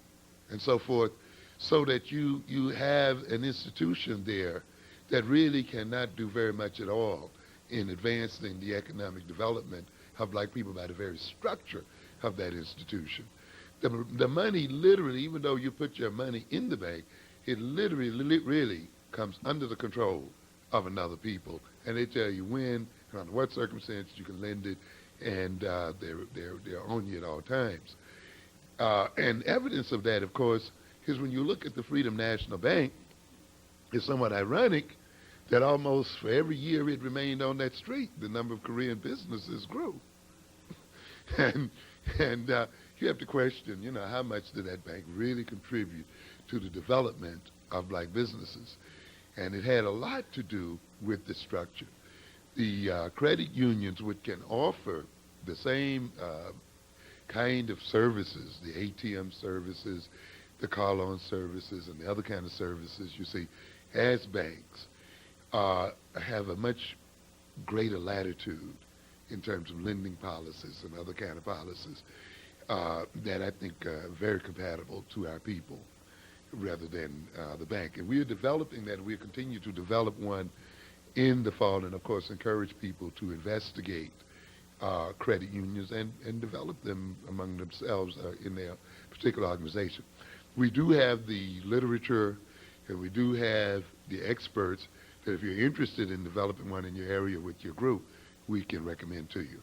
and so forth, so that you have an institution there that really cannot do very much at all in advancing the economic development of black people by the very structure of that institution. The money literally, even though you put your money in the bank, it literally really comes under the control of another people, and they tell you when and under what circumstances you can lend it, and they're on you at all times. And evidence of that, of course, is when you look at the Freedom National Bank. It's somewhat ironic that almost for every year it remained on that street, the number of Korean businesses grew. and you have to question, how much did that bank really contribute to the development of black businesses? And it had a lot to do with the structure. The credit unions, which can offer the same kind of services, the ATM services, the car loan services, and the other kind of services you see as banks, have a much greater latitude in terms of lending policies and other kind of policies that I think are very compatible to our people rather than the bank. And we are developing that, and we'll continue to develop one in the fall, and of course encourage people to investigate credit unions and develop them among themselves in their particular organization. We do have the literature, and we do have the experts that if you're interested in developing one in your area with your group, we can recommend to you.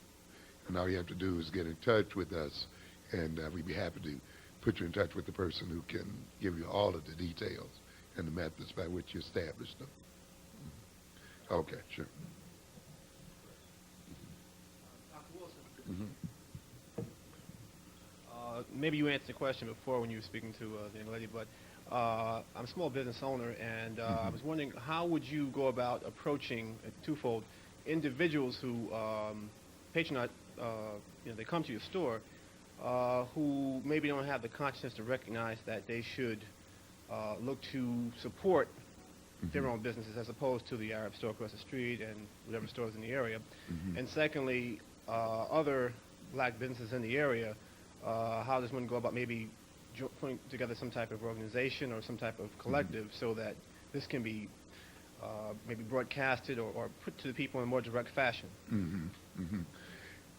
And all you have to do is get in touch with us, and we'd be happy to put you in touch with the person who can give you all of the details and the methods by which you establish them. Okay, sure. Dr. Wilson, Mm-hmm. maybe you answered the question before when you were speaking to the young lady, but I'm a small business owner, and I was wondering, how would you go about approaching, twofold, individuals who patronize, they come to your store, who maybe don't have the consciousness to recognize that they should look to support their own businesses as opposed to the Arab store across the street and whatever stores in the area. And secondly, other black businesses in the area, how does one go about maybe putting together some type of organization or some type of collective so that this can be maybe broadcasted or put to the people in a more direct fashion?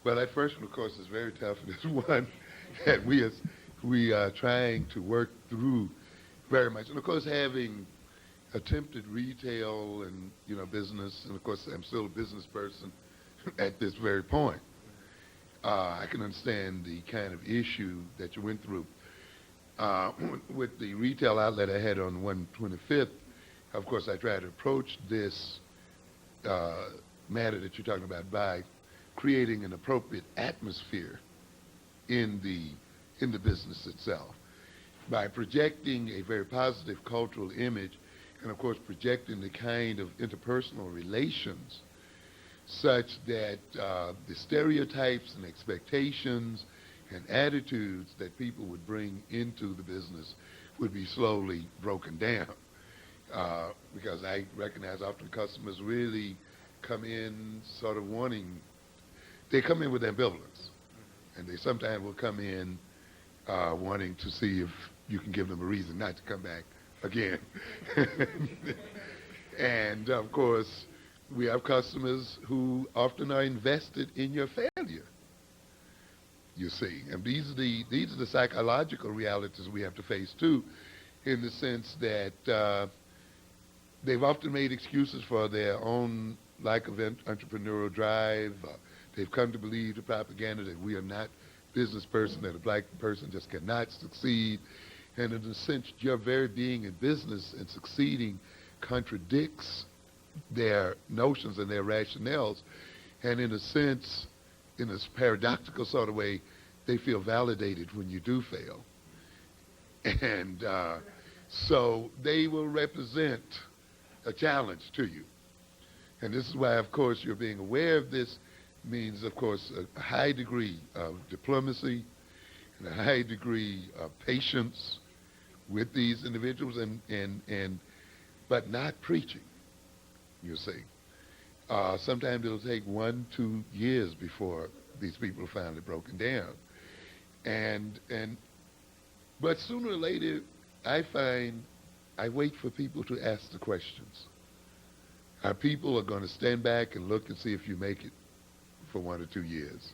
Well, that first one, of course, is very tough, and it's one that we are trying to work through very much. And of course, having attempted retail and business, and of course, I'm still a business person at this very point. I can understand the kind of issue that you went through. With the retail outlet I had on 125th, of course, I tried to approach this matter that you're talking about by creating an appropriate atmosphere in the business itself, by projecting a very positive cultural image, and of course projecting the kind of interpersonal relations such that the stereotypes and expectations and attitudes that people would bring into the business would be slowly broken down. Because I recognize often customers really come in sort of they come in with ambivalence, and they sometimes will come in wanting to see if you can give them a reason not to come back again. And of course, we have customers who often are invested in your failure, you see. And these are the psychological realities we have to face too, in the sense that they've often made excuses for their own lack of entrepreneurial drive. They've come to believe the propaganda that we are not business person, that a black person just cannot succeed. And in a sense, your very being in business and succeeding contradicts their notions and their rationales. And in a sense, in a paradoxical sort of way, they feel validated when you do fail. And so they will represent a challenge to you. And this is why, of course, you're being aware of this means, of course, a high degree of diplomacy and a high degree of patience with these individuals but not preaching, you see. Sometimes it'll take 1-2 years before these people are finally broken down. But sooner or later, I find I wait for people to ask the questions. Our people are going to stand back and look and see if you make it for 1 or 2 years.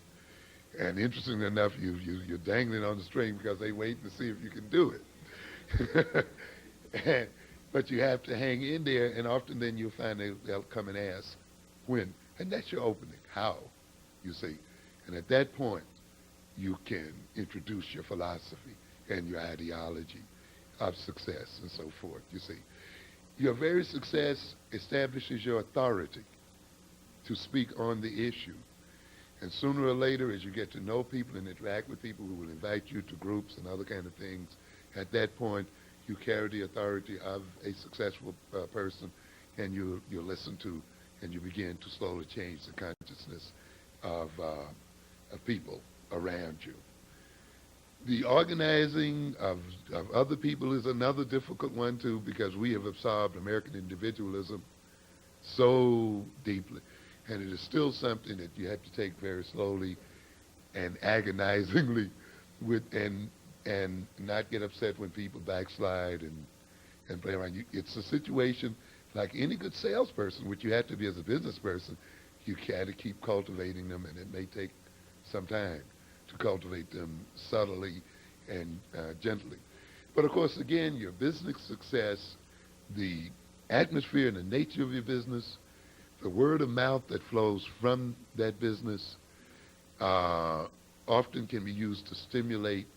And interestingly enough, you're dangling on the string because they wait to see if you can do it. But you have to hang in there, and often then you'll find they'll come and ask when. And that's your opening. How, you see. And at that point, you can introduce your philosophy and your ideology of success and so forth, you see. Your very success establishes your authority to speak on the issue. And sooner or later, as you get to know people and interact with people who will invite you to groups and other kind of things, at that point, you carry the authority of a successful person, and you listen to, and you begin to slowly change the consciousness of people around you. The organizing of other people is another difficult one, too, because we have absorbed American individualism so deeply. And it is still something that you have to take very slowly and agonizingly and not get upset when people backslide and play around. It's a situation like any good salesperson, which you have to be as a business person. You got to keep cultivating them, and it may take some time to cultivate them subtly and gently. But of course, again, your business success, the atmosphere and the nature of your business, the word of mouth that flows from that business often can be used to stimulate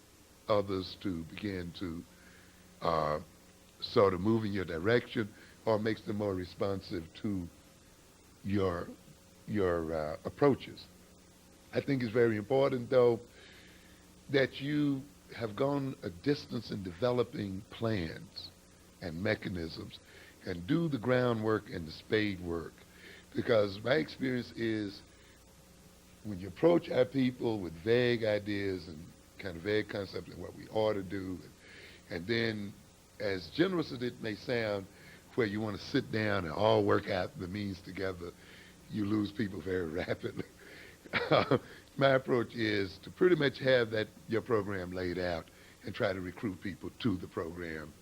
others to begin to sort of move in your direction, or makes them more responsive to your approaches. I think it's very important, though, that you have gone a distance in developing plans and mechanisms and do the groundwork and the spade work. Because my experience is when you approach our people with vague ideas and kind of vague concepts of what we ought to do, and then as generous as it may sound, where you want to sit down and all work out the means together, you lose people very rapidly. My approach is to pretty much have your program laid out and try to recruit people to the program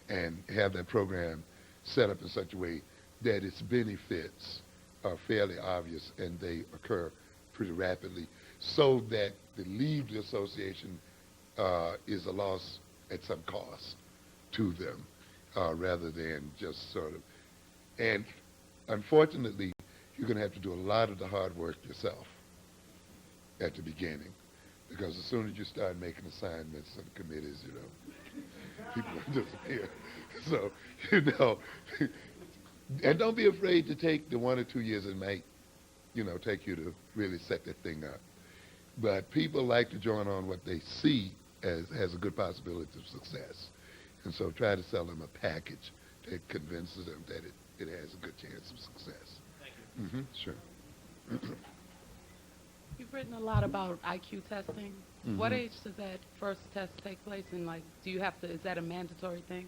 and have that program set up in such a way that its benefits are fairly obvious and they occur pretty rapidly, so that the leave the association is a loss at some cost to them, rather than just sort of. And unfortunately, you're going to have to do a lot of the hard work yourself at the beginning, because as soon as you start making assignments and committees, people disappear. So, and don't be afraid to take the 1 or 2 years it might, take you to really set that thing up. But people like to join on what they see as a good possibility of success. And so try to sell them a package that convinces them that it has a good chance of success. Thank you. Sure. You've written a lot about IQ testing. What age does that first test take place? And is that a mandatory thing?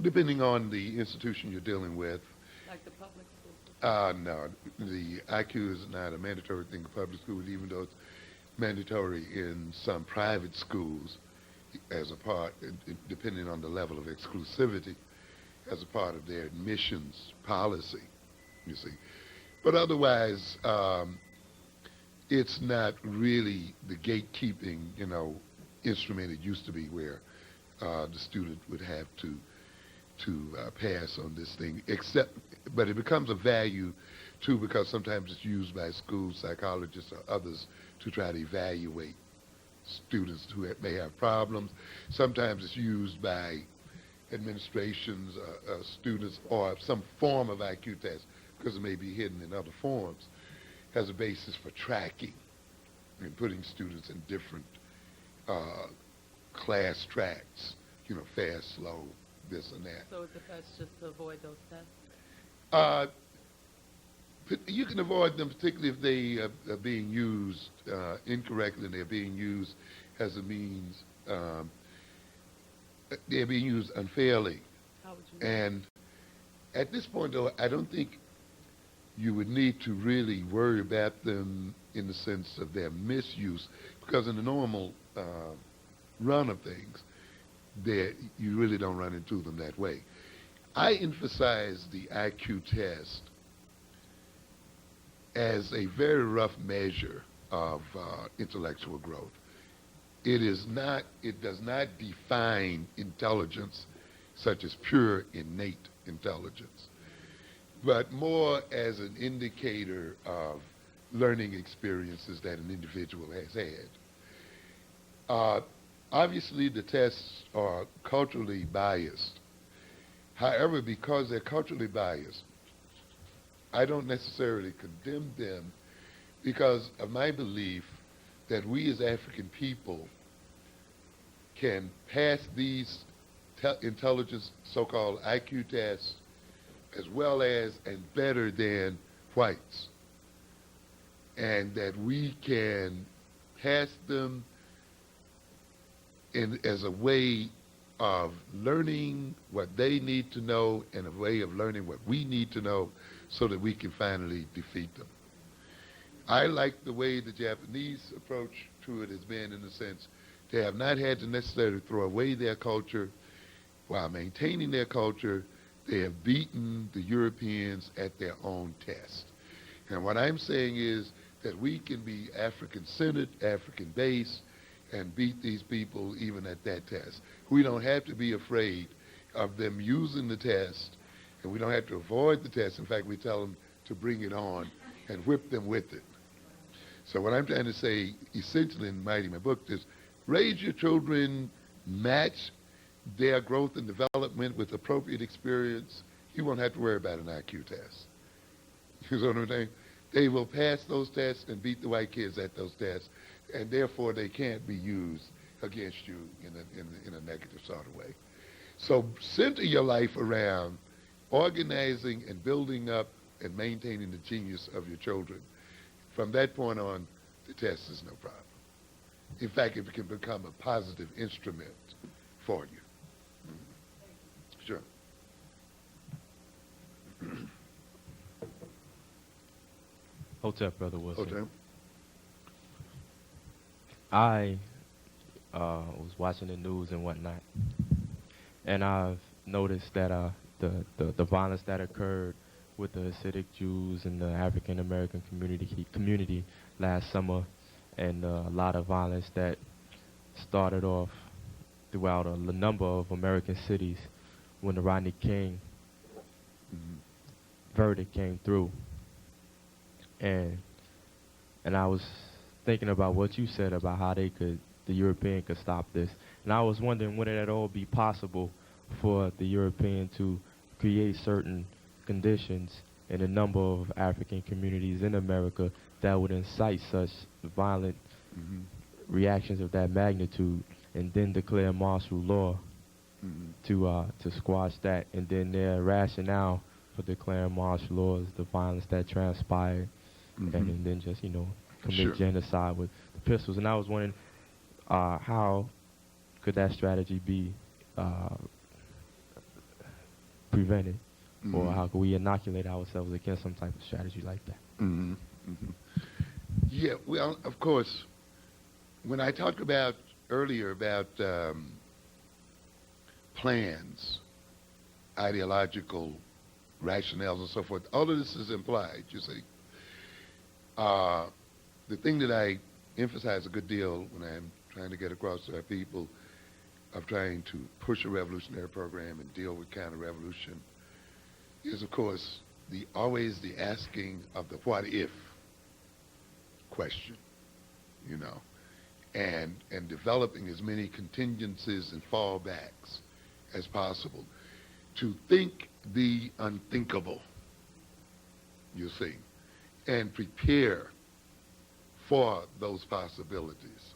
Depending on the institution you're dealing with. Like the public schools? No, the IQ is not a mandatory thing in public schools, even though it's mandatory in some private schools as a part, depending on the level of exclusivity, as a part of their admissions policy, you see. But otherwise, it's not really the gatekeeping, instrument it used to be, where the student would have to pass on this thing, but it becomes a value too, because sometimes it's used by school psychologists or others to try to evaluate students who may have problems. Sometimes it's used by administrations, students, or some form of IQ test, because it may be hidden in other forms, as a basis for tracking and putting students in different class tracks, fast, slow, this and that. So is it best just to avoid those tests? You can avoid them, particularly if they are being used incorrectly, and they're being used as a means they're being used unfairly. How would you? And at this point, though, I don't think you would need to really worry about them in the sense of their misuse, because in the normal run of things, you really don't run into them that way. I emphasize the IQ test as a very rough measure of intellectual growth. It does not define intelligence such as pure innate intelligence, but more as an indicator of learning experiences that an individual has had. Obviously, the tests are culturally biased. However, because they're culturally biased, I don't necessarily condemn them because of my belief that we as African people can pass these intelligence, so-called IQ tests, as well as and better than whites, and that we can pass them as a way of learning what they need to know and a way of learning what we need to know so that we can finally defeat them. I like the way the Japanese approach to it has been, in the sense they have not had to necessarily throw away their culture while maintaining their culture. They have beaten the Europeans at their own test. And what I'm saying is that we can be African-centered, African-based, and beat these people even at that test. We don't have to be afraid of them using the test, and we don't have to avoid the test. In fact, we tell them to bring it on and whip them with it. So what I'm trying to say, essentially in writing my book, is raise your children, match their growth and development with appropriate experience. You won't have to worry about an IQ test. You know what I'm saying? They will pass those tests and beat the white kids at those tests, and therefore they can't be used against you in a negative sort of way. So center your life around organizing and building up and maintaining the genius of your children. From that point on, the test is no problem. In fact, it can become a positive instrument for you. Sure. Hotep, Brother Wilson. Hotep. I was watching the news and whatnot, and I've noticed that the violence that occurred with the Hasidic Jews and the African American community last summer, and a lot of violence that started off throughout a number of American cities when the Rodney King verdict came through. And I was thinking about what you said about how the European could stop this. And I was wondering, would it at all be possible for the European to create certain conditions in a number of African communities in America that would incite such violent reactions of that magnitude, and then declare martial law to squash that? And then their rationale for declaring martial law is the violence that transpired, and then just, commit genocide with the pistols. And I was wondering, how could that strategy be prevented, or how could we inoculate ourselves against some type of strategy like that? Yeah, well, of course, when I talked about earlier about plans, ideological rationales and so forth, all of this is implied, you see. The thing that I emphasize a good deal when I'm trying to get across to our people of trying to push a revolutionary program and deal with counter-revolution is, of course, always the asking of the what if question, and developing as many contingencies and fallbacks as possible to think the unthinkable, you see, and prepare for those possibilities.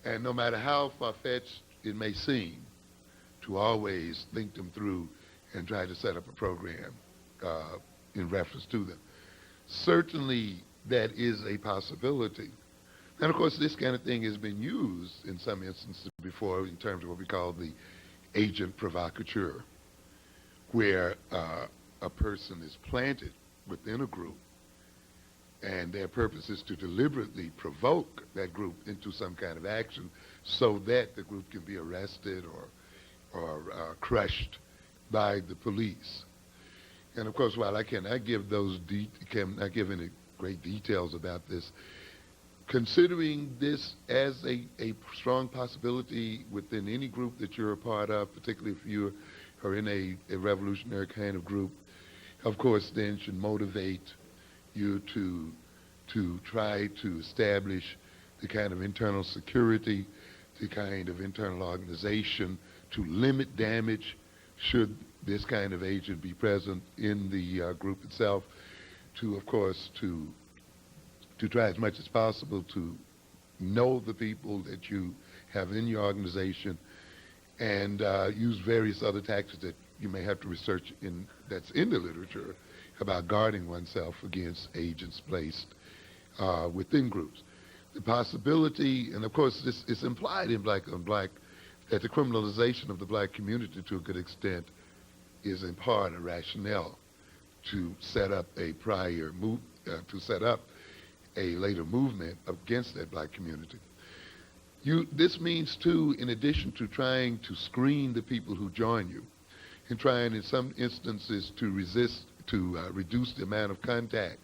And no matter how far-fetched it may seem, to always think them through and try to set up a program in reference to them. Certainly that is a possibility, And of course, this kind of thing has been used in some instances before in terms of what we call the agent provocateur, where a person is planted within a group, and their purpose is to deliberately provoke that group into some kind of action so that the group can be arrested or crushed by the police. And of course, while I cannot give cannot give any great details about this, considering this as a strong possibility within any group that you're a part of, particularly if you are in a revolutionary kind of group, of course, then should motivate you to try to establish the kind of internal security, the kind of internal organization to limit damage should this kind of agent be present in the group itself, to, of course, to try as much as possible to know the people that you have in your organization, and use various other tactics that you may have to research that's in the literature about guarding oneself against agents placed within groups. The possibility, and of course this is implied in Black on Black, that the criminalization of the black community to a good extent is in part a rationale to set up a later movement against that black community. This means too, in addition to trying to screen the people who join you, and trying in some instances to reduce the amount of contact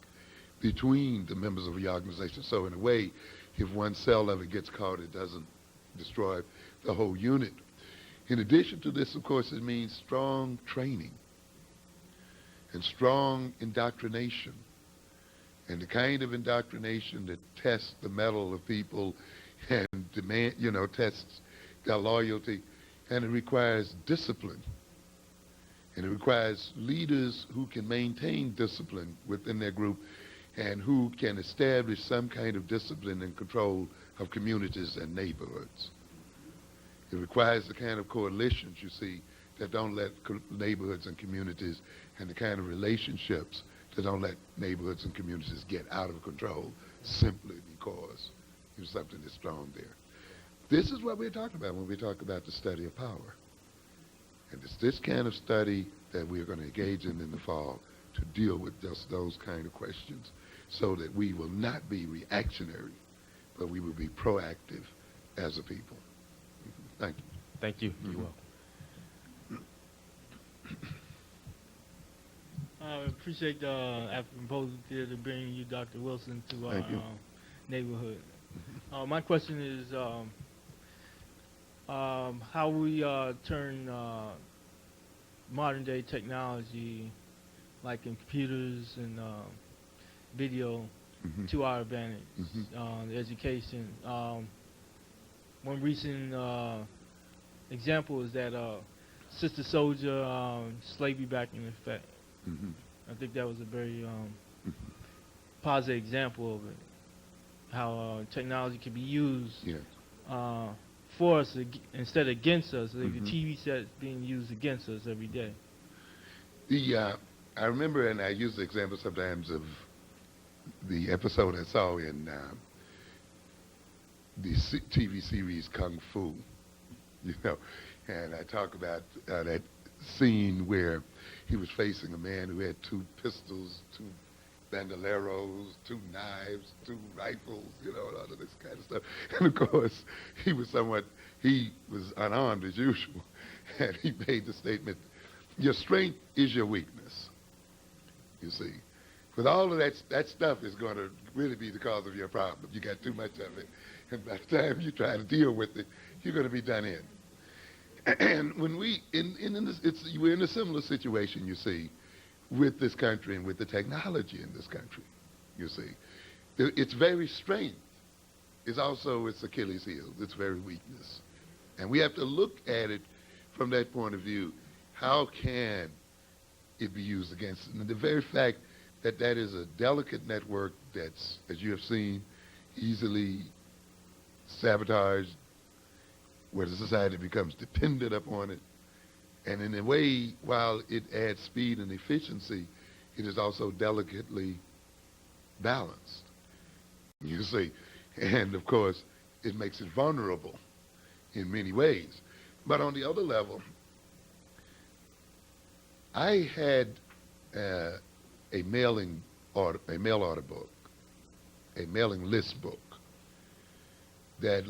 between the members of your organization. So in a way, if one cell ever gets caught, it doesn't destroy the whole unit. In addition to this, of course, it means strong training and strong indoctrination, and the kind of indoctrination that tests the mettle of people and tests their loyalty, and it requires discipline. And it requires leaders who can maintain discipline within their group and who can establish some kind of discipline and control of communities and neighborhoods. It requires the kind of coalitions, you see, that don't let neighborhoods and communities, and the kind of relationships that don't let neighborhoods and communities get out of control simply because there's something that's strong there. This is what we're talking about when we talk about the study of power. And it's this kind of study that we're going to engage in the fall to deal with just those kind of questions, so that we will not be reactionary, but we will be proactive as a people. Thank you. Thank you. You're welcome. I appreciate the African Poetry Theater bringing you, Dr. Wilson, to our neighborhood. My question is how we turn modern day technology like computers and video to our advantage. Education. One recent example is that Sister Soldier, Slavery Back in Effect. I think that was a very positive example of it, how technology can be used for us instead of against us. Like the TV set being used against us every day. I remember, and I use the example sometimes of the episode I saw in the TV series Kung Fu, and I talk about that scene where he was facing a man who had 2 pistols, 2 bandoleros, 2 knives, 2 rifles, all of this kind of stuff. And of course, he was unarmed as usual, and he made the statement, your strength is your weakness, you see. With all of that stuff is going to really be the cause of your problem. You got too much of it, and by the time you try to deal with it, you're going to be done in. And when we're in a similar situation, you see, with this country and with the technology in this country, you see. Its very strength is also its Achilles heel, its very weakness. And we have to look at it from that point of view. How can it be used against it? And the very fact that that is a delicate network that's, as you have seen, easily sabotaged, where the society becomes dependent upon it. And in a way, while it adds speed and efficiency, it is also delicately balanced. You see, And of course, it makes it vulnerable in many ways. But on the other level, I had a mail order book, a mailing list book that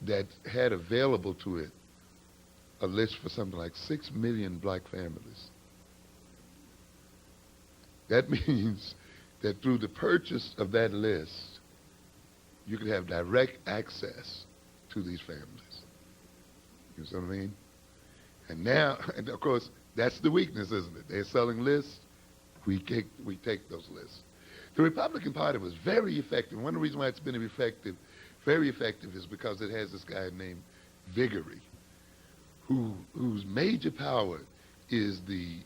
that had available to it a list for something like 6 million black families. That means that through the purchase of that list, you could have direct access to these families. You know what I mean? And now, and of course, that's the weakness, isn't it? They're selling lists. We take those lists. The Republican Party was very effective. One of the reasons why it's been very effective, is because it has this guy named Vigory, whose major power is the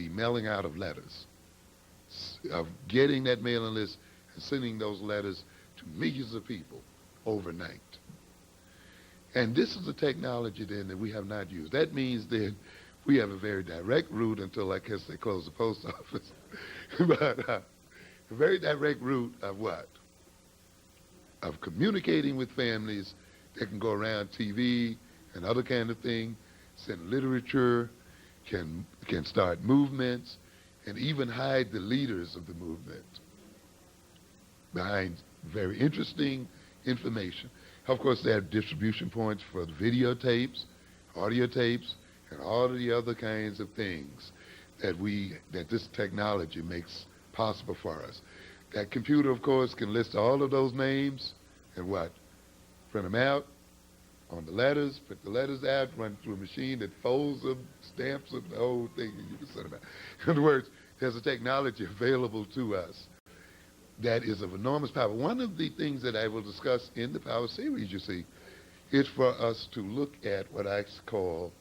mailing out of letters, of getting that mailing list and sending those letters to millions of people overnight. And this is a technology then that we have not used. That means that we have a very direct route until I guess they close the post office. But a very direct route of what? Of communicating with families that can go around TV and other kind of thing, send literature, can start movements, and even hide the leaders of the movement behind very interesting information. Of course, they have distribution points for the videotapes, audio tapes, and all of the other kinds of things that this technology makes possible for us. That computer, of course, can list all of those names and what? Print them out on the letters, print the letters out, run through a machine that folds them, stamps them, the whole thing, and you can send them out. In other words, there's a technology available to us that is of enormous power. One of the things that I will discuss in the Power series, you see, is for us to look at what I call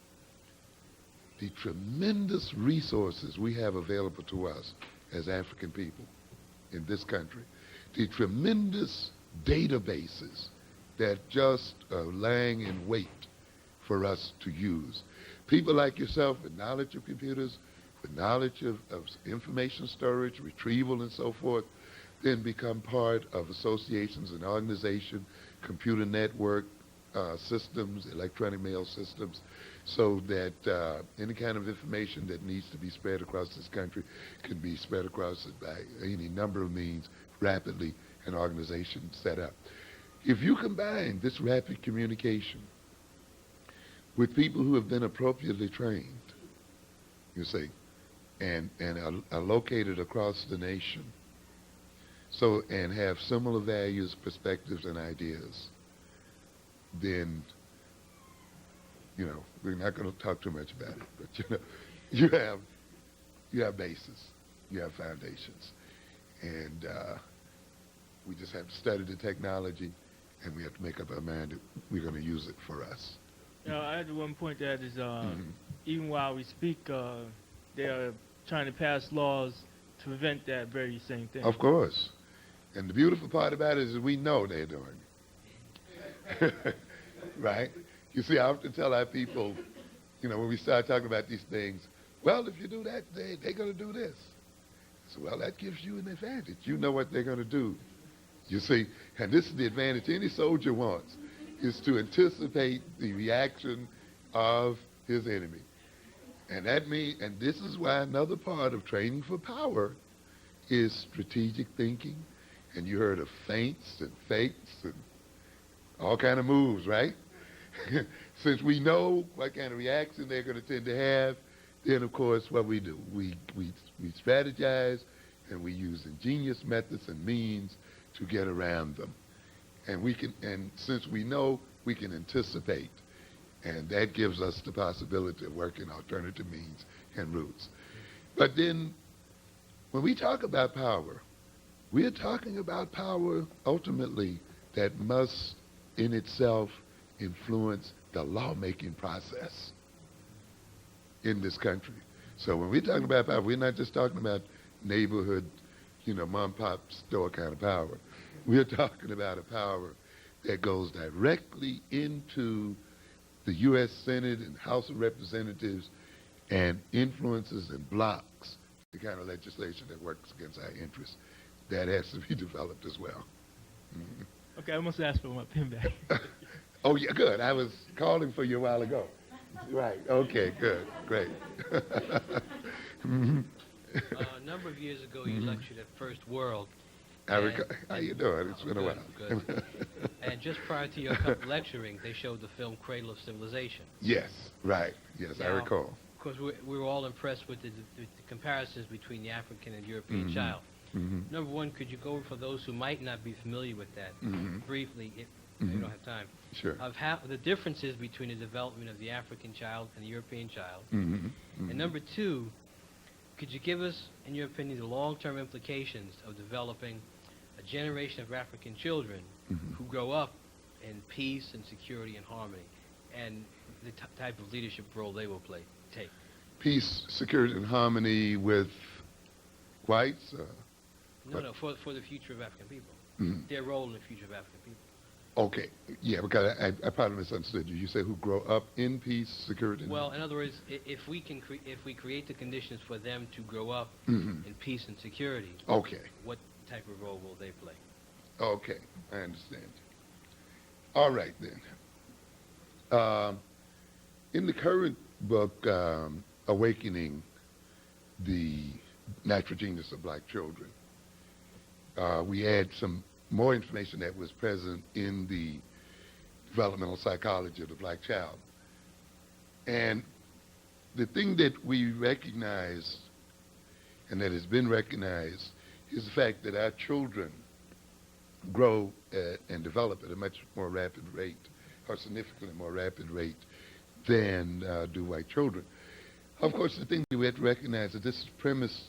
the tremendous resources we have available to us as African people in this country, the tremendous databases that just are lying in wait for us to use. People like yourself with knowledge of computers, with knowledge of information storage, retrieval, and so forth, then become part of associations and organizations, computer network systems, electronic mail systems, so that any kind of information that needs to be spread across this country can be spread across it by any number of means rapidly, an organization set up. If you combine this rapid communication with people who have been appropriately trained, you see, and are located across the nation, so, and have similar values, perspectives, and ideas, then, you know, we're not going to talk too much about it, but you know, you have bases, you have foundations, and we just have to study the technology, and we have to make up our mind that we're going to use it for us. You know, I had one point that is, even while we speak, they are trying to pass laws to prevent that very same thing. Of course. And the beautiful part about it is we know they're doing it. Right? You see, I often tell our people, you know, when we start talking about these things, well, if you do that, they're going to do this. So, well, that gives you an advantage. You know what they're going to do. You see, and this is the advantage any soldier wants, is to anticipate the reaction of his enemy. And that means, and this is why another part of training for power is strategic thinking. And you heard of feints and fakes and all kind of moves, right? Since we know what kind of reaction they're going to tend to have, then of course what we do, we strategize and we use ingenious methods and means to get around them. And since we know, we can anticipate. And that gives us the possibility of working alternative means and routes. But then when we talk about power, we are talking about power ultimately that must in itself influence the lawmaking process in this country. So when we're talking about power, we're not just talking about neighborhood, you know, mom pop store kind of power. We're talking about a power that goes directly into the U.S. Senate and House of Representatives and influences and blocks the kind of legislation that works against our interests. That has to be developed as well. Okay, I must ask for my pen back. Oh, yeah, good. I was calling for you a while ago. Right. Okay, good. Great. Mhm. A number of years ago, you lectured at First World. How you doing? It's been a while. Good. And just prior to your lecturing, they showed the film Cradle of Civilization. Yes, right. Yes, I Now, recall. Of course, we were all impressed with the comparisons between the African and European child. Number one, could you go over for those who might not be familiar with that, briefly, if you don't have time, Sure. of how the differences between the development of the African child and the European child? And number two, could you give us, in your opinion, the long-term implications of developing a generation of African children who grow up in peace and security and harmony, and the type of leadership role they will take? Peace, security, and harmony with whites? No, for the future of African people. Their role in the future of African people. Okay, yeah, because I probably misunderstood you. You said who grow up in peace, security, and Well, in other words, if we create the conditions for them to grow up Mhm. in peace and security, Okay, what type of role will they play? okay, I understand. All right, then. In the current book, Awakening the Natural Genius of Black Children, we add some more information that was present in the developmental psychology of the black child. And the thing that we recognize, and that has been recognized, is the fact that our children grow and develop at a much more rapid rate, or significantly more rapid rate, than do white children. Of course, the thing that we have to recognize is this is premised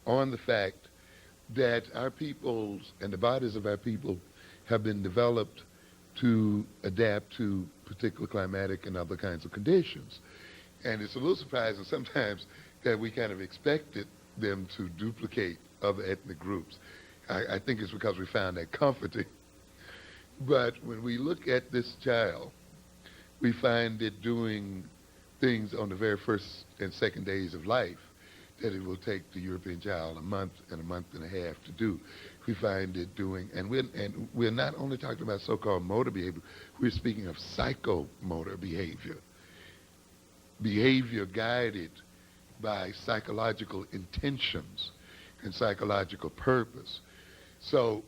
on the fact that our peoples and the bodies of our people have been developed to adapt to particular climatic and other kinds of conditions. And it's a little surprising sometimes that we kind of expected them to duplicate other ethnic groups. I think it's because we found that comforting. But when we look at this child, we find it doing things on the very first and second days of life that it will take the European child a month and a half to do. We find it doing, and we're not only talking about so-called motor behavior, we're speaking of psychomotor behavior. Behavior guided by psychological intentions and psychological purpose. So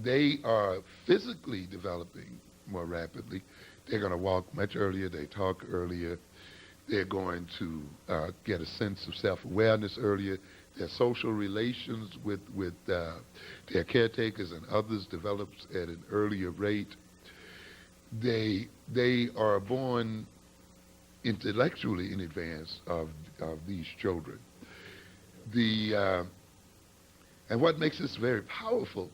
they are physically developing more rapidly. They're going to walk much earlier, they talk earlier, they're going to get a sense of self-awareness earlier. Their social relations with their caretakers and others develops at an earlier rate. They are born intellectually in advance of these children. And what makes this very powerful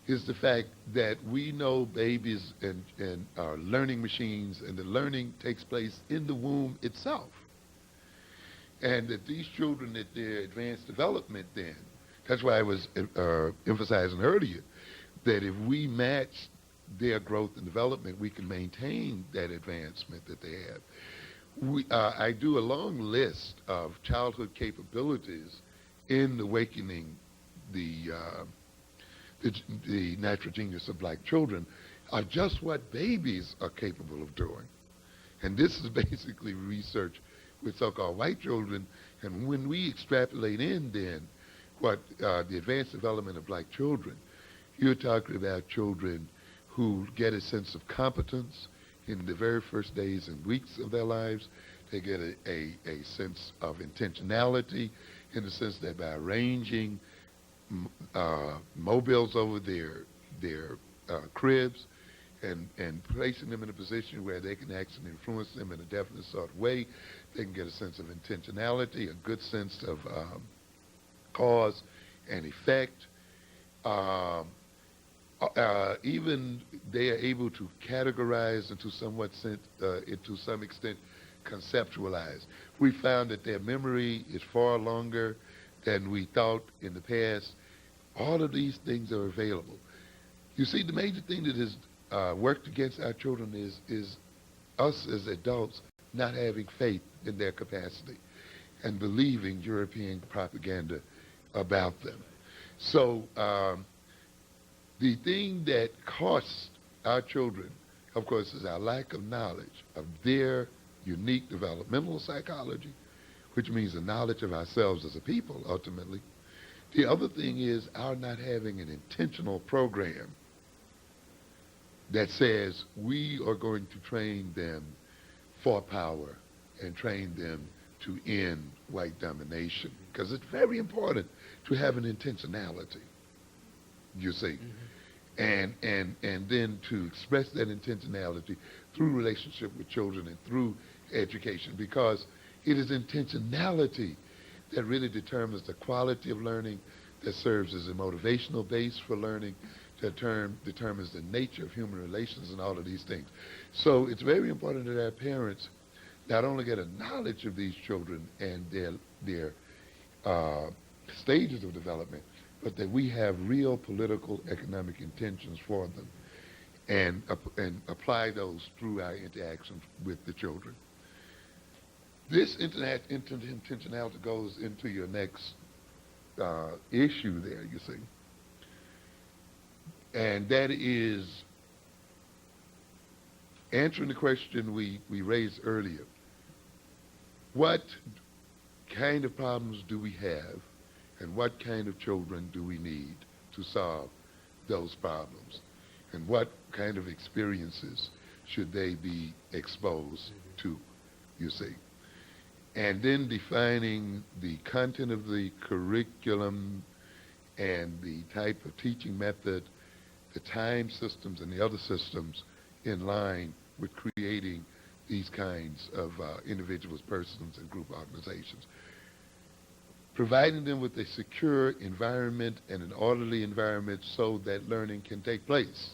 is the fact that we know babies and are learning machines, and the learning takes place in the womb itself. And that these children, at their advanced development then, that's why I was emphasizing earlier, that if we match their growth and development, we can maintain that advancement that they have. I do a long list of childhood capabilities in Awakening the Natural Genius of Black Children, are just what babies are capable of doing. And this is basically research with so-called white children. And when we extrapolate in then what the advanced development of black children, you're talking about children who get a sense of competence in the very first days and weeks of their lives. They get a sense of intentionality in the sense that by arranging mobiles over their cribs and placing them in a position where they can actually influence them in a definite sort of way, they can get a sense of intentionality, a good sense of cause and effect. Even they are able to categorize and to some extent conceptualize. We found that their memory is far longer than we thought in the past. All of these things are available. You see, the major thing that has worked against our children is us as adults not having faith in their capacity and believing European propaganda about them. So The thing that costs our children, of course, is our lack of knowledge of their unique developmental psychology, which means the knowledge of ourselves as a people, ultimately. The other thing is our not having an intentional program that says we are going to train them for power and train them to end white domination. Because it's very important to have an intentionality, you see. And then to express that intentionality through relationship with children and through education, because it is intentionality that really determines the quality of learning, that serves as a motivational base for learning, that determines the nature of human relations and all of these things. So it's very important that our parents not only get a knowledge of these children and their stages of development, but that we have real political, economic intentions for them and apply those through our interactions with the children. This intentionality goes into your next issue there, you see. And that is answering the question we raised earlier. What kind of problems do we have, and what kind of children do we need to solve those problems? And what kind of experiences should they be exposed to, you see? And then defining the content of the curriculum and the type of teaching method, the time systems and the other systems in line with creating these kinds of individuals, persons, and group organizations. Providing them with a secure environment and an orderly environment so that learning can take place,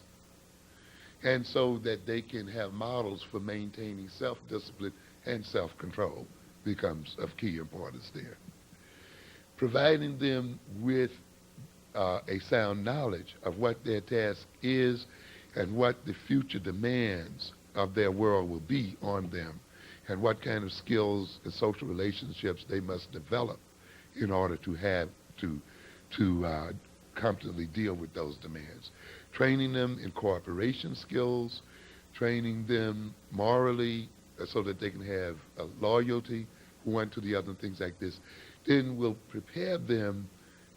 and so that they can have models for maintaining self-discipline and self-control becomes of key importance there. Providing them with a sound knowledge of what their task is and what the future demands of their world will be on them, and what kind of skills and social relationships they must develop in order to have to competently deal with those demands. Training them in cooperation skills, training them morally so that they can have loyalty one to the other and things like this. Then we'll prepare them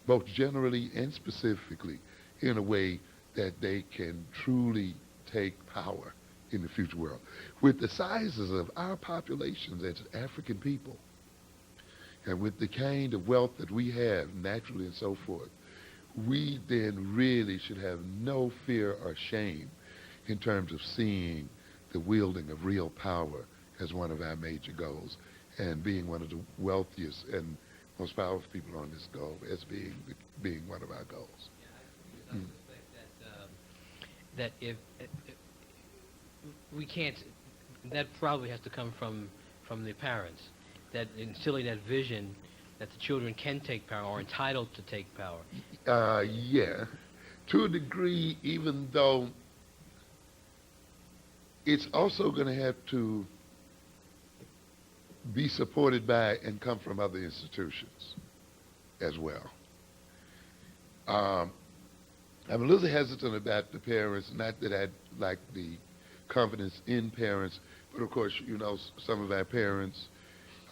both generally and specifically in a way that they can truly take power in the future world. With the sizes of our populations as African people, and with the kind of wealth that we have naturally and so forth, we then really should have no fear or shame in terms of seeing the wielding of real power as one of our major goals, and being one of the wealthiest and most powerful people on this globe as being one of our goals. Yeah, I suspect that if we can't, that probably has to come from the parents, that instilling that vision that the children can take power or are entitled to take power. Yeah, to a degree, even though it's also going to have to be supported by and come from other institutions as well. I'm a little hesitant about the parents, not that I lack the confidence in parents, but of course, you know, some of our parents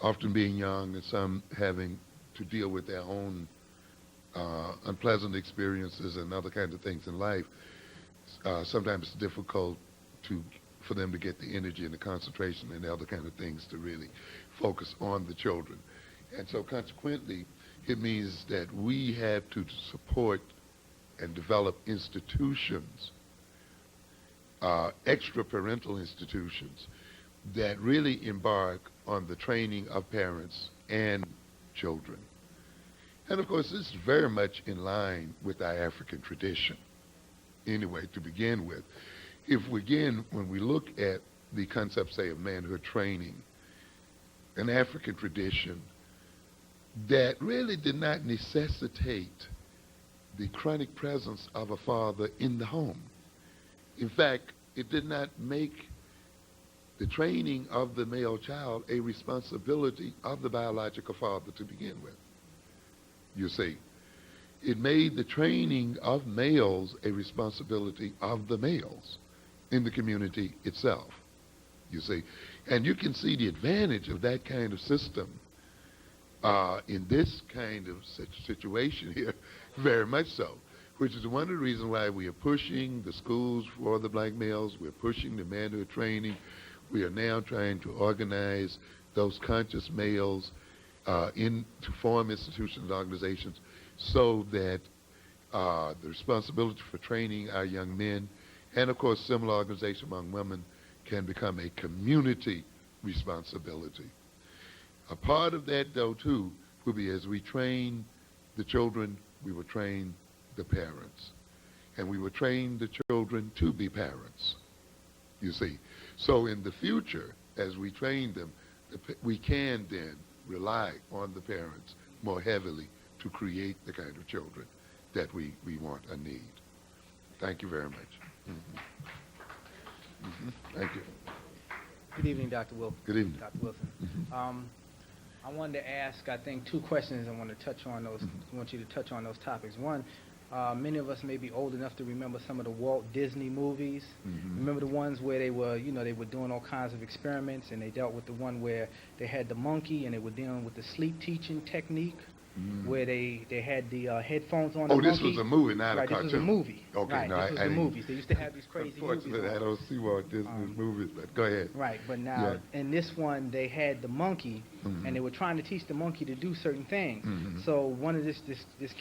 often being young and some having to deal with their own unpleasant experiences and other kinds of things in life. Sometimes it's difficult for them to get the energy and the concentration and the other kind of things to really focus on the children. And so consequently, it means that we have to support and develop institutions, extra-parental institutions, that really embark on the training of parents and children. And of course, this is very much in line with our African tradition, anyway, to begin with. When we look at the concept, say, of manhood training, an African tradition that really did not necessitate the chronic presence of a father in the home. In fact, it did not make the training of the male child a responsibility of the biological father to begin with, you see. it made the training of males a responsibility of the males in the community itself, you see. And you can see the advantage of that kind of system in this kind of situation here, very much so, which is one of the reasons why we are pushing the schools for the black males. We're pushing the manhood training. We are now trying to organize those conscious males to form institutions and organizations so that the responsibility for training our young men, and of course similar organization among women, can become a community responsibility. A part of that, though, too, will be as we train the children, we will train the parents. And we will train the children to be parents, you see. So in the future, as we train them, we can then rely on the parents more heavily to create the kind of children that we want and need. Thank you very much. Thank you. Good evening, Dr. Wilson. Good evening. Dr. Wilson. I wanted to ask, I think, two questions. I want to touch on those. I want you to touch on those topics. One, many of us may be old enough to remember some of the Walt Disney movies. Remember the ones where they were, they were doing all kinds of experiments, and they dealt with the one where they had the monkey, and they were dealing with the sleep teaching technique, where they had the headphones on. Oh, the this monkey. was a movie, not a cartoon. Right, this was a movie. Okay, right, no, this was I the didn't. movies. They used to have these crazy movies. Unfortunately, I don't see Walt Disney's movies, but go ahead. Right, but now in this one, they had the monkey, and they were trying to teach the monkey to do certain things. So one of this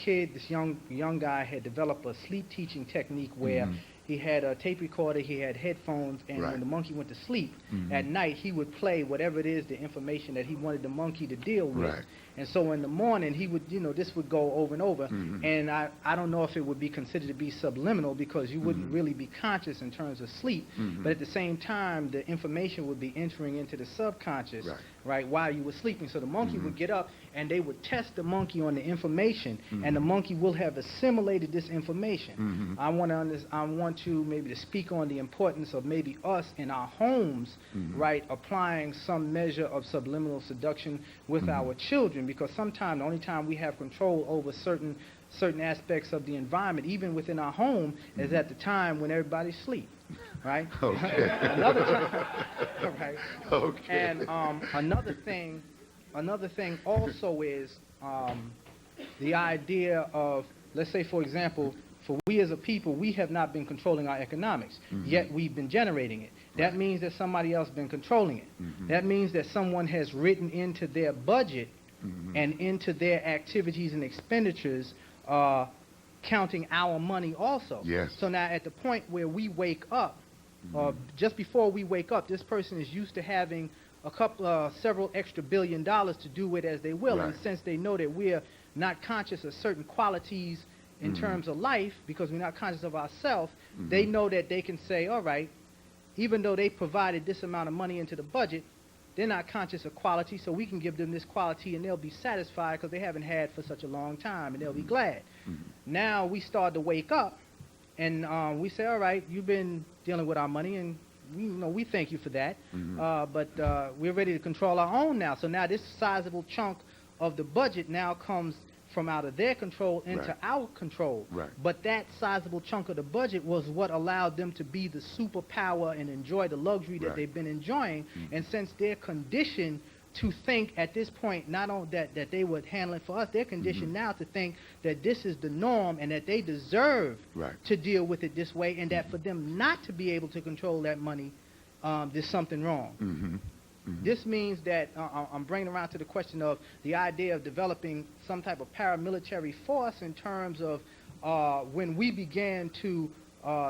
kid, this young guy, had developed a sleep teaching technique where he had a tape recorder, he had headphones, and when the monkey went to sleep, at night he would play whatever it is, the information that he wanted the monkey to deal with. Right. And so in the morning, he would, this would go over and over. And I don't know if it would be considered to be subliminal because you wouldn't really be conscious in terms of sleep. But at the same time, the information would be entering into the subconscious, right, while you were sleeping. So the monkey would get up and they would test the monkey on the information, and the monkey will have assimilated this information. I want to maybe to speak on the importance of maybe us in our homes, right, applying some measure of subliminal seduction with our children, because sometimes the only time we have control over certain aspects of the environment, even within our home, is at the time when everybody's asleep, right? Okay. Another time, right? Okay. And another thing also is the idea of, let's say, for example, for we as a people, we have not been controlling our economics, yet we've been generating it. That means that somebody else has been controlling it. That means that someone has written into their budget and into their activities and expenditures counting our money also. Yes. So now at the point where we wake up, just before we wake up, this person is used to having several extra $1 billion to do with as they will. And since they know that we're not conscious of certain qualities in terms of life, because we're not conscious of ourselves, they know that they can say, all right, even though they provided this amount of money into the budget, they're not conscious of quality, so we can give them this quality and they'll be satisfied because they haven't had for such a long time, and they'll be glad. Now we start to wake up, and we say, all right, you've been dealing with our money, and we thank you for that, but we're ready to control our own now. So now this sizable chunk of the budget now comes from out of their control into our control. But that sizable chunk of the budget was what allowed them to be the superpower and enjoy the luxury that they've been enjoying. And since they're conditioned to think at this point, not only that they would handle it for us, they're conditioned now to think that this is the norm and that they deserve to deal with it this way, and that for them not to be able to control that money, there's something wrong. This means that I'm bringing around to the question of the idea of developing some type of paramilitary force in terms of when we began to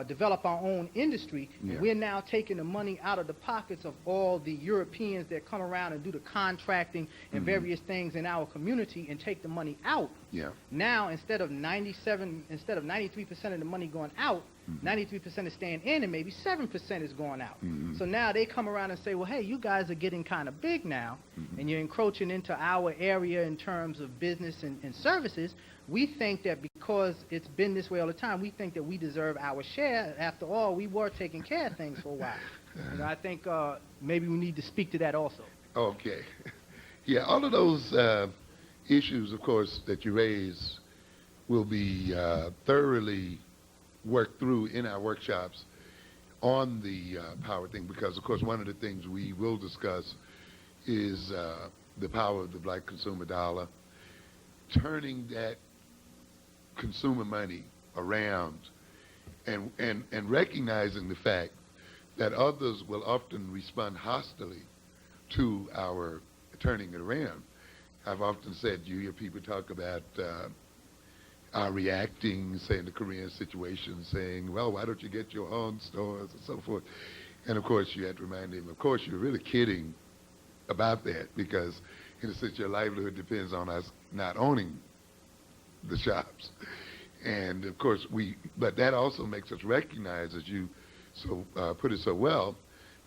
develop our own industry, we're now taking the money out of the pockets of all the Europeans that come around and do the contracting and various things in our community and take the money out. Now, instead of 93% of the money going out, 93% is staying in, and maybe 7% is going out. So now they come around and say, well, hey, you guys are getting kind of big now, and you're encroaching into our area in terms of business and services. We think that because it's been this way all the time, we think that we deserve our share. After all, we were taking care of things for a while. I think maybe we need to speak to that also. Okay. Yeah, all of those issues, of course, that you raise will be thoroughly worked through in our workshops on the power thing, because, of course, one of the things we will discuss is the power of the black consumer dollar, turning that consumer money around and recognizing the fact that others will often respond hostily to our turning it around. I've often said, you hear people talk about our reacting, say, in the Korean situation, saying, well, why don't you get your own stores and so forth. And, of course, you have to remind them, of course, you're really kidding about that, because, in a sense, your livelihood depends on us not owning the shops. And, of course, but that also makes us recognize, as you put it so well,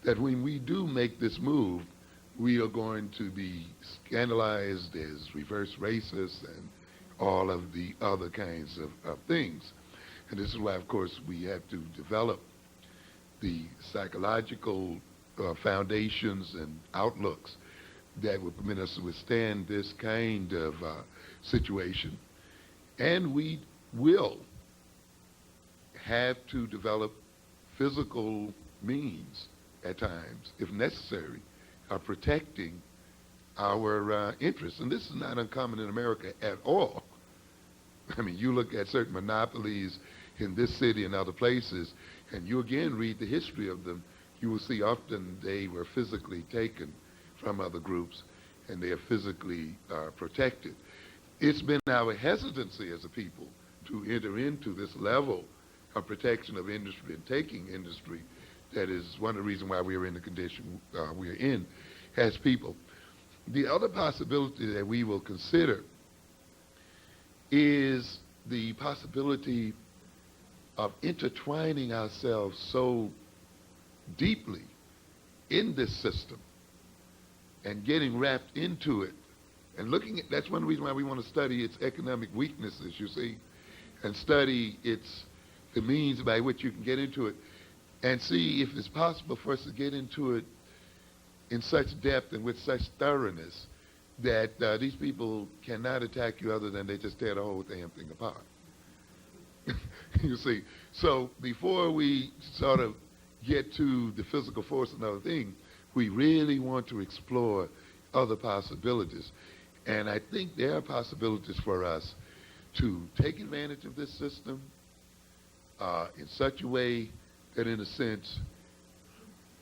that when we do make this move, we are going to be scandalized as reverse racists and all of the other kinds of things. And this is why, of course, we have to develop the psychological foundations and outlooks that will permit us to withstand this kind of situation. And we will have to develop physical means at times, if necessary, of protecting our interests. And this is not uncommon in America at all. I mean, you look at certain monopolies in this city and other places, and you again read the history of them, you will see often they were physically taken from other groups, and they are physically protected. It's been our hesitancy as a people to enter into this level of protection of industry and taking industry that is one of the reasons why we are in the condition we are in as people. The other possibility that we will consider is the possibility of intertwining ourselves so deeply in this system and getting wrapped into it and looking at, that's one reason why we want to study its economic weaknesses, you see, and study the means by which you can get into it and see if it's possible for us to get into it in such depth and with such thoroughness that these people cannot attack you other than they just tear the whole damn thing apart. You see, so before we sort of get to the physical force and other thing, we really want to explore other possibilities. And I think there are possibilities for us to take advantage of this system in such a way that, in a sense,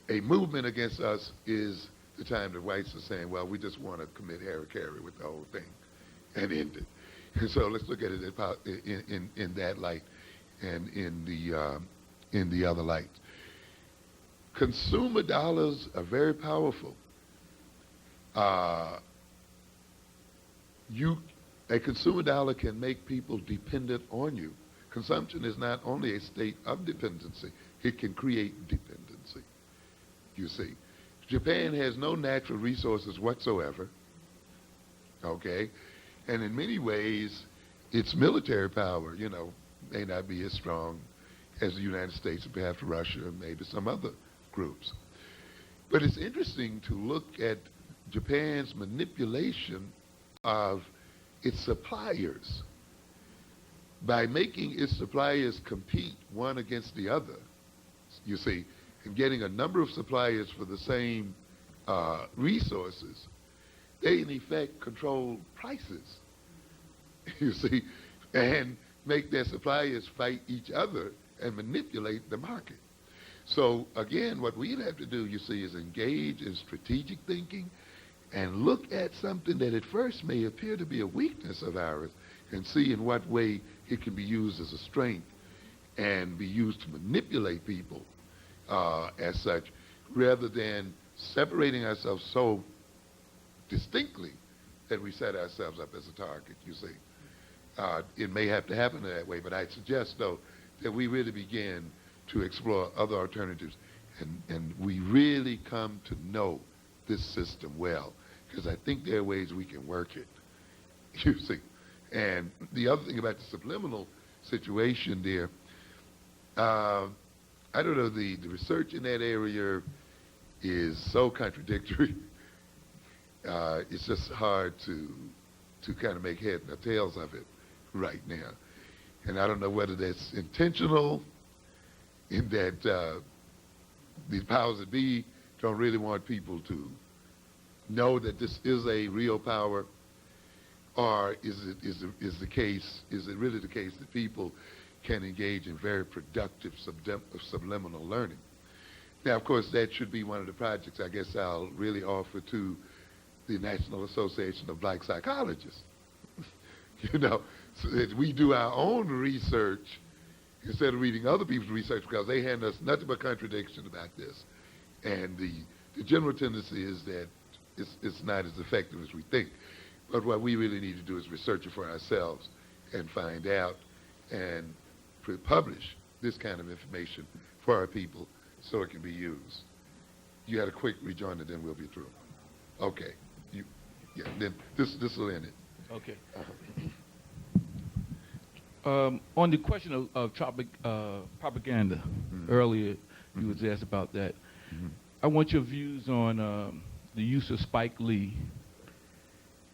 a movement against us is the time that whites are saying, well, we just want to commit hara-kiri with the whole thing and end it. And so let's look at it in that light and in the other light. Consumer dollars are very powerful. A consumer dollar can make people dependent on you. Consumption is not only a state of dependency, it can create dependency, you see. Japan has no natural resources whatsoever, okay? And in many ways, its military power, you know, may not be as strong as the United States, or perhaps Russia, or maybe some other groups. But it's interesting to look at Japan's manipulation of its suppliers by making its suppliers compete one against the other, you see, and getting a number of suppliers for the same resources. They, in effect, control prices, you see, and make their suppliers fight each other and manipulate the market. So, again, what we'd have to do, you see, is engage in strategic thinking and look at something that at first may appear to be a weakness of ours and see in what way it can be used as a strength and be used to manipulate people as such, rather than separating ourselves so distinctly that we set ourselves up as a target, you see. It may have to happen that way, but I suggest, though, that we really begin to explore other alternatives and we really come to know this system well, because I think there are ways we can work it, you see. And the other thing about the subliminal situation there, I don't know, the research in that area is so contradictory. It's just hard to kind of make head or tails of it right now. And I don't know whether that's intentional, in that the powers that be don't really want people to know that this is a real power, or is it really the case that people can engage in very productive subliminal learning? Now, of course, that should be one of the projects I guess I'll really offer to the National Association of Black Psychologists. You know, so that we do our own research instead of reading other people's research, because they hand us nothing but contradiction about this. And the general tendency is that it's not as effective as we think. But what we really need to do is research it for ourselves and find out and publish this kind of information for our people so it can be used. You had a quick rejoinder, then we'll be through. Okay. Then this will end it. Okay. On the question of propaganda, earlier you was asked about that. I want your views on the use of Spike Lee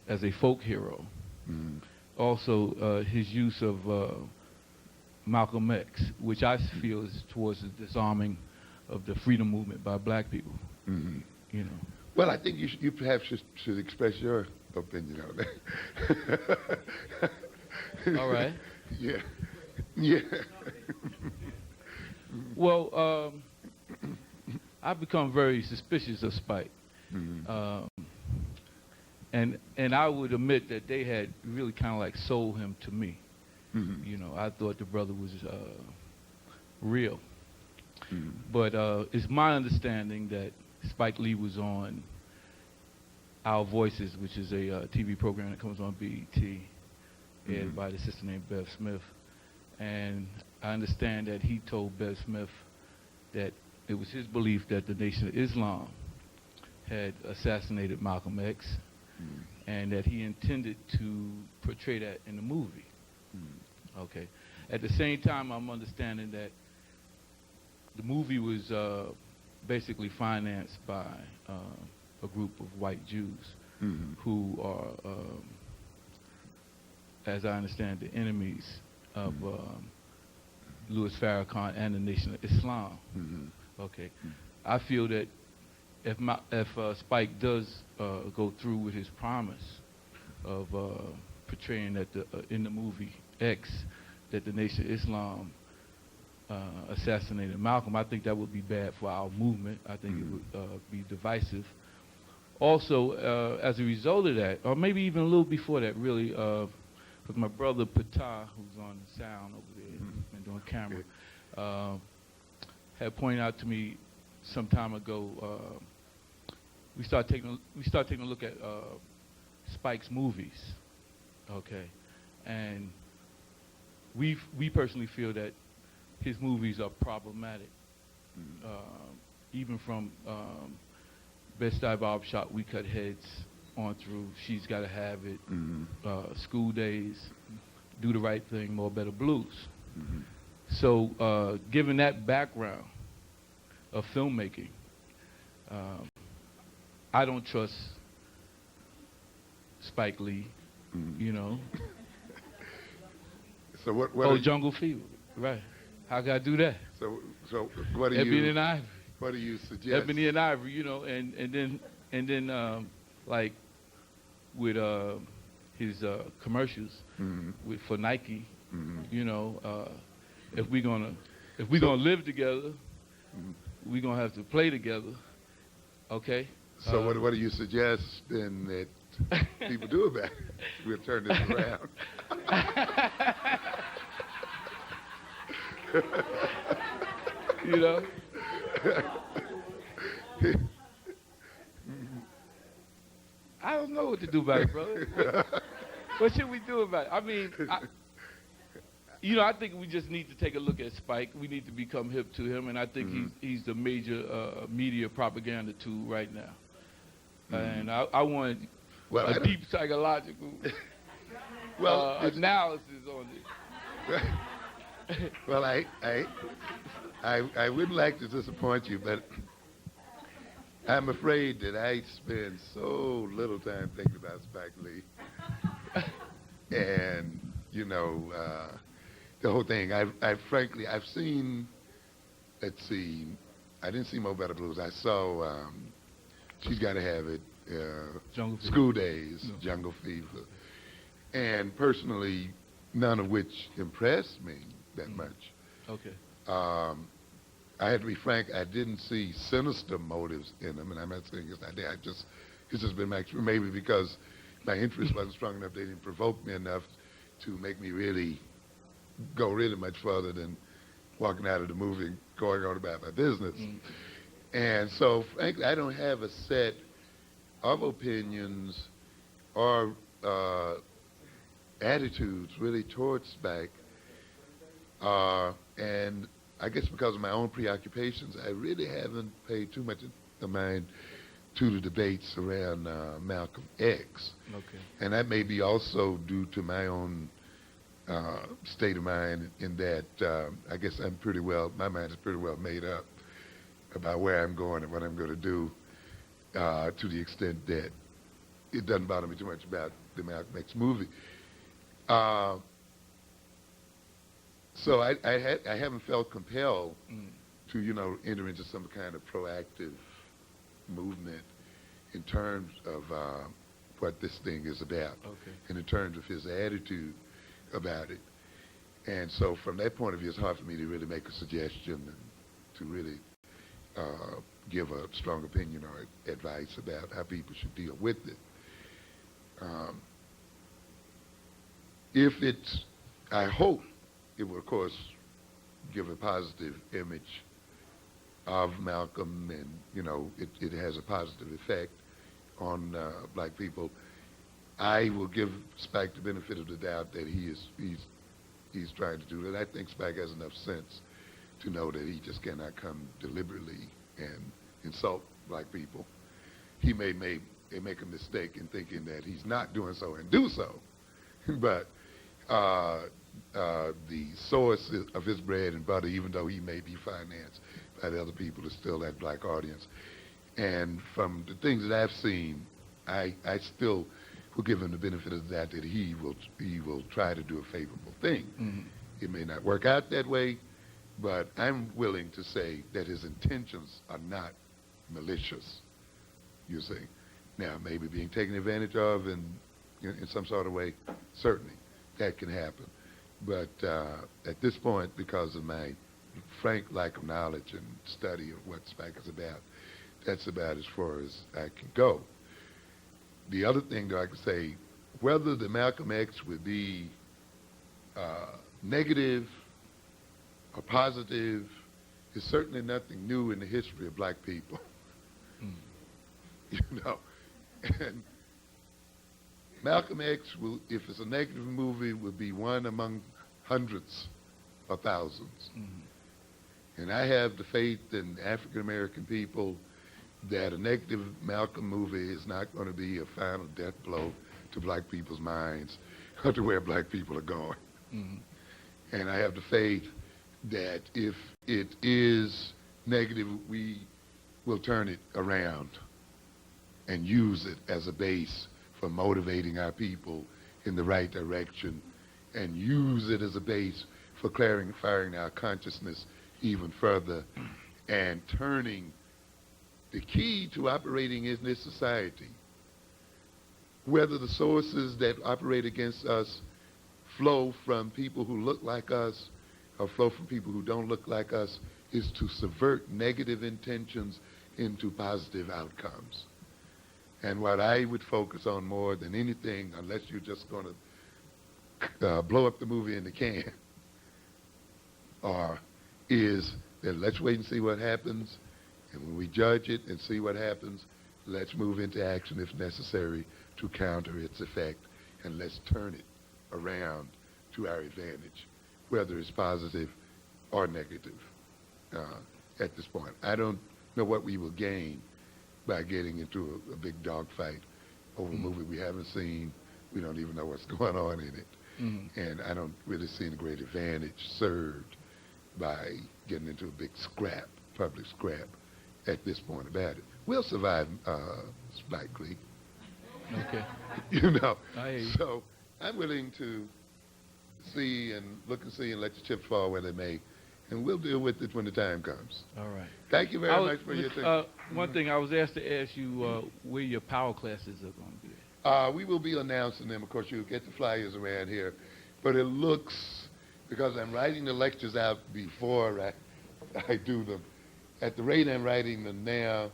as a folk hero. Also, his use of Malcolm X, which I feel is towards the disarming of the freedom movement by black people. You know. Well, I think you perhaps should express your opinion on that. All right. Yeah. Yeah. Well, I've become very suspicious of Spike. And I would admit that they had really kind of like sold him to me. You know, I thought the brother was real. But it's my understanding that Spike Lee was on Our Voices, which is a TV program that comes on BET, aired by the sister named Bev Smith. And I understand that he told Bev Smith that it was his belief that the Nation of Islam had assassinated Malcolm X, and that he intended to portray that in the movie. Okay. At the same time, I'm understanding that the movie was basically financed by a group of white Jews who are, as I understand, the enemies of Louis Farrakhan and the Nation of Islam. Okay. I feel that if Spike does go through with his promise of portraying that in the movie X that the Nation of Islam assassinated Malcolm, I think that would be bad for our movement. I think it would be divisive. Also, as a result of that, or maybe even a little before that, really, because my brother Patah, who's on the sound over there and doing camera, had pointed out to me some time ago. We start taking a look at Spike's movies, okay, and we personally feel that his movies are problematic, even from Bed-Stuy Barbershop, We Cut Heads, on through She's Gotta Have It, School Days, Do the Right Thing, More Better Blues. So given that background of filmmaking, I don't trust Spike Lee, you know. So what Jungle Fever, right. How can I do that? So what do Ebony and Ivory. What do you suggest? Ebony and Ivory, you know, and then like with his commercials for Nike, you know, if we're gonna live together, we're gonna have to play together, okay? So what do you suggest then that people do about it? We'll turn this around. You know? I don't know what to do about it, brother. What should we do about it? I mean, I think we just need to take a look at Spike. We need to become hip to him, and I think he's the major media propaganda tool right now. And I want a deep psychological analysis on it. Well, I wouldn't like to disappoint you, but I'm afraid that I spend so little time thinking about Spike Lee. And, the whole thing. I've seen, let's see, I didn't see Mo Better Blues. I saw She's Gotta Have It, School Days, No. Jungle Fever. And personally, none of which impressed me that much. Okay. I had to be frank, I didn't see sinister motives in them, and I'm not saying it's not there. It's just been maybe because my interest wasn't strong enough, they didn't provoke me enough to make me really go really much further than walking out of the movie and going on about my business. And so, frankly, I don't have a set of opinions or attitudes really towards SPAC. And I guess because of my own preoccupations, I really haven't paid too much of mind to the debates around Malcolm X. Okay. And that may be also due to my own state of mind in that I guess my mind is pretty well made up about where I'm going and what I'm going to do to the extent that it doesn't bother me too much about the Malcolm X movie. So I haven't felt compelled to, enter into some kind of proactive movement in terms of what this thing is about, and in terms of his attitude about it. And so from that point of view, it's hard for me to really make a suggestion and to really give a strong opinion or advice about how people should deal with it. I hope it will, of course, give a positive image of Malcolm, and it has a positive effect on black people. I will give SPAC the benefit of the doubt that he's trying to do that. I think SPAC has enough sense to know that he just cannot come deliberately and insult black people. He may make a mistake in thinking that he's not doing so and do so, but the source of his bread and butter, even though he may be financed by the other people, is still that black audience. And from the things that I've seen, I still will give him the benefit of that he will try to do a favorable thing. It may not work out that way, but I'm willing to say that his intentions are not malicious, you see. Now, maybe being taken advantage of in some sort of way, certainly, that can happen. But at this point, because of my frank lack of knowledge and study of what SPAC is about, that's about as far as I can go. The other thing that I could say, whether the Malcolm X would be negative or positive is certainly nothing new in the history of black people. And Malcolm X will, if it's a negative movie, would be one among hundreds or thousands. And I have the faith in African American people that a negative Malcolm movie is not going to be a final death blow to black people's minds or to where black people are going. And I have the faith that if it is negative, we will turn it around and use it as a base for motivating our people in the right direction, and use it as a base for clarifying our consciousness even further and turning the key to operating in this society, whether the sources that operate against us flow from people who look like us or flow from people who don't look like us, is to subvert negative intentions into positive outcomes. And what I would focus on more than anything, unless you're just going to blow up the movie in the can, is that let's wait and see what happens. And when we judge it and see what happens, let's move into action if necessary to counter its effect. And let's turn it around to our advantage, whether it's positive or negative at this point. I don't know what we will gain by getting into a big dogfight over a movie we haven't seen. We don't even know what's going on in it. And I don't really see any great advantage served by getting into a big scrap, public scrap, at this point about it. We'll survive Spike Lee. Okay. You know. I hear you. So I'm willing to see and look and see and let the chips fall where they may. And we'll deal with it when the time comes. All right. Thank you very much for your thing. One thing, I was asked to ask you where your power classes are going to be. We will be announcing them. Of course, you'll get the flyers around here. But it looks, because I'm writing the lectures out before I do them, at the rate I'm writing them now,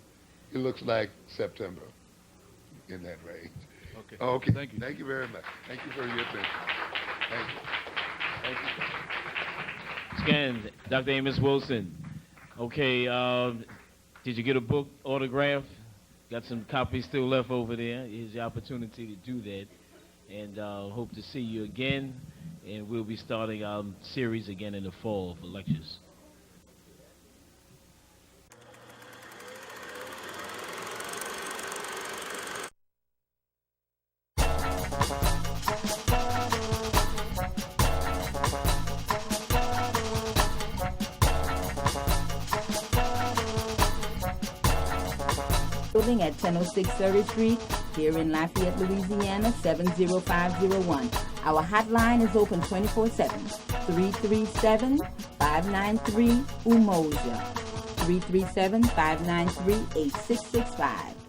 it looks like September, in that range. Okay. Okay. Thank you. Thank you very much. Thank you for your attention. Thank you. Thank you. Again, Dr. Amos Wilson. Okay, did you get a book autograph? Got some copies still left over there. Here's the opportunity to do that. And hope to see you again. And we'll be starting our series again in the fall for lectures. Building at 1006 Surrey Street, here in Lafayette, Louisiana, 70501. Our hotline is open 24/7. 337-593-UMOSIA. 337-593-8665.